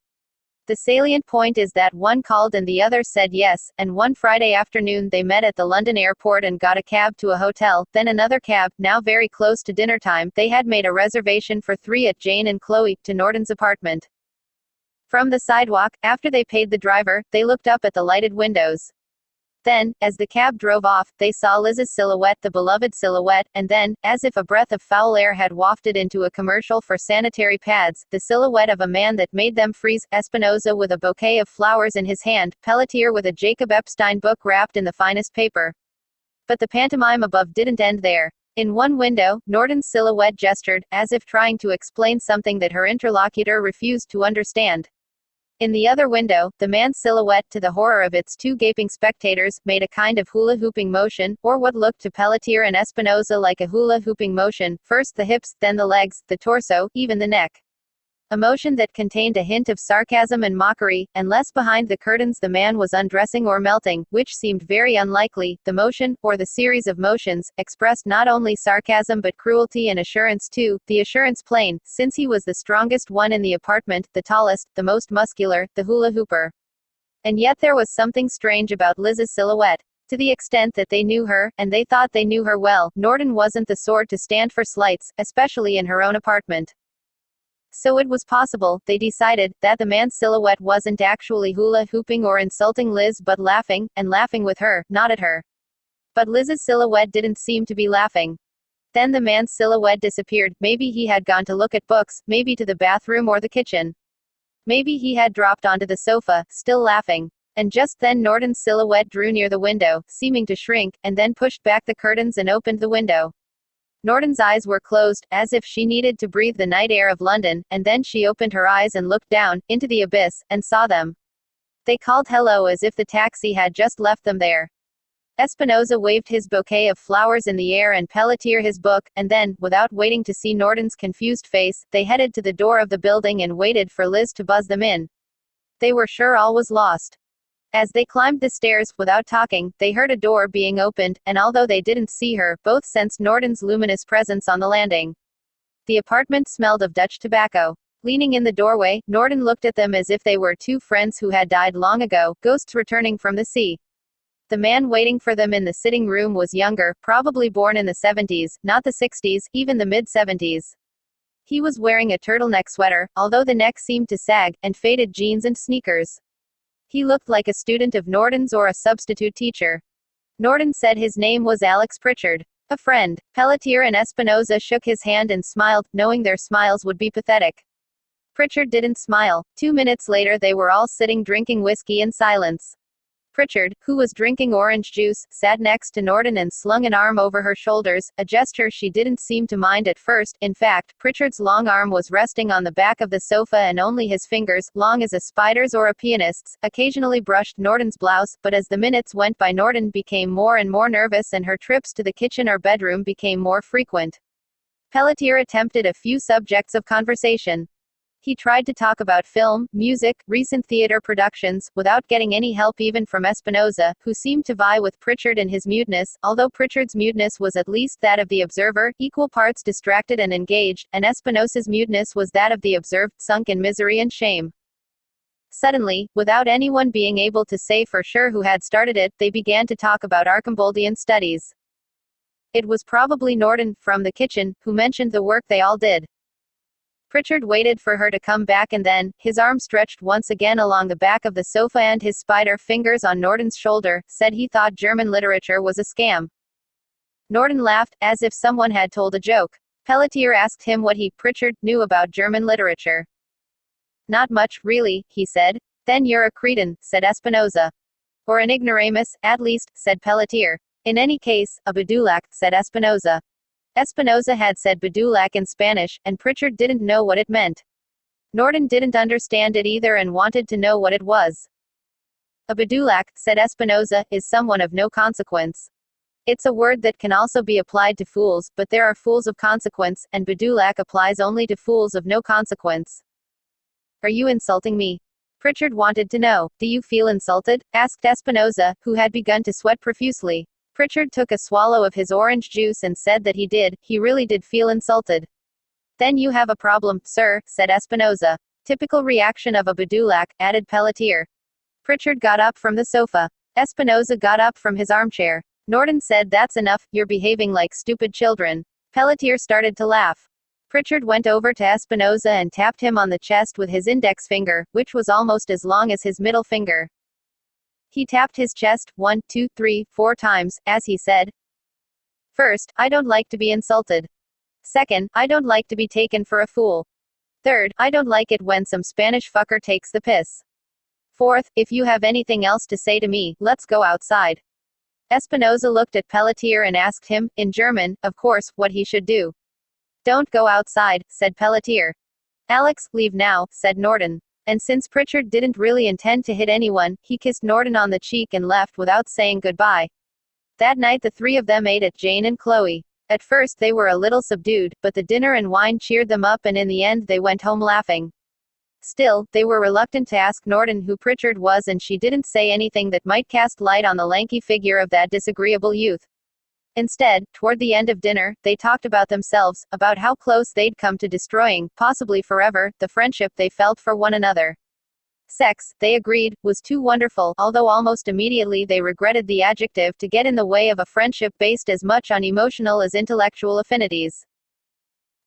A: The salient point is that one called and the other said yes, and one Friday afternoon they met at the London airport and got a cab to a hotel, then another cab, now very close to dinner time. They had made a reservation for 3 at Jane and Chloe, to Norden's apartment. From the sidewalk, after they paid the driver, they looked up at the lighted windows. Then, as the cab drove off, they saw Liz's silhouette, the beloved silhouette, and then, as if a breath of foul air had wafted into a commercial for sanitary pads, the silhouette of a man that made them freeze, Espinosa with a bouquet of flowers in his hand, Pelletier with a Jacob Epstein book wrapped in the finest paper. But the pantomime above didn't end there. In one window, Norden's silhouette gestured, as if trying to explain something that her interlocutor refused to understand. In the other window, the man's silhouette, to the horror of its 2 gaping spectators, made a kind of hula-hooping motion, or what looked to Pelletier and Espinosa like a hula-hooping motion, first the hips, then the legs, the torso, even the neck. A motion that contained a hint of sarcasm and mockery, unless behind the curtains the man was undressing or melting, which seemed very unlikely. The motion, or the series of motions, expressed not only sarcasm but cruelty and assurance too, the assurance plain, since he was the strongest one in the apartment, the tallest, the most muscular, the hula-hooper. And yet there was something strange about Liz's silhouette. To the extent that they knew her, and they thought they knew her well, Norden wasn't the sort to stand for slights, especially in her own apartment. So it was possible, they decided, that the man's silhouette wasn't actually hula-hooping or insulting Liz but laughing, and laughing with her, not at her. But Liz's silhouette didn't seem to be laughing. Then the man's silhouette disappeared. Maybe he had gone to look at books, maybe to the bathroom or the kitchen. Maybe he had dropped onto the sofa, still laughing. And just then Norden's silhouette drew near the window, seeming to shrink, and then pushed back the curtains and opened the window. Norden's eyes were closed, as if she needed to breathe the night air of London, and then she opened her eyes and looked down, into the abyss, and saw them. They called hello as if the taxi had just left them there. Espinosa waved his bouquet of flowers in the air and Pelletier his book, and then, without waiting to see Norden's confused face, they headed to the door of the building and waited for Liz to buzz them in. They were sure all was lost. As they climbed the stairs, without talking, they heard a door being opened, and although they didn't see her, both sensed Norden's luminous presence on the landing. The apartment smelled of Dutch tobacco. Leaning in the doorway, Norden looked at them as if they were 2 friends who had died long ago, ghosts returning from the sea. The man waiting for them in the sitting room was younger, probably born in the 70s, not the 60s, even the mid-70s. He was wearing a turtleneck sweater, although the neck seemed to sag, and faded jeans and sneakers. He looked like a student of Norden's or a substitute teacher. Norden said his name was Alex Pritchard. A friend. Pelletier and Espinosa shook his hand and smiled, knowing their smiles would be pathetic. Pritchard didn't smile. 2 minutes later they were all sitting drinking whiskey in silence. Pritchard, who was drinking orange juice, sat next to Norden and slung an arm over her shoulders, a gesture she didn't seem to mind at first. In fact, Pritchard's long arm was resting on the back of the sofa and only his fingers, long as a spider's or a pianist's, occasionally brushed Norden's blouse, but as the minutes went by Norden became more and more nervous and her trips to the kitchen or bedroom became more frequent. Pelletier attempted a few subjects of conversation. He tried to talk about film, music, recent theater productions, without getting any help even from Espinosa, who seemed to vie with Pritchard in his muteness, although Pritchard's muteness was at least that of the observer, equal parts distracted and engaged, and Espinosa's muteness was that of the observed, sunk in misery and shame. Suddenly, without anyone being able to say for sure who had started it, they began to talk about Archimboldian studies. It was probably Norden, from the kitchen, who mentioned the work they all did. Pritchard waited for her to come back and then, his arm stretched once again along the back of the sofa and his spider fingers on Norden's shoulder, said he thought German literature was a scam. Norden laughed, as if someone had told a joke. Pelletier asked him what he, Pritchard, knew about German literature. Not much, really, he said. Then you're a cretin, said Espinosa. Or an ignoramus, at least, said Pelletier. In any case, a badulac, said Espinosa. Espinosa had said badulac in Spanish, and Pritchard didn't know what it meant. Norden didn't understand it either and wanted to know what it was. A badulac, said Espinosa, is someone of no consequence. It's a word that can also be applied to fools, but there are fools of consequence, and badulac applies only to fools of no consequence. Are you insulting me? Pritchard wanted to know. Do you feel insulted? Asked Espinosa, who had begun to sweat profusely. Pritchard took a swallow of his orange juice and said that he really did feel insulted. Then you have a problem, sir, said Espinosa. Typical reaction of a badulac, added Pelletier. Pritchard got up from the sofa. Espinosa got up from his armchair. Norden said, that's enough, you're behaving like stupid children. Pelletier started to laugh. Pritchard went over to Espinosa and tapped him on the chest with his index finger, which was almost as long as his middle finger. He tapped his chest 1, 2, 3, 4 times, as he said, First, I don't like to be insulted. Second, I don't like to be taken for a fool. Third, I don't like it when some Spanish fucker takes the piss. Fourth, if you have anything else to say to me, let's go outside. Espinosa looked at Pelletier and asked him, in German, of course, what he should do. Don't go outside, said Pelletier. Alex, leave now, said Norden. And since Pritchard didn't really intend to hit anyone, he kissed Norden on the cheek and left without saying goodbye. That night the three of them ate at Jane and Chloe. At first they were a little subdued, but the dinner and wine cheered them up and in the end they went home laughing. Still, they were reluctant to ask Norden who Pritchard was and she didn't say anything that might cast light on the lanky figure of that disagreeable youth. Instead, toward the end of dinner, they talked about themselves, about how close they'd come to destroying, possibly forever, the friendship they felt for one another. Sex, they agreed, was too wonderful, although almost immediately they regretted the adjective to get in the way of a friendship based as much on emotional as intellectual affinities.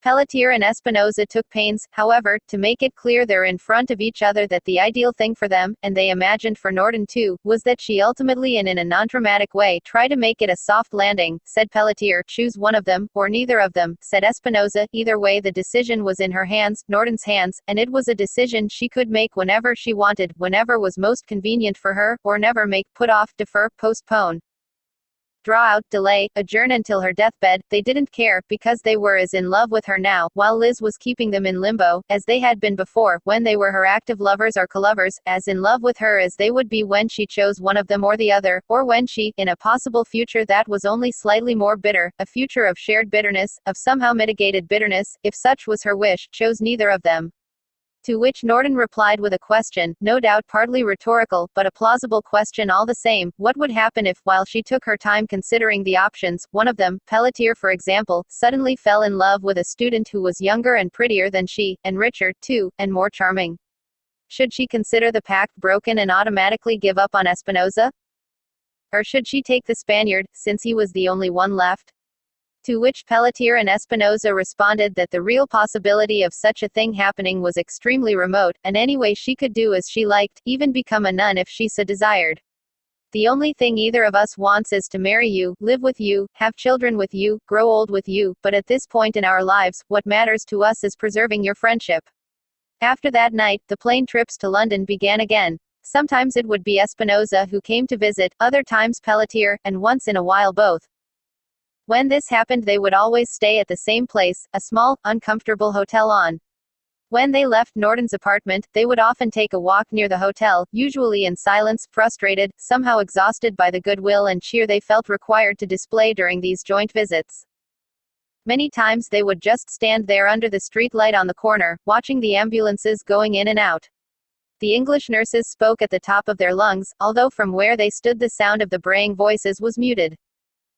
A: Pelletier and Espinosa took pains, however, to make it clear they're in front of each other that the ideal thing for them, and they imagined for Norden too, was that she ultimately and in a non-dramatic way try to make it a soft landing, said Pelletier. Choose one of them, or neither of them, said Espinosa. Either way the decision was in her hands, Norden's hands, and it was a decision she could make whenever she wanted, whenever was most convenient for her, or never make, put off, defer, postpone. Draw out, delay, adjourn until her deathbed, they didn't care, because they were as in love with her now, while Liz was keeping them in limbo, as they had been before, when they were her active lovers or co-lovers, as in love with her as they would be when she chose one of them or the other, or when she, in a possible future that was only slightly more bitter, a future of shared bitterness, of somehow mitigated bitterness, if such was her wish, chose neither of them. To which Norden replied with a question, no doubt partly rhetorical, but a plausible question all the same. What would happen if, while she took her time considering the options, one of them, Pelletier for example, suddenly fell in love with a student who was younger and prettier than she, and richer, too, and more charming? Should she consider the pact broken and automatically give up on Espinosa? Or should she take the Spaniard, since he was the only one left? To which Pelletier and Espinosa responded that the real possibility of such a thing happening was extremely remote, and anyway she could do as she liked, even become a nun if she so desired. The only thing either of us wants is to marry you, live with you, have children with you, grow old with you, but at this point in our lives, what matters to us is preserving your friendship. After that night, the plane trips to London began again. Sometimes it would be Espinosa who came to visit, other times Pelletier, and once in a while both. When this happened, they would always stay at the same place, a small, uncomfortable hotel on. When they left Norton's apartment, they would often take a walk near the hotel, usually in silence, frustrated, somehow exhausted by the goodwill and cheer they felt required to display during these joint visits. Many times they would just stand there under the street light on the corner, watching the ambulances going in and out. The English nurses spoke at the top of their lungs, although from where they stood the sound of the braying voices was muted.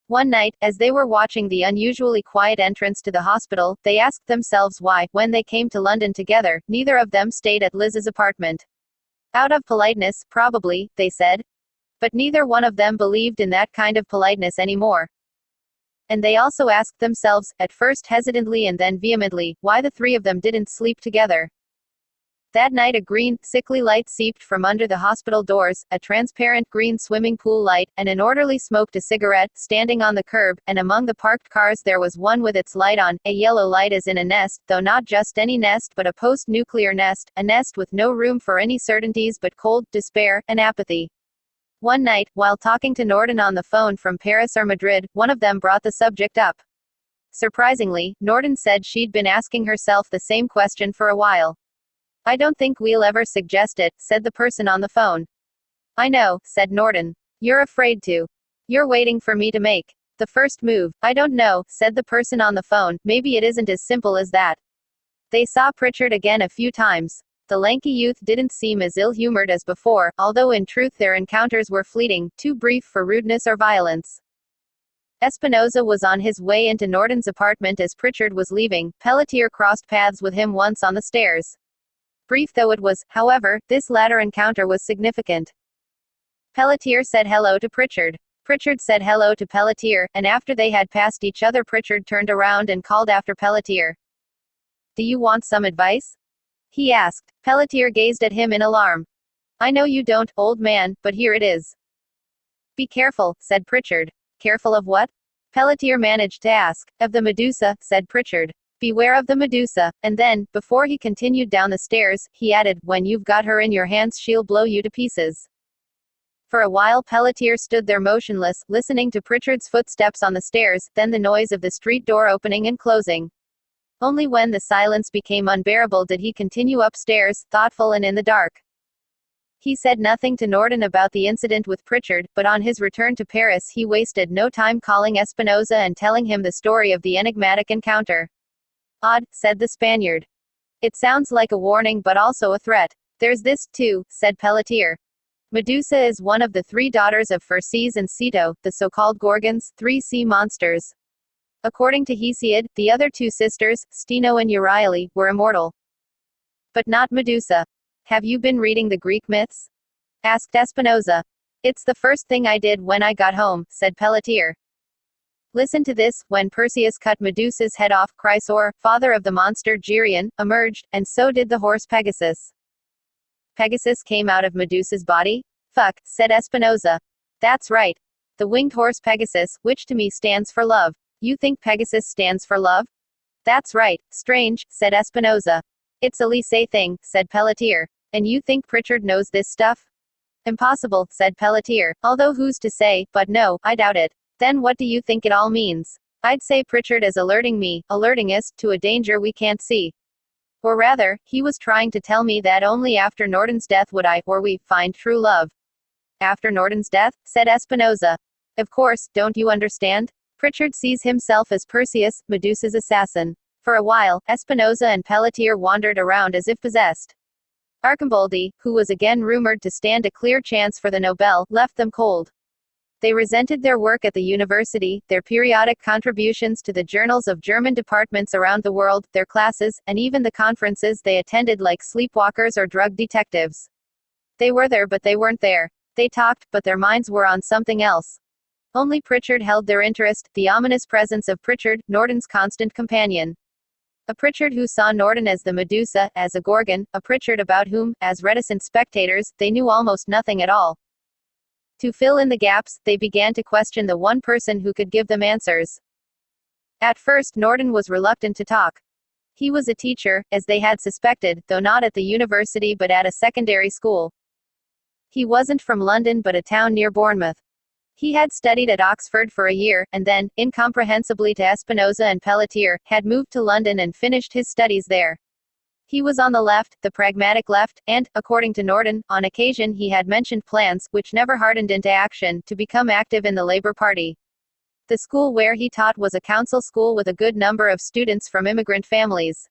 A: One night, as they were watching the unusually quiet entrance to the hospital, they asked themselves why, when they came to London together, neither of them stayed at Liz's apartment. Out of politeness, probably, they said. But neither one of them believed in that kind of politeness anymore. And they also asked themselves, at first hesitantly and then vehemently, why the three of them didn't sleep together. That night a green, sickly light seeped from under the hospital doors, a transparent green swimming pool light, and an orderly smoked a cigarette, standing on the curb, and among the parked cars there was one with its light on, a yellow light as in a nest, though not just any nest but a post-nuclear nest, a nest with no room for any certainties but cold, despair, and apathy. One night, while talking to Norton on the phone from Paris or Madrid, one of them brought the subject up. Surprisingly, Norton said she'd been asking herself the same question for a while. "I don't think we'll ever suggest it," said the person on the phone. "I know," said Norton. "You're afraid to. You're waiting for me to make the first move." "I don't know," said the person on the phone, "maybe it isn't as simple as that." They saw Pritchard again a few times. The lanky youth didn't seem as ill-humored as before, although in truth their encounters were fleeting, too brief for rudeness or violence. Espinosa was on his way into Norton's apartment as Pritchard was leaving. Pelletier crossed paths with him once on the stairs. Brief though it was, however, this latter encounter was significant. Pelletier said hello to Pritchard. Pritchard said hello to Pelletier, and after they had passed each other Pritchard turned around and called after Pelletier. "Do you want some advice?" he asked. Pelletier gazed at him in alarm. "I know you don't, old man, but here it is." "Be careful," said Pritchard. "Careful of what?" Pelletier managed to ask. "Of the Medusa," said Pritchard. "Beware of the Medusa." And then, before he continued down the stairs, he added, "When you've got her in your hands she'll blow you to pieces." For a while Pelletier stood there motionless, listening to Pritchard's footsteps on the stairs, then the noise of the street door opening and closing. Only when the silence became unbearable did he continue upstairs, thoughtful and in the dark. He said nothing to Norton about the incident with Pritchard, but on his return to Paris he wasted no time calling Espinosa and telling him the story of the enigmatic encounter. "Odd," said the Spaniard. "It sounds like a warning but also a threat." "There's this, too," said Pelletier. "Medusa is one of the three daughters of Phorcys and Ceto, the so-called Gorgons, 3 sea monsters. According to Hesiod, the other two sisters, Steno and Euryale, were immortal. But not Medusa." "Have you been reading the Greek myths?" asked Espinosa. "It's the first thing I did when I got home," said Pelletier. "Listen to this. When Perseus cut Medusa's head off, Chrysaor, father of the monster Geryon, emerged, and so did the horse Pegasus." "Pegasus came out of Medusa's body?" "Fuck," said Espinosa. "That's right. The winged horse Pegasus, which to me stands for love." "You think Pegasus stands for love?" "That's right. Strange," said Espinosa. "It's a lycée thing," said Pelletier. "And you think Pritchard knows this stuff?" "Impossible," said Pelletier, "although who's to say, but no, I doubt it." "Then what do you think it all means?" "I'd say Pritchard is alerting me, alerting us, to a danger we can't see. Or rather, he was trying to tell me that only after Norton's death would I, or we, find true love." "After Norton's death?" said Espinosa. "Of course, don't you understand? Pritchard sees himself as Perseus, Medusa's assassin." For a while, Espinosa and Pelletier wandered around as if possessed. Arcimboldi, who was again rumored to stand a clear chance for the Nobel, left them cold. They resented their work at the university, their periodic contributions to the journals of German departments around the world, their classes, and even the conferences they attended like sleepwalkers or drug detectives. They were there but they weren't there. They talked, but their minds were on something else. Only Pritchard held their interest, the ominous presence of Pritchard, Norton's constant companion. A Pritchard who saw Norton as the Medusa, as a Gorgon, a Pritchard about whom, as reticent spectators, they knew almost nothing at all. To fill in the gaps, they began to question the one person who could give them answers. At first Norton was reluctant to talk. He was a teacher, as they had suspected, though not at the university but at a secondary school. He wasn't from London but a town near Bournemouth. He had studied at Oxford for a year, and then, incomprehensibly to Espinosa and Pelletier, had moved to London and finished his studies there. He was on the left, the pragmatic left, and, according to Norton, on occasion he had mentioned plans, which never hardened into action, to become active in the Labour Party. The school where he taught was a council school with a good number of students from immigrant families.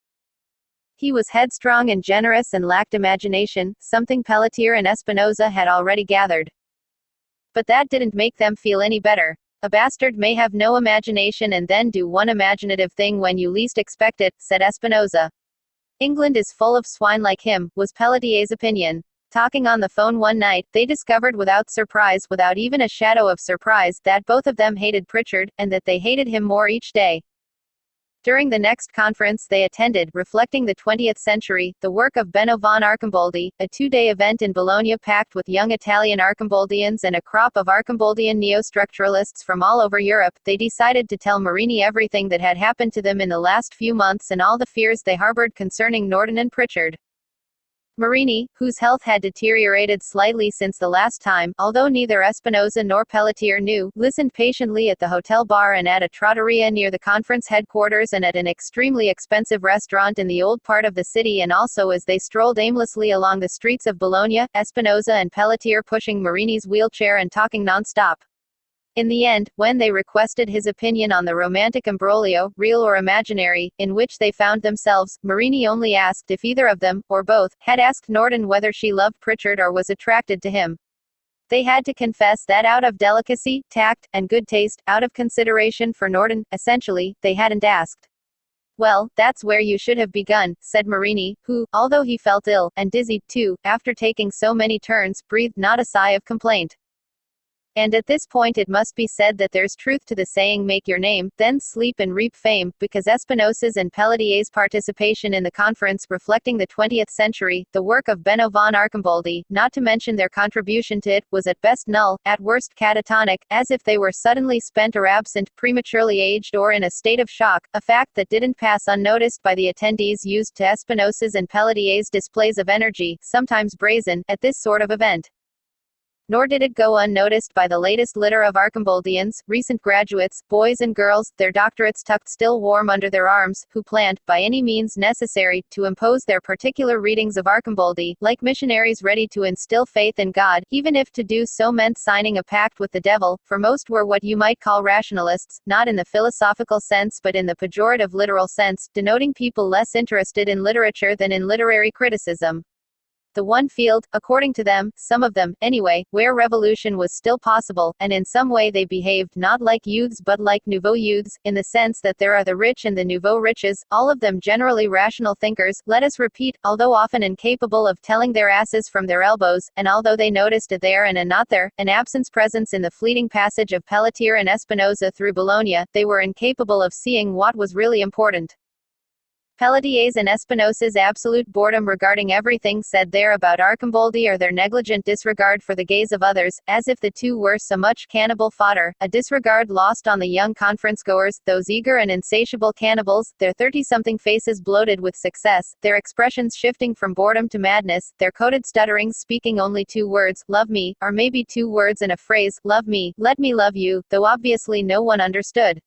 A: He was headstrong and generous and lacked imagination, something Pelletier and Espinosa had already gathered. But that didn't make them feel any better. A bastard may have no imagination and then do one imaginative thing when you least expect it, said Espinosa. England is full of swine like him, was Pelletier's opinion. Talking on the phone one night, they discovered without surprise, without even a shadow of surprise, that both of them hated Pritchard, and that they hated him more each day. During the next conference they attended, Reflecting the 20th Century, the work of Benno von Arcimboldi, a two-day event in Bologna packed with young Italian Archimboldians and a crop of Archimboldian neo-structuralists from all over Europe, they decided to tell Marini everything that had happened to them in the last few months and all the fears they harbored concerning Norton and Pritchard. Marini, whose health had deteriorated slightly since the last time, although neither Espinosa nor Pelletier knew, listened patiently at the hotel bar and at a trattoria near the conference headquarters and at an extremely expensive restaurant in the old part of the city, and also as they strolled aimlessly along the streets of Bologna, Espinosa and Pelletier pushing Marini's wheelchair and talking non-stop. In the end, when they requested his opinion on the romantic imbroglio, real or imaginary, in which they found themselves, Marini only asked if either of them, or both, had asked Norton whether she loved Pritchard or was attracted to him. They had to confess that out of delicacy, tact, and good taste, out of consideration for Norton, essentially, they hadn't asked. Well, that's where you should have begun, said Marini, who, although he felt ill, and dizzy, too, after taking so many turns, breathed not a sigh of complaint. And at this point it must be said that there's truth to the saying make your name, then sleep and reap fame, because Espinosa's and Pelletier's participation in the conference Reflecting the 20th Century, the work of Benno von Arcimboldi, not to mention their contribution to it, was at best null, at worst catatonic, as if they were suddenly spent or absent, prematurely aged or in a state of shock, a fact that didn't pass unnoticed by the attendees used to Espinosa's and Pelletier's displays of energy, sometimes brazen, at this sort of event. Nor did it go unnoticed by the latest litter of Archimboldians, recent graduates, boys and girls, their doctorates tucked still warm under their arms, who planned, by any means necessary, to impose their particular readings of Archimboldi, like missionaries ready to instill faith in God, even if to do so meant signing a pact with the devil, for most were what you might call rationalists, not in the philosophical sense but in the pejorative literal sense, denoting people less interested in literature than in literary criticism. The one field, according to them, some of them, anyway, where revolution was still possible, and in some way they behaved not like youths but like nouveau youths, in the sense that there are the rich and the nouveau riches, all of them generally rational thinkers, let us repeat, although often incapable of telling their asses from their elbows, and although they noticed a there and a not there, an absence presence in the fleeting passage of Pelletier and Espinosa through Bologna, they were incapable of seeing what was really important. Pelletier's and Espinosa's absolute boredom regarding everything said there about Arcimboldi, or their negligent disregard for the gaze of others, as if the two were so much cannibal fodder, a disregard lost on the young conference-goers, those eager and insatiable cannibals, their 30-something faces bloated with success, their expressions shifting from boredom to madness, their coded stutterings speaking only two words, love me, or maybe two words and a phrase, love me, let me love you, though obviously no one understood.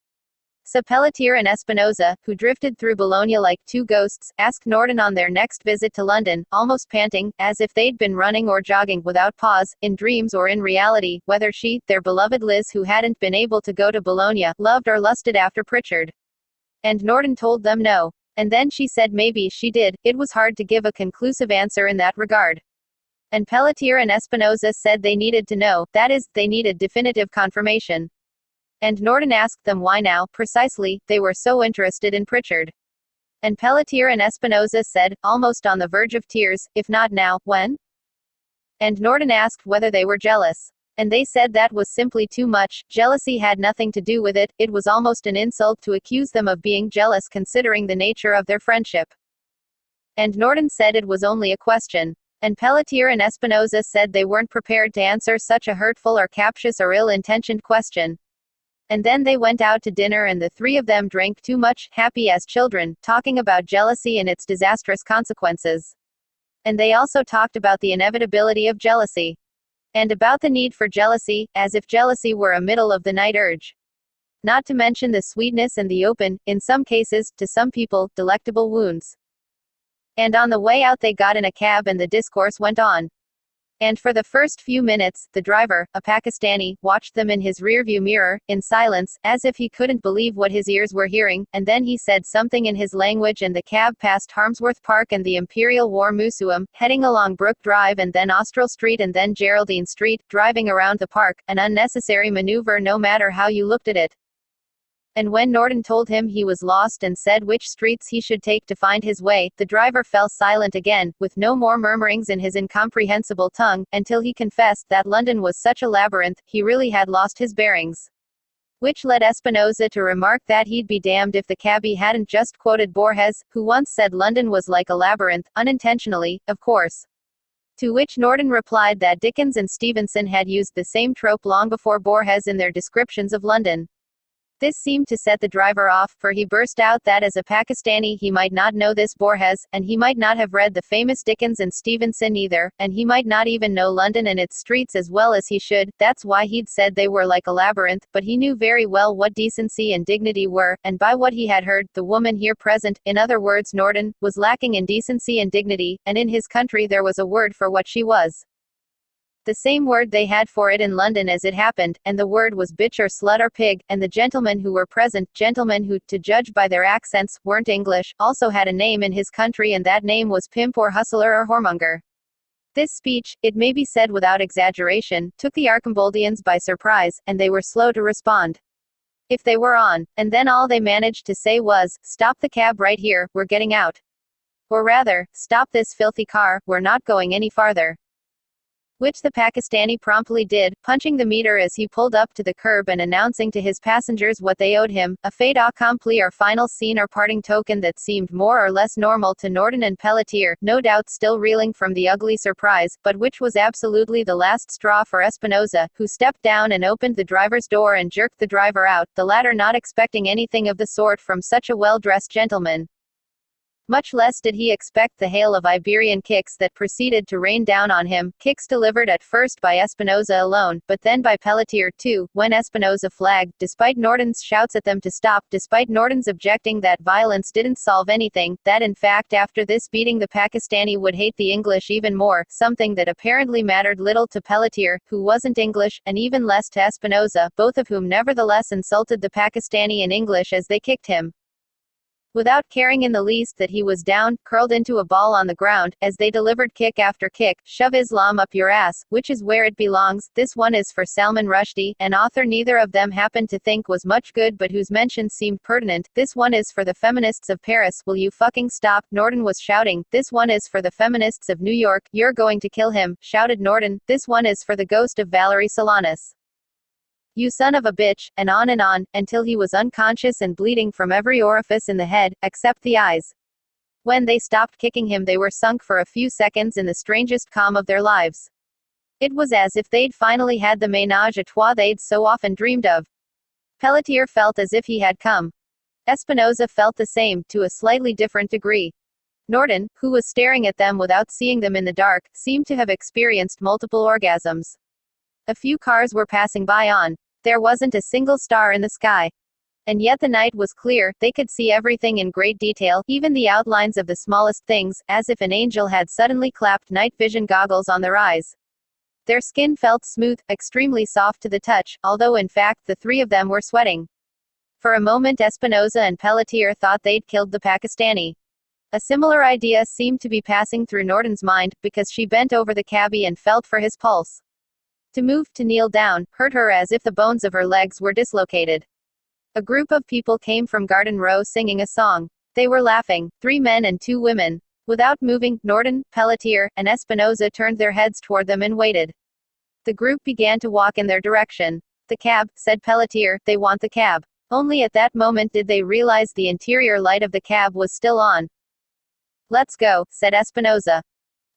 A: So Pelletier and Espinosa, who drifted through Bologna like two ghosts, asked Norton on their next visit to London, almost panting, as if they'd been running or jogging without pause, in dreams or in reality, whether she, their beloved Liz who hadn't been able to go to Bologna, loved or lusted after Pritchard. And Norton told them no. And then she said maybe she did. It was hard to give a conclusive answer in that regard. And Pelletier and Espinosa said they needed to know, that is, they needed definitive confirmation. And Norton asked them why now, precisely, they were so interested in Pritchard. And Pelletier and Espinosa said, almost on the verge of tears, if not now, when? And Norton asked whether they were jealous. And they said that was simply too much, jealousy had nothing to do with it, it was almost an insult to accuse them of being jealous considering the nature of their friendship. And Norton said it was only a question. And Pelletier and Espinosa said they weren't prepared to answer such a hurtful or captious or ill-intentioned question. And then they went out to dinner and the three of them drank too much, happy as children, talking about jealousy and its disastrous consequences. And they also talked about the inevitability of jealousy. And about the need for jealousy, as if jealousy were a middle-of-the-night urge. Not to mention the sweetness and the open, in some cases, to some people, delectable wounds. And on the way out they got in a cab and the discourse went on. And for the first few minutes, the driver, a Pakistani, watched them in his rearview mirror, in silence, as if he couldn't believe what his ears were hearing, and then he said something in his language and the cab passed Harmsworth Park and the Imperial War Museum, heading along Brook Drive and then Austral Street and then Geraldine Street, driving around the park, an unnecessary maneuver no matter how you looked at it. And when Norton told him he was lost and said which streets he should take to find his way, the driver fell silent again, with no more murmurings in his incomprehensible tongue, until he confessed that London was such a labyrinth, he really had lost his bearings. Which led Espinosa to remark that he'd be damned if the cabbie hadn't just quoted Borges, who once said London was like a labyrinth, unintentionally, of course. To which Norton replied that Dickens and Stevenson had used the same trope long before Borges in their descriptions of London. This seemed to set the driver off, for he burst out that as a Pakistani he might not know this Borges, and he might not have read the famous Dickens and Stevenson either, and he might not even know London and its streets as well as he should, that's why he'd said they were like a labyrinth, but he knew very well what decency and dignity were, and by what he had heard, the woman here present, in other words Norton, was lacking in decency and dignity, and in his country there was a word for what she was. The same word they had for it in London as it happened, and the word was bitch or slut or pig, and the gentlemen who were present, gentlemen who, to judge by their accents, weren't English, also had a name in his country and that name was pimp or hustler or whoremonger. This speech, it may be said without exaggeration, took the Archamboldians by surprise, and they were slow to respond. If they were on, and then all they managed to say was, "Stop the cab right here, we're getting out." Or rather, "Stop this filthy car, we're not going any farther." Which the Pakistani promptly did, punching the meter as he pulled up to the curb and announcing to his passengers what they owed him, a fait accompli or final scene or parting token that seemed more or less normal to Norton and Pelletier, no doubt still reeling from the ugly surprise, but which was absolutely the last straw for Espinosa, who stepped down and opened the driver's door and jerked the driver out, the latter not expecting anything of the sort from such a well-dressed gentleman. Much less did he expect the hail of Iberian kicks that proceeded to rain down on him, kicks delivered at first by Espinosa alone, but then by Pelletier too, when Espinosa flagged, despite Norton's shouts at them to stop, despite Norton's objecting that violence didn't solve anything, that in fact after this beating the Pakistani would hate the English even more, something that apparently mattered little to Pelletier, who wasn't English, and even less to Espinosa, both of whom nevertheless insulted the Pakistani in English as they kicked him. Without caring in the least that he was down, curled into a ball on the ground, as they delivered kick after kick, "Shove Islam up your ass, which is where it belongs." This one is for Salman Rushdie, an author neither of them happened to think was much good but whose mention seemed pertinent. This one is for the feminists of Paris, "Will you fucking stop?" Norton was shouting. This one is for the feminists of New York, "You're going to kill him," shouted Norton. This one is for the ghost of Valerie Solanas. "You son of a bitch," and on, until he was unconscious and bleeding from every orifice in the head, except the eyes. When they stopped kicking him they were sunk for a few seconds in the strangest calm of their lives. It was as if they'd finally had the ménage à trois they'd so often dreamed of. Pelletier felt as if he had come. Espinosa felt the same, to a slightly different degree. Norton, who was staring at them without seeing them in the dark, seemed to have experienced multiple orgasms. A few cars were passing by on. There wasn't a single star in the sky. And yet the night was clear, they could see everything in great detail, even the outlines of the smallest things, as if an angel had suddenly clapped night vision goggles on their eyes. Their skin felt smooth, extremely soft to the touch, although in fact the three of them were sweating. For a moment Espinosa and Pelletier thought they'd killed the Pakistani. A similar idea seemed to be passing through Norton's mind, because she bent over the cabbie and felt for his pulse. To move, to kneel down, hurt her as if the bones of her legs were dislocated. A group of people came from Garden Row singing a song. They were laughing, 3 men and 2 women. Without moving, Norton, Pelletier, and Espinosa turned their heads toward them and waited. The group began to walk in their direction. "The cab," said Pelletier, "they want the cab." Only at that moment did they realize the interior light of the cab was still on. "Let's go," said Espinosa.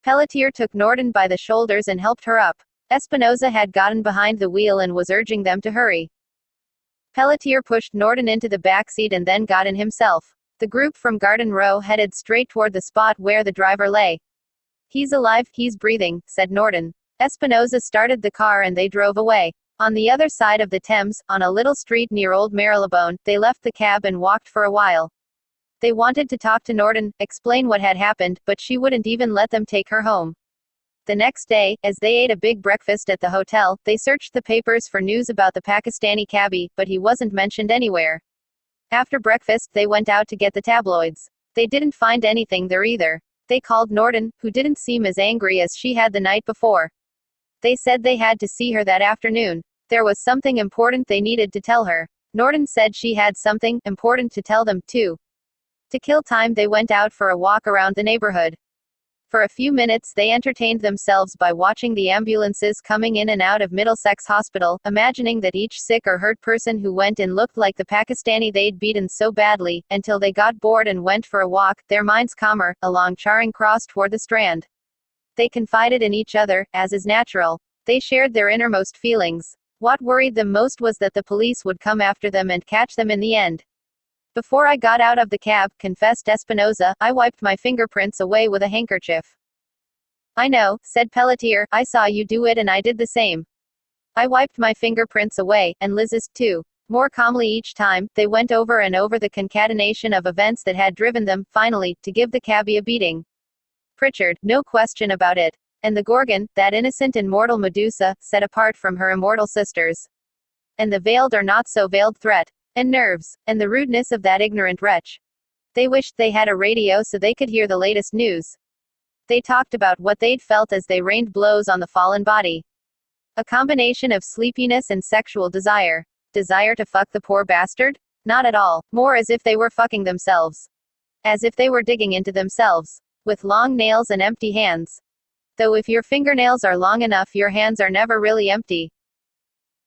A: Pelletier took Norton by the shoulders and helped her up. Espinosa had gotten behind the wheel and was urging them to hurry. Pelletier pushed Norton into the back seat and then got in himself. The group from Garden Row headed straight toward the spot where the driver lay. "He's alive, he's breathing," said Norton. Espinosa started the car and they drove away. On the other side of the Thames, on a little street near Old Marylebone, they left the cab and walked for a while. They wanted to talk to Norton, explain what had happened, but she wouldn't even let them take her home. The next day, as they ate a big breakfast at the hotel, they searched the papers for news about the Pakistani cabbie, but he wasn't mentioned anywhere. After breakfast, they went out to get the tabloids. They didn't find anything there either. They called Norton, who didn't seem as angry as she had the night before. They said they had to see her that afternoon. There was something important they needed to tell her. Norton said she had something important to tell them, too. To kill time, they went out for a walk around the neighborhood. For a few minutes, they entertained themselves by watching the ambulances coming in and out of Middlesex Hospital, imagining that each sick or hurt person who went in looked like the Pakistani they'd beaten so badly, until they got bored and went for a walk, their minds calmer, along Charing Cross toward the Strand. They confided in each other, as is natural. They shared their innermost feelings. What worried them most was that the police would come after them and catch them in the end. Before I got out of the cab, confessed Espinosa, I wiped my fingerprints away with a handkerchief. I know, said Pelletier, I saw you do it and I did the same. I wiped my fingerprints away, and Liz's, too. More calmly each time, they went over and over the concatenation of events that had driven them, finally, to give the cabbie a beating. Pritchard, no question about it. And the Gorgon, that innocent and mortal Medusa, set apart from her immortal sisters. And the veiled or not so veiled threat. And nerves, and the rudeness of that ignorant wretch. They wished they had a radio so they could hear the latest news. They talked about what they'd felt as they rained blows on the fallen body. A combination of sleepiness and sexual desire. Desire to fuck the poor bastard? Not at all, more as if they were fucking themselves. As if they were digging into themselves. With long nails and empty hands. Though if your fingernails are long enough, your hands are never really empty.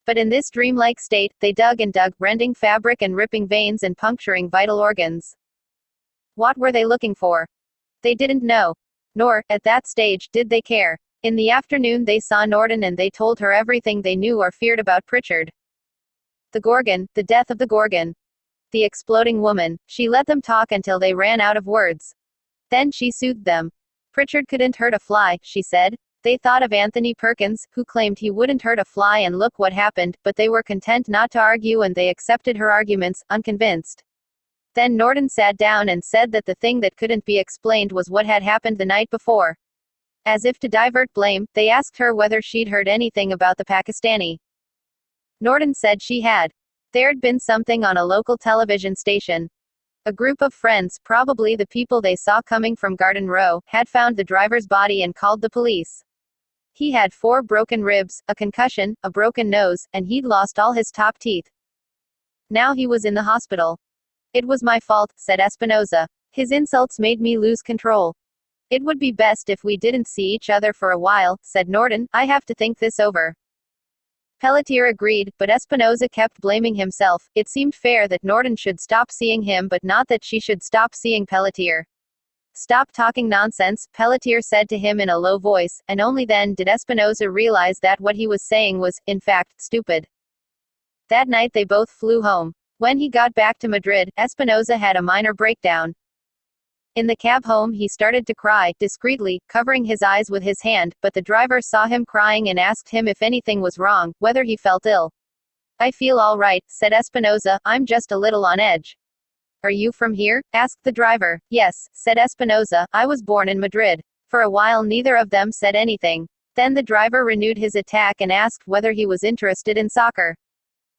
A: But in this dreamlike state, they dug and dug, rending fabric and ripping veins and puncturing vital organs. What were they looking for? They didn't know. Nor, at that stage, did they care. In the afternoon they saw Norton and they told her everything they knew or feared about Pritchard. The Gorgon, the death of the Gorgon. The exploding woman. She let them talk until they ran out of words. Then she soothed them. Pritchard couldn't hurt a fly, she said. They thought of Anthony Perkins, who claimed he wouldn't hurt a fly, and look what happened, but they were content not to argue and they accepted her arguments, unconvinced. Then Norton sat down and said that the thing that couldn't be explained was what had happened the night before. As if to divert blame, they asked her whether she'd heard anything about the Pakistani. Norton said she had. There'd been something on a local television station. A group of friends, probably the people they saw coming from Garden Row, had found the driver's body and called the police. He had 4 broken ribs, a concussion, a broken nose, and he'd lost all his top teeth. Now he was in the hospital. It was my fault, said Espinosa. His insults made me lose control. It would be best if we didn't see each other for a while, said Norton. I have to think this over. Pelletier agreed, but Espinosa kept blaming himself. It seemed fair that Norton should stop seeing him, but not that she should stop seeing Pelletier. Stop talking nonsense, Pelletier said to him in a low voice, and only then did Espinosa realize that what he was saying was, in fact, stupid. That night they both flew home. When he got back to Madrid, Espinosa had a minor breakdown. In the cab home he started to cry, discreetly, covering his eyes with his hand, but the driver saw him crying and asked him if anything was wrong, whether he felt ill. I feel all right, said Espinosa, I'm just a little on edge. Are you from here? Asked the driver. Yes, said Espinosa, I was born in Madrid. For a while neither of them said anything. Then the driver renewed his attack and asked whether he was interested in soccer.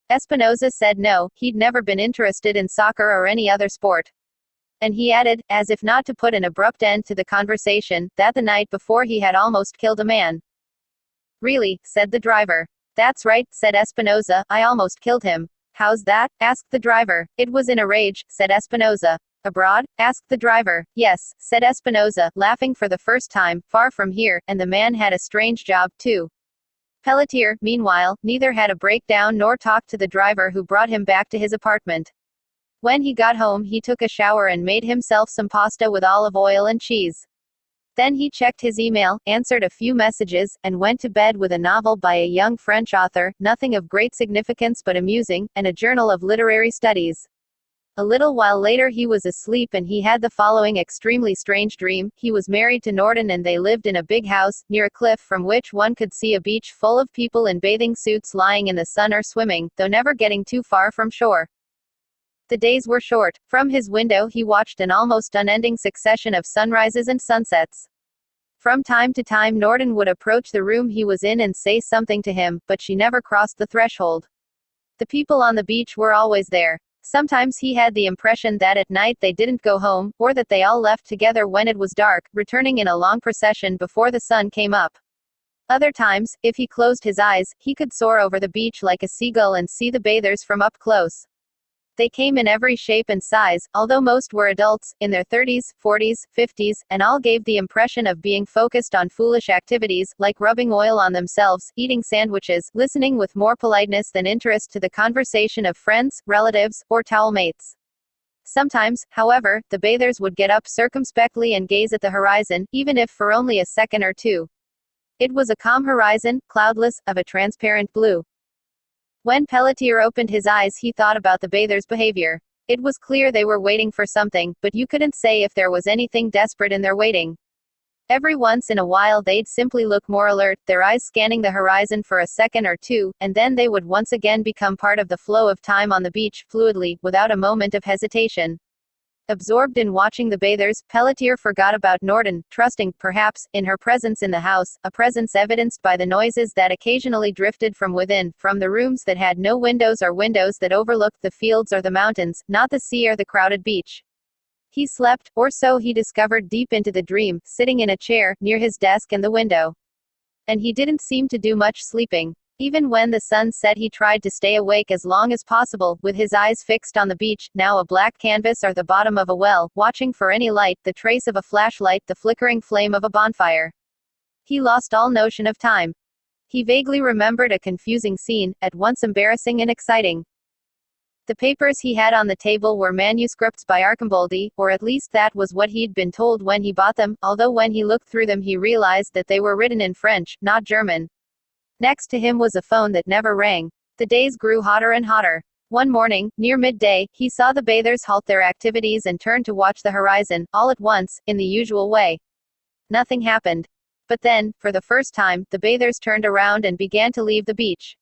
A: Espinosa said no, he'd never been interested in soccer or any other sport. And he added, as if not to put an abrupt end to the conversation, that the night before he had almost killed a man. Really, said the driver. That's right, said Espinosa, I almost killed him. How's that? Asked the driver. It was in a rage, said Espinosa. Abroad? Asked the driver. Yes, said Espinosa, laughing for the first time, far from here, and the man had a strange job, too. Pelletier, meanwhile, neither had a breakdown nor talked to the driver who brought him back to his apartment. When he got home he took a shower and made himself some pasta with olive oil and cheese. Then he checked his email, answered a few messages, and went to bed with a novel by a young French author, nothing of great significance but amusing, and a journal of literary studies. A little while later he was asleep and he had the following extremely strange dream. He was married to Norden and they lived in a big house, near a cliff from which one could see a beach full of people in bathing suits lying in the sun or swimming, though never getting too far from shore. The days were short. From his window he watched an almost unending succession of sunrises and sunsets. From time to time Norden would approach the room he was in and say something to him, but she never crossed the threshold. The people on the beach were always there. Sometimes he had the impression that at night they didn't go home, or that they all left together when it was dark, returning in a long procession before the sun came up. Other times, if he closed his eyes, he could soar over the beach like a seagull and see the bathers from up close. They came in every shape and size, although most were adults, in their 30s, 40s, 50s, and all gave the impression of being focused on foolish activities, like rubbing oil on themselves, eating sandwiches, listening with more politeness than interest to the conversation of friends, relatives, or towel mates. Sometimes, however, the bathers would get up circumspectly and gaze at the horizon, even if for only a second or two. It was a calm horizon, cloudless, of a transparent blue. When Pelletier opened his eyes he thought about the bathers' behavior. It was clear they were waiting for something, but you couldn't say if there was anything desperate in their waiting. Every once in a while they'd simply look more alert, their eyes scanning the horizon for a second or two, and then they would once again become part of the flow of time on the beach, fluidly, without a moment of hesitation. Absorbed in watching the bathers, Pelletier forgot about Norden, trusting, perhaps, in her presence in the house, a presence evidenced by the noises that occasionally drifted from within, from the rooms that had no windows or windows that overlooked the fields or the mountains, not the sea or the crowded beach. He slept, or so he discovered deep into the dream, sitting in a chair, near his desk and the window. And he didn't seem to do much sleeping. Even when the sun set he tried to stay awake as long as possible, with his eyes fixed on the beach, now a black canvas or the bottom of a well, watching for any light, the trace of a flashlight, the flickering flame of a bonfire. He lost all notion of time. He vaguely remembered a confusing scene, at once embarrassing and exciting. The papers he had on the table were manuscripts by Arcimboldi, or at least that was what he'd been told when he bought them, although when he looked through them he realized that they were written in French, not German. Next to him was a phone that never rang. The days grew hotter and hotter. One morning, near midday, he saw the bathers halt their activities and turn to watch the horizon, all at once, in the usual way. Nothing happened. But then, for the first time, the bathers turned around and began to leave the beach.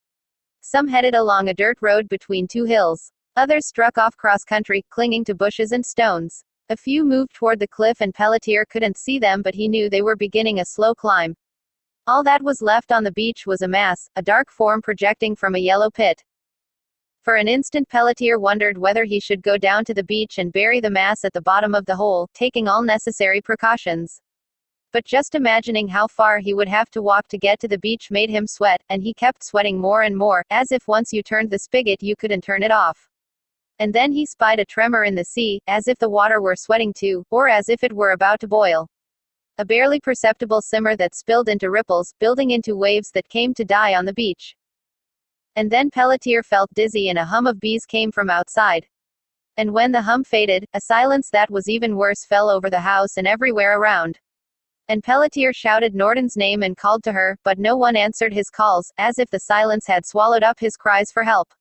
A: Some headed along a dirt road between two hills. Others struck off cross-country, clinging to bushes and stones. A few moved toward the cliff and Pelletier couldn't see them, but he knew they were beginning a slow climb. All that was left on the beach was a mass, a dark form projecting from a yellow pit. For an instant Pelletier wondered whether he should go down to the beach and bury the mass at the bottom of the hole, taking all necessary precautions. But just imagining how far he would have to walk to get to the beach made him sweat, and he kept sweating more and more, as if once you turned the spigot you couldn't turn it off. And then he spied a tremor in the sea, as if the water were sweating too, or as if it were about to boil. A barely perceptible simmer that spilled into ripples, building into waves that came to die on the beach. And then Pelletier felt dizzy and a hum of bees came from outside. And when the hum faded, a silence that was even worse fell over the house and everywhere around. And Pelletier shouted Norden's name and called to her, but no one answered his calls, as if the silence had swallowed up his cries for help.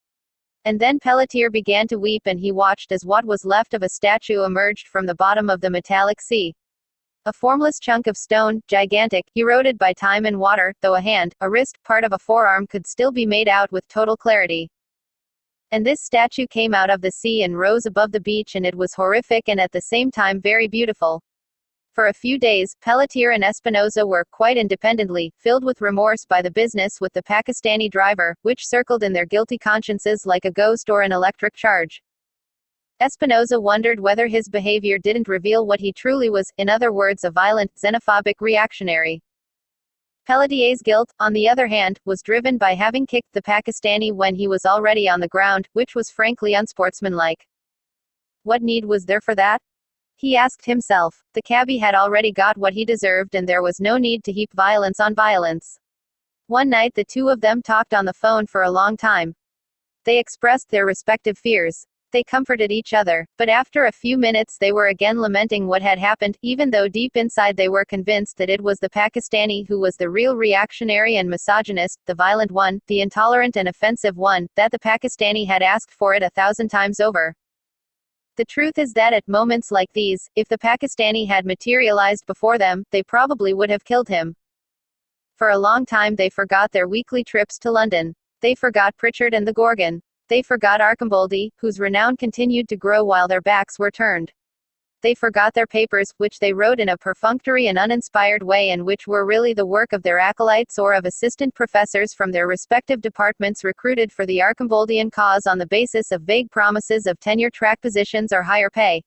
A: And then Pelletier began to weep and he watched as what was left of a statue emerged from the bottom of the metallic sea. A formless chunk of stone, gigantic, eroded by time and water, though a hand, a wrist, part of a forearm could still be made out with total clarity. And this statue came out of the sea and rose above the beach, and it was horrific and at the same time very beautiful. For a few days, Pelletier and Espinosa were, quite independently, filled with remorse by the business with the Pakistani driver, which circled in their guilty consciences like a ghost or an electric charge. Espinosa wondered whether his behavior didn't reveal what he truly was, in other words a violent, xenophobic reactionary. Pelletier's guilt, on the other hand, was driven by having kicked the Pakistani when he was already on the ground, which was frankly unsportsmanlike. What need was there for that? He asked himself. The cabbie had already got what he deserved and there was no need to heap violence on violence. One night the two of them talked on the phone for a long time. They expressed their respective fears. They comforted each other, but after a few minutes they were again lamenting what had happened, even though deep inside they were convinced that it was the Pakistani who was the real reactionary and misogynist, the violent one, the intolerant and offensive one, that the Pakistani had asked for it 1,000 times over. The truth is that at moments like these, if the Pakistani had materialized before them, they probably would have killed him. For a long time they forgot their weekly trips to London. They forgot Pritchard and the Gorgon. They forgot Archamboldi, whose renown continued to grow while their backs were turned. They forgot their papers, which they wrote in a perfunctory and uninspired way and which were really the work of their acolytes or of assistant professors from their respective departments recruited for the Archamboldian cause on the basis of vague promises of tenure-track positions or higher pay.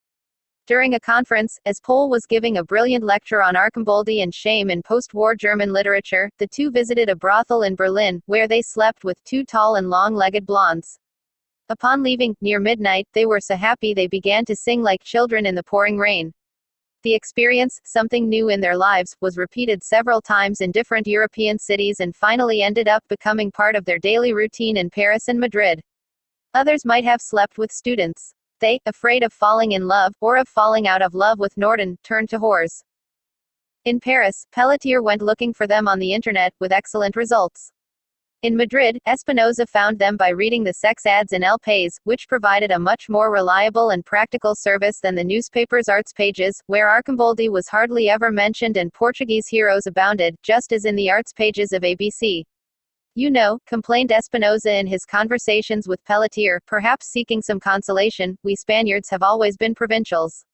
A: During a conference, as Pohl was giving a brilliant lecture on Archamboldi and shame in post-war German literature, the two visited a brothel in Berlin, where they slept with two tall and long-legged blondes. Upon leaving, near midnight, they were so happy they began to sing like children in the pouring rain. The experience, something new in their lives, was repeated several times in different European cities and finally ended up becoming part of their daily routine in Paris and Madrid. Others might have slept with students. They, afraid of falling in love, or of falling out of love with Norden, turned to whores. In Paris, Pelletier went looking for them on the internet, with excellent results. In Madrid, Espinosa found them by reading the sex ads in El País, which provided a much more reliable and practical service than the newspaper's arts pages, where Archamboldi was hardly ever mentioned and Portuguese heroes abounded, just as in the arts pages of ABC. You know, complained Espinosa in his conversations with Pelletier, perhaps seeking some consolation, we Spaniards have always been provincials.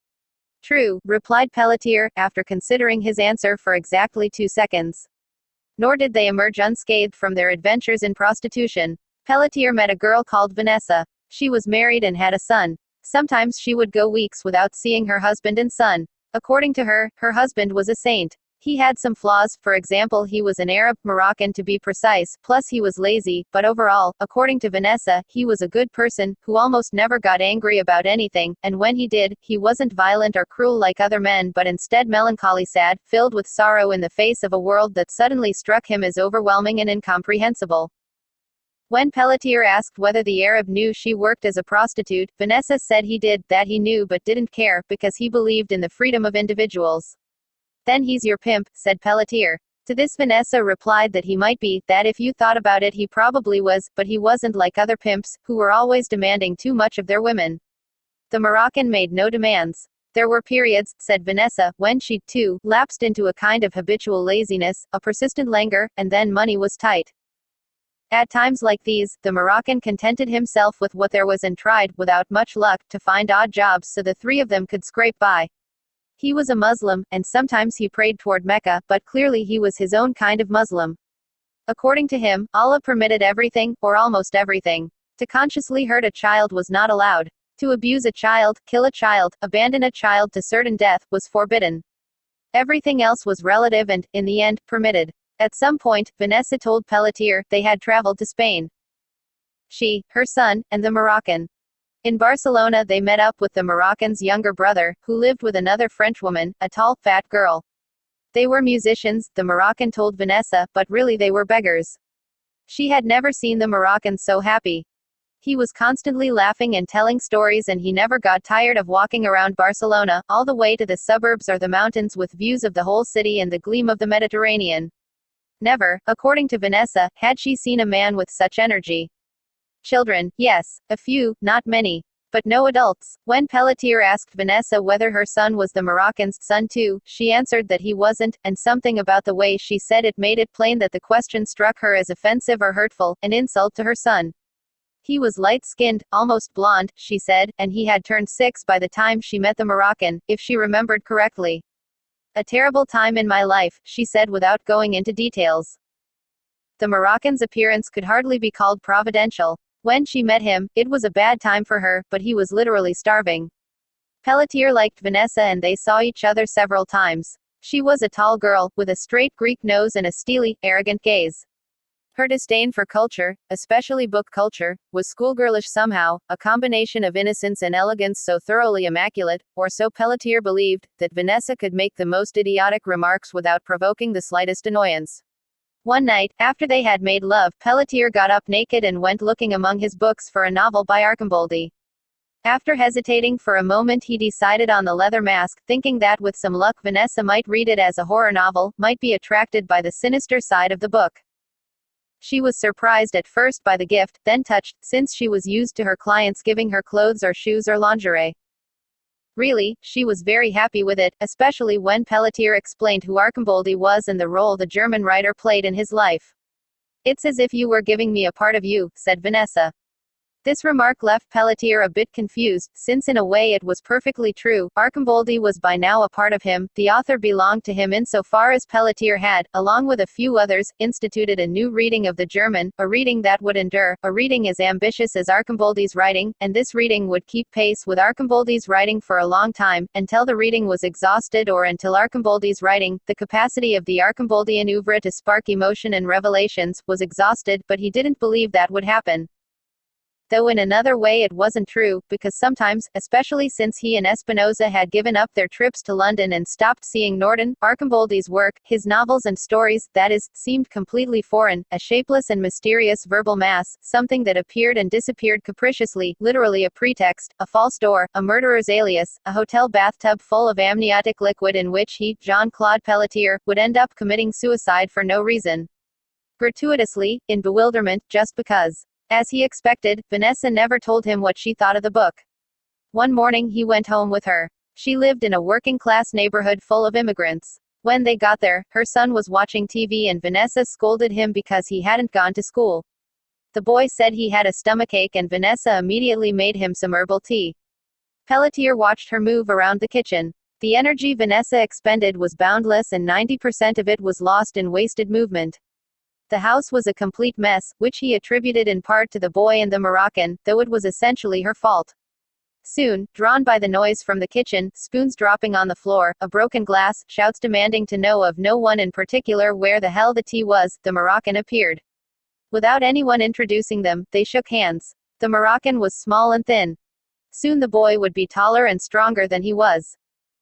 A: True, replied Pelletier, after considering his answer for exactly 2 seconds. Nor did they emerge unscathed from their adventures in prostitution. Pelletier met a girl called Vanessa. She was married and had a son. Sometimes she would go weeks without seeing her husband and son. According to her, her husband was a saint. He had some flaws, for example he was an Arab, Moroccan to be precise, plus he was lazy, but overall, according to Vanessa, he was a good person, who almost never got angry about anything, and when he did, he wasn't violent or cruel like other men but instead melancholy sad, filled with sorrow in the face of a world that suddenly struck him as overwhelming and incomprehensible. When Pelletier asked whether the Arab knew she worked as a prostitute, Vanessa said he did, that he knew but didn't care, because he believed in the freedom of individuals. Then he's your pimp, said Pelletier. To this Vanessa replied that he might be, that if you thought about it he probably was, but he wasn't like other pimps, who were always demanding too much of their women. The Moroccan made no demands. There were periods, said Vanessa, when she, too, lapsed into a kind of habitual laziness, a persistent languor, and then money was tight. At times like these, the Moroccan contented himself with what there was and tried, without much luck, to find odd jobs so the three of them could scrape by. He was a Muslim, and sometimes he prayed toward Mecca, but clearly he was his own kind of Muslim. According to him, Allah permitted everything, or almost everything. To consciously hurt a child was not allowed. To abuse a child, kill a child, abandon a child to certain death, was forbidden. Everything else was relative and, in the end, permitted. At some point, Vanessa told Pelletier, they had traveled to Spain. She, her son, and the Moroccan. In Barcelona they met up with the Moroccan's younger brother, who lived with another Frenchwoman, a tall, fat girl. They were musicians, the Moroccan told Vanessa, but really they were beggars. She had never seen the Moroccan so happy. He was constantly laughing and telling stories and he never got tired of walking around Barcelona, all the way to the suburbs or the mountains with views of the whole city and the gleam of the Mediterranean. Never, according to Vanessa, had she seen a man with such energy. Children, yes, a few, not many. But no adults. When Pelletier asked Vanessa whether her son was the Moroccan's son too, she answered that he wasn't, and something about the way she said it made it plain that the question struck her as offensive or hurtful, an insult to her son. He was light-skinned, almost blonde, she said, and he had turned 6 by the time she met the Moroccan, if she remembered correctly. A terrible time in my life, she said without going into details. The Moroccan's appearance could hardly be called providential. When she met him, it was a bad time for her, but he was literally starving. Pelletier liked Vanessa and they saw each other several times. She was a tall girl, with a straight Greek nose and a steely, arrogant gaze. Her disdain for culture, especially book culture, was schoolgirlish somehow, a combination of innocence and elegance so thoroughly immaculate, or so Pelletier believed, that Vanessa could make the most idiotic remarks without provoking the slightest annoyance. One night, after they had made love, Pelletier got up naked and went looking among his books for a novel by Archamboldi. After hesitating for a moment he decided on The Leather Mask, thinking that with some luck Vanessa might read it as a horror novel, might be attracted by the sinister side of the book. She was surprised at first by the gift, then touched, since she was used to her clients giving her clothes or shoes or lingerie. Really, she was very happy with it, especially when Pelletier explained who Arcimboldi was and the role the German writer played in his life. "It's as if you were giving me a part of you," said Vanessa. This remark left Pelletier a bit confused, since in a way it was perfectly true. Arcimboldi was by now a part of him, the author belonged to him insofar as Pelletier had, along with a few others, instituted a new reading of the German, a reading that would endure, a reading as ambitious as Arcimboldi's writing, and this reading would keep pace with Arcimboldi's writing for a long time, until the reading was exhausted or until Arcimboldi's writing, the capacity of the Arcimboldian oeuvre to spark emotion and revelations, was exhausted, but he didn't believe that would happen. Though in another way it wasn't true, because sometimes, especially since he and Espinosa had given up their trips to London and stopped seeing Norden, Arcimboldi's work, his novels and stories, that is, seemed completely foreign, a shapeless and mysterious verbal mass, something that appeared and disappeared capriciously, literally a pretext, a false door, a murderer's alias, a hotel bathtub full of amniotic liquid in which he, Jean-Claude Pelletier, would end up committing suicide for no reason. Gratuitously, in bewilderment, just because. As he expected, Vanessa never told him what she thought of the book. One morning he went home with her. She lived in a working-class neighborhood full of immigrants. When they got there, her son was watching TV and Vanessa scolded him because he hadn't gone to school. The boy said he had a stomachache and Vanessa immediately made him some herbal tea. Pelletier watched her move around the kitchen. The energy Vanessa expended was boundless and 90% of it was lost in wasted movement. The house was a complete mess, which he attributed in part to the boy and the Moroccan, though it was essentially her fault. Soon, drawn by the noise from the kitchen, spoons dropping on the floor, a broken glass, shouts demanding to know of no one in particular where the hell the tea was, the Moroccan appeared. Without anyone introducing them, they shook hands. The Moroccan was small and thin. Soon the boy would be taller and stronger than he was.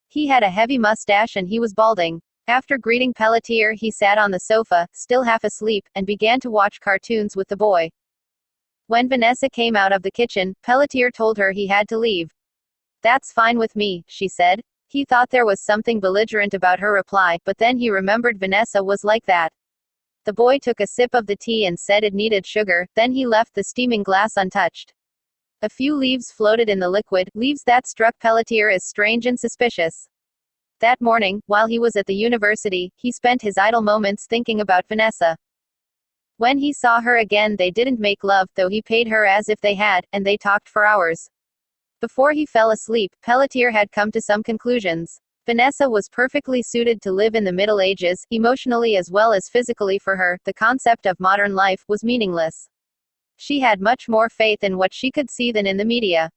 A: He had a heavy mustache and he was balding. After greeting Pelletier, he sat on the sofa, still half asleep, and began to watch cartoons with the boy. When Vanessa came out of the kitchen, Pelletier told her he had to leave. "That's fine with me," she said. He thought there was something belligerent about her reply, but then he remembered Vanessa was like that. The boy took a sip of the tea and said it needed sugar, then he left the steaming glass untouched. A few leaves floated in the liquid, leaves that struck Pelletier as strange and suspicious. That morning, while he was at the university, he spent his idle moments thinking about Vanessa. When he saw her again, they didn't make love, though he paid her as if they had, and they talked for hours. Before he fell asleep, Pelletier had come to some conclusions. Vanessa was perfectly suited to live in the Middle Ages, emotionally as well as physically for her, the concept of modern life was meaningless. She had much more faith in what she could see than in the media.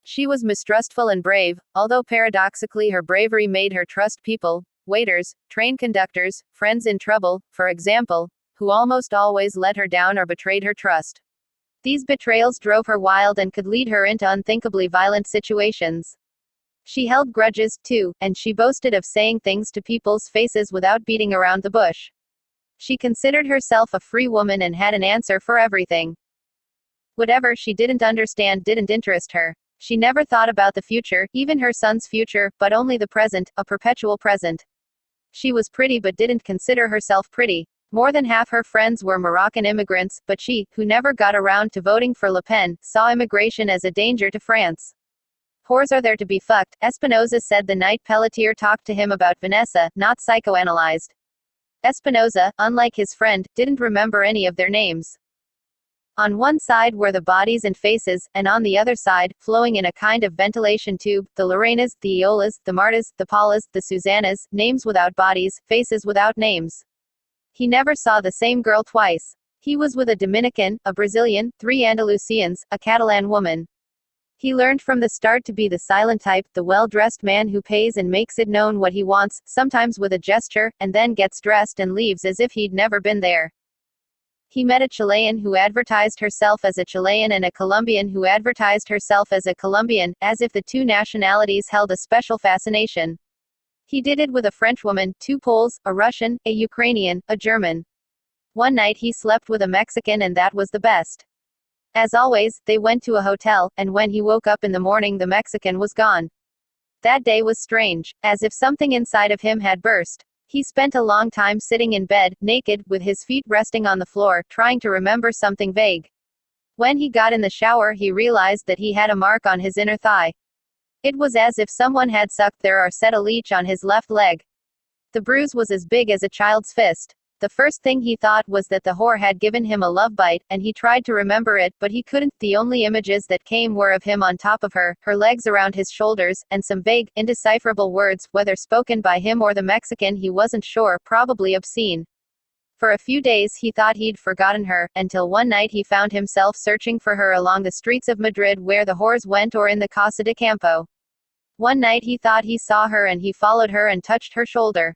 A: She was mistrustful and brave, although paradoxically her bravery made her trust people, waiters, train conductors, friends in trouble, for example, who almost always let her down or betrayed her trust. These betrayals drove her wild and could lead her into unthinkably violent situations. She held grudges, too, and she boasted of saying things to people's faces without beating around the bush. She considered herself a free woman and had an answer for everything. Whatever she didn't understand didn't interest her. She never thought about the future, even her son's future, but only the present, a perpetual present. She was pretty but didn't consider herself pretty. More than half her friends were Moroccan immigrants, but she, who never got around to voting for Le Pen, saw immigration as a danger to France. "Whores are there to be fucked," Espinosa said the night Pelletier talked to him about Vanessa, not psychoanalyzed. Espinosa, unlike his friend, didn't remember any of their names. On one side were the bodies and faces, and on the other side, flowing in a kind of ventilation tube, the Lorenas, the Iolas, the Martas, the Paulas, the Susannas, names without bodies, faces without names. He never saw the same girl twice. He was with a Dominican, a Brazilian, 3 Andalusians, a Catalan woman. He learned from the start to be the silent type, the well-dressed man who pays and makes it known what he wants, sometimes with a gesture, and then gets dressed and leaves as if he'd never been there. He met a Chilean who advertised herself as a Chilean and a Colombian who advertised herself as a Colombian, as if the two nationalities held a special fascination. He did it with a Frenchwoman, 2 Poles, a Russian, a Ukrainian, a German. One night he slept with a Mexican and that was the best. As always, they went to a hotel, and when he woke up in the morning the Mexican was gone. That day was strange, as if something inside of him had burst. He spent a long time sitting in bed, naked, with his feet resting on the floor, trying to remember something vague. When he got in the shower he realized that he had a mark on his inner thigh. It was as if someone had sucked their or set a leech on his left leg. The bruise was as big as a child's fist. The first thing he thought was that the whore had given him a love bite, and he tried to remember it, but he couldn't. The only images that came were of him on top of her, her legs around his shoulders, and some vague, indecipherable words, whether spoken by him or the Mexican he wasn't sure, probably obscene. For a few days he thought he'd forgotten her, until one night he found himself searching for her along the streets of Madrid where the whores went or in the Casa de Campo. One night he thought he saw her and he followed her and touched her shoulder.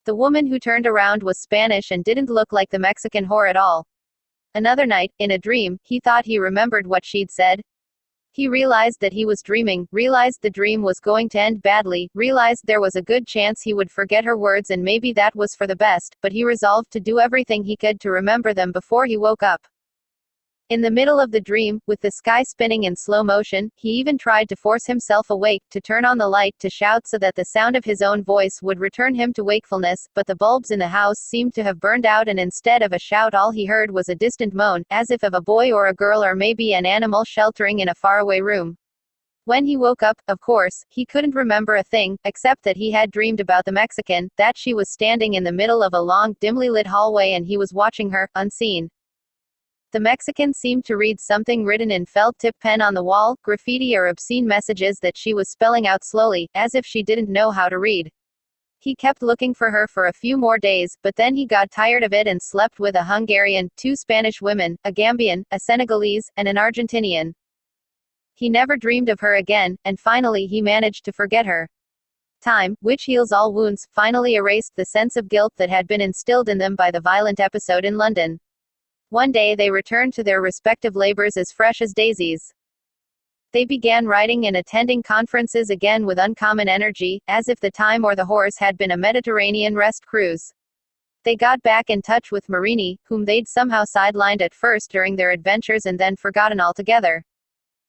A: The woman who turned around was Spanish and didn't look like the Mexican whore at all. Another night, in a dream, he thought he remembered what she'd said. He realized that he was dreaming, realized the dream was going to end badly, realized there was a good chance he would forget her words and maybe that was for the best, but he resolved to do everything he could to remember them before he woke up. In the middle of the dream, with the sky spinning in slow motion, he even tried to force himself awake, to turn on the light, to shout so that the sound of his own voice would return him to wakefulness, but the bulbs in the house seemed to have burned out and instead of a shout all he heard was a distant moan, as if of a boy or a girl or maybe an animal sheltering in a faraway room. When he woke up, of course, he couldn't remember a thing, except that he had dreamed about the Mexican, that she was standing in the middle of a long, dimly lit hallway and he was watching her, unseen. The Mexican seemed to read something written in felt-tip pen on the wall, graffiti or obscene messages that she was spelling out slowly, as if she didn't know how to read. He kept looking for her for a few more days, but then he got tired of it and slept with a Hungarian, 2 Spanish women, a Gambian, a Senegalese, and an Argentinian. He never dreamed of her again, and finally he managed to forget her. Time, which heals all wounds, finally erased the sense of guilt that had been instilled in them by the violent episode in London. One day they returned to their respective labors as fresh as daisies. They began writing and attending conferences again with uncommon energy, as if the time or the horse had been a Mediterranean rest cruise. They got back in touch with Marini, whom they'd somehow sidelined at first during their adventures and then forgotten altogether.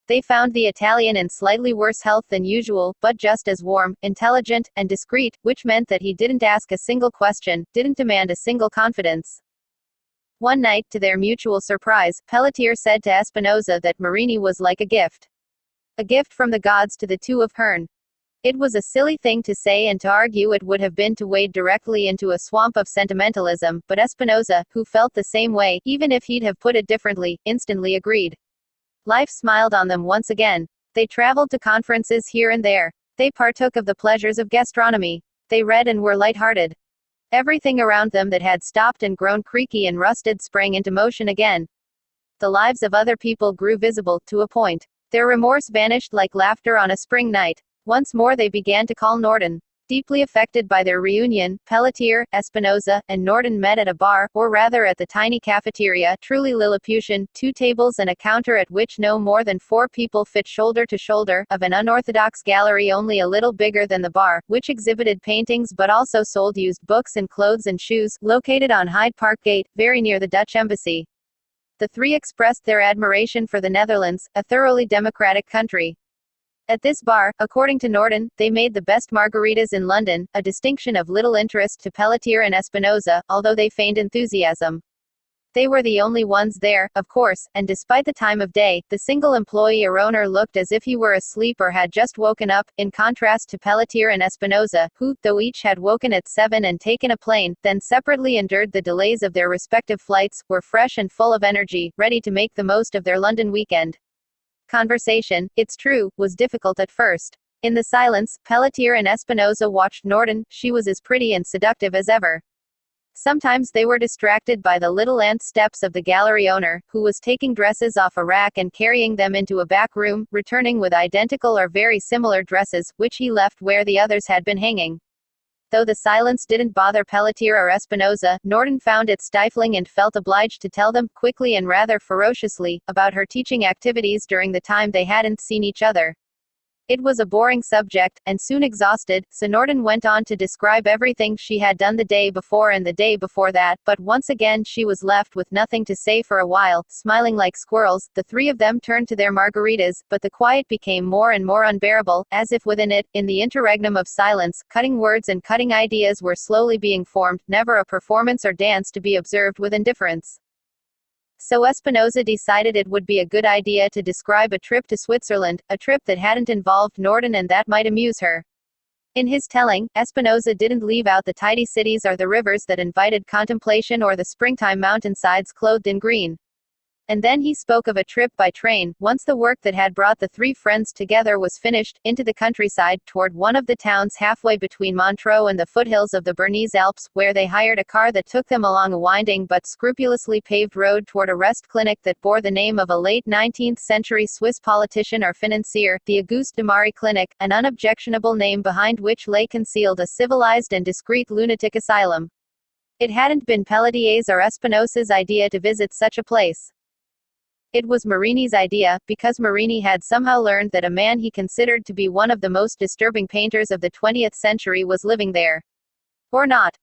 A: They found the Italian in slightly worse health than usual, but just as warm, intelligent, and discreet, which meant that he didn't ask a single question, didn't demand a single confidence. One night, to their mutual surprise, Pelletier said to Espinosa that Marini was like a gift. A gift from the gods to the two of Herne. It was a silly thing to say and to argue it would have been to wade directly into a swamp of sentimentalism, but Espinosa, who felt the same way, even if he'd have put it differently, instantly agreed. Life smiled on them once again. They traveled to conferences here and there. They partook of the pleasures of gastronomy. They read and were light-hearted. Everything around them that had stopped and grown creaky and rusted sprang into motion again. The lives of other people grew visible, to a point. Their remorse vanished like laughter on a spring night. Once more they began to call Norden. Deeply affected by their reunion, Pelletier, Espinosa, and Norden met at a bar, or rather at the tiny cafeteria, truly Lilliputian, 2 tables and a counter at which no more than 4 people fit shoulder to shoulder, of an unorthodox gallery only a little bigger than the bar, which exhibited paintings but also sold used books and clothes and shoes, located on Hyde Park Gate, very near the Dutch Embassy. The 3 expressed their admiration for the Netherlands, a thoroughly democratic country. At this bar, according to Norden, they made the best margaritas in London, a distinction of little interest to Pelletier and Espinosa, although they feigned enthusiasm. They were the only ones there, of course, and despite the time of day, the single employee or owner looked as if he were asleep or had just woken up, in contrast to Pelletier and Espinosa, who, though each had woken at 7 and taken a plane, then separately endured the delays of their respective flights, were fresh and full of energy, ready to make the most of their London weekend. Conversation, it's true, was difficult at first. In the silence, Pelletier and Espinosa watched Norden. She was as pretty and seductive as ever. Sometimes they were distracted by the little ant steps of the gallery owner, who was taking dresses off a rack and carrying them into a back room, returning with identical or very similar dresses, which he left where the others had been hanging. Though the silence didn't bother Pelletier or Espinosa, Norden found it stifling and felt obliged to tell them, quickly and rather ferociously, about her teaching activities during the time they hadn't seen each other. It was a boring subject, and soon exhausted, so Norden went on to describe everything she had done the day before and the day before that, but once again she was left with nothing to say for a while. Smiling like squirrels, the 3 of them turned to their margaritas, but the quiet became more and more unbearable, as if within it, in the interregnum of silence, cutting words and cutting ideas were slowly being formed, never a performance or dance to be observed with indifference. So Espinosa decided it would be a good idea to describe a trip to Switzerland, a trip that hadn't involved Norden and that might amuse her. In his telling, Espinosa didn't leave out the tidy cities or the rivers that invited contemplation or the springtime mountainsides clothed in green. And then he spoke of a trip by train, once the work that had brought the three friends together was finished, into the countryside, toward one of the towns halfway between Montreux and the foothills of the Bernese Alps, where they hired a car that took them along a winding but scrupulously paved road toward a rest clinic that bore the name of a late 19th century Swiss politician or financier, the Auguste de Marie Clinic, an unobjectionable name behind which lay concealed a civilized and discreet lunatic asylum. It hadn't been Pelletier's or Espinosa's idea to visit such a place. It was Marini's idea, because Marini had somehow learned that a man he considered to be one of the most disturbing painters of the 20th century was living there. Or not.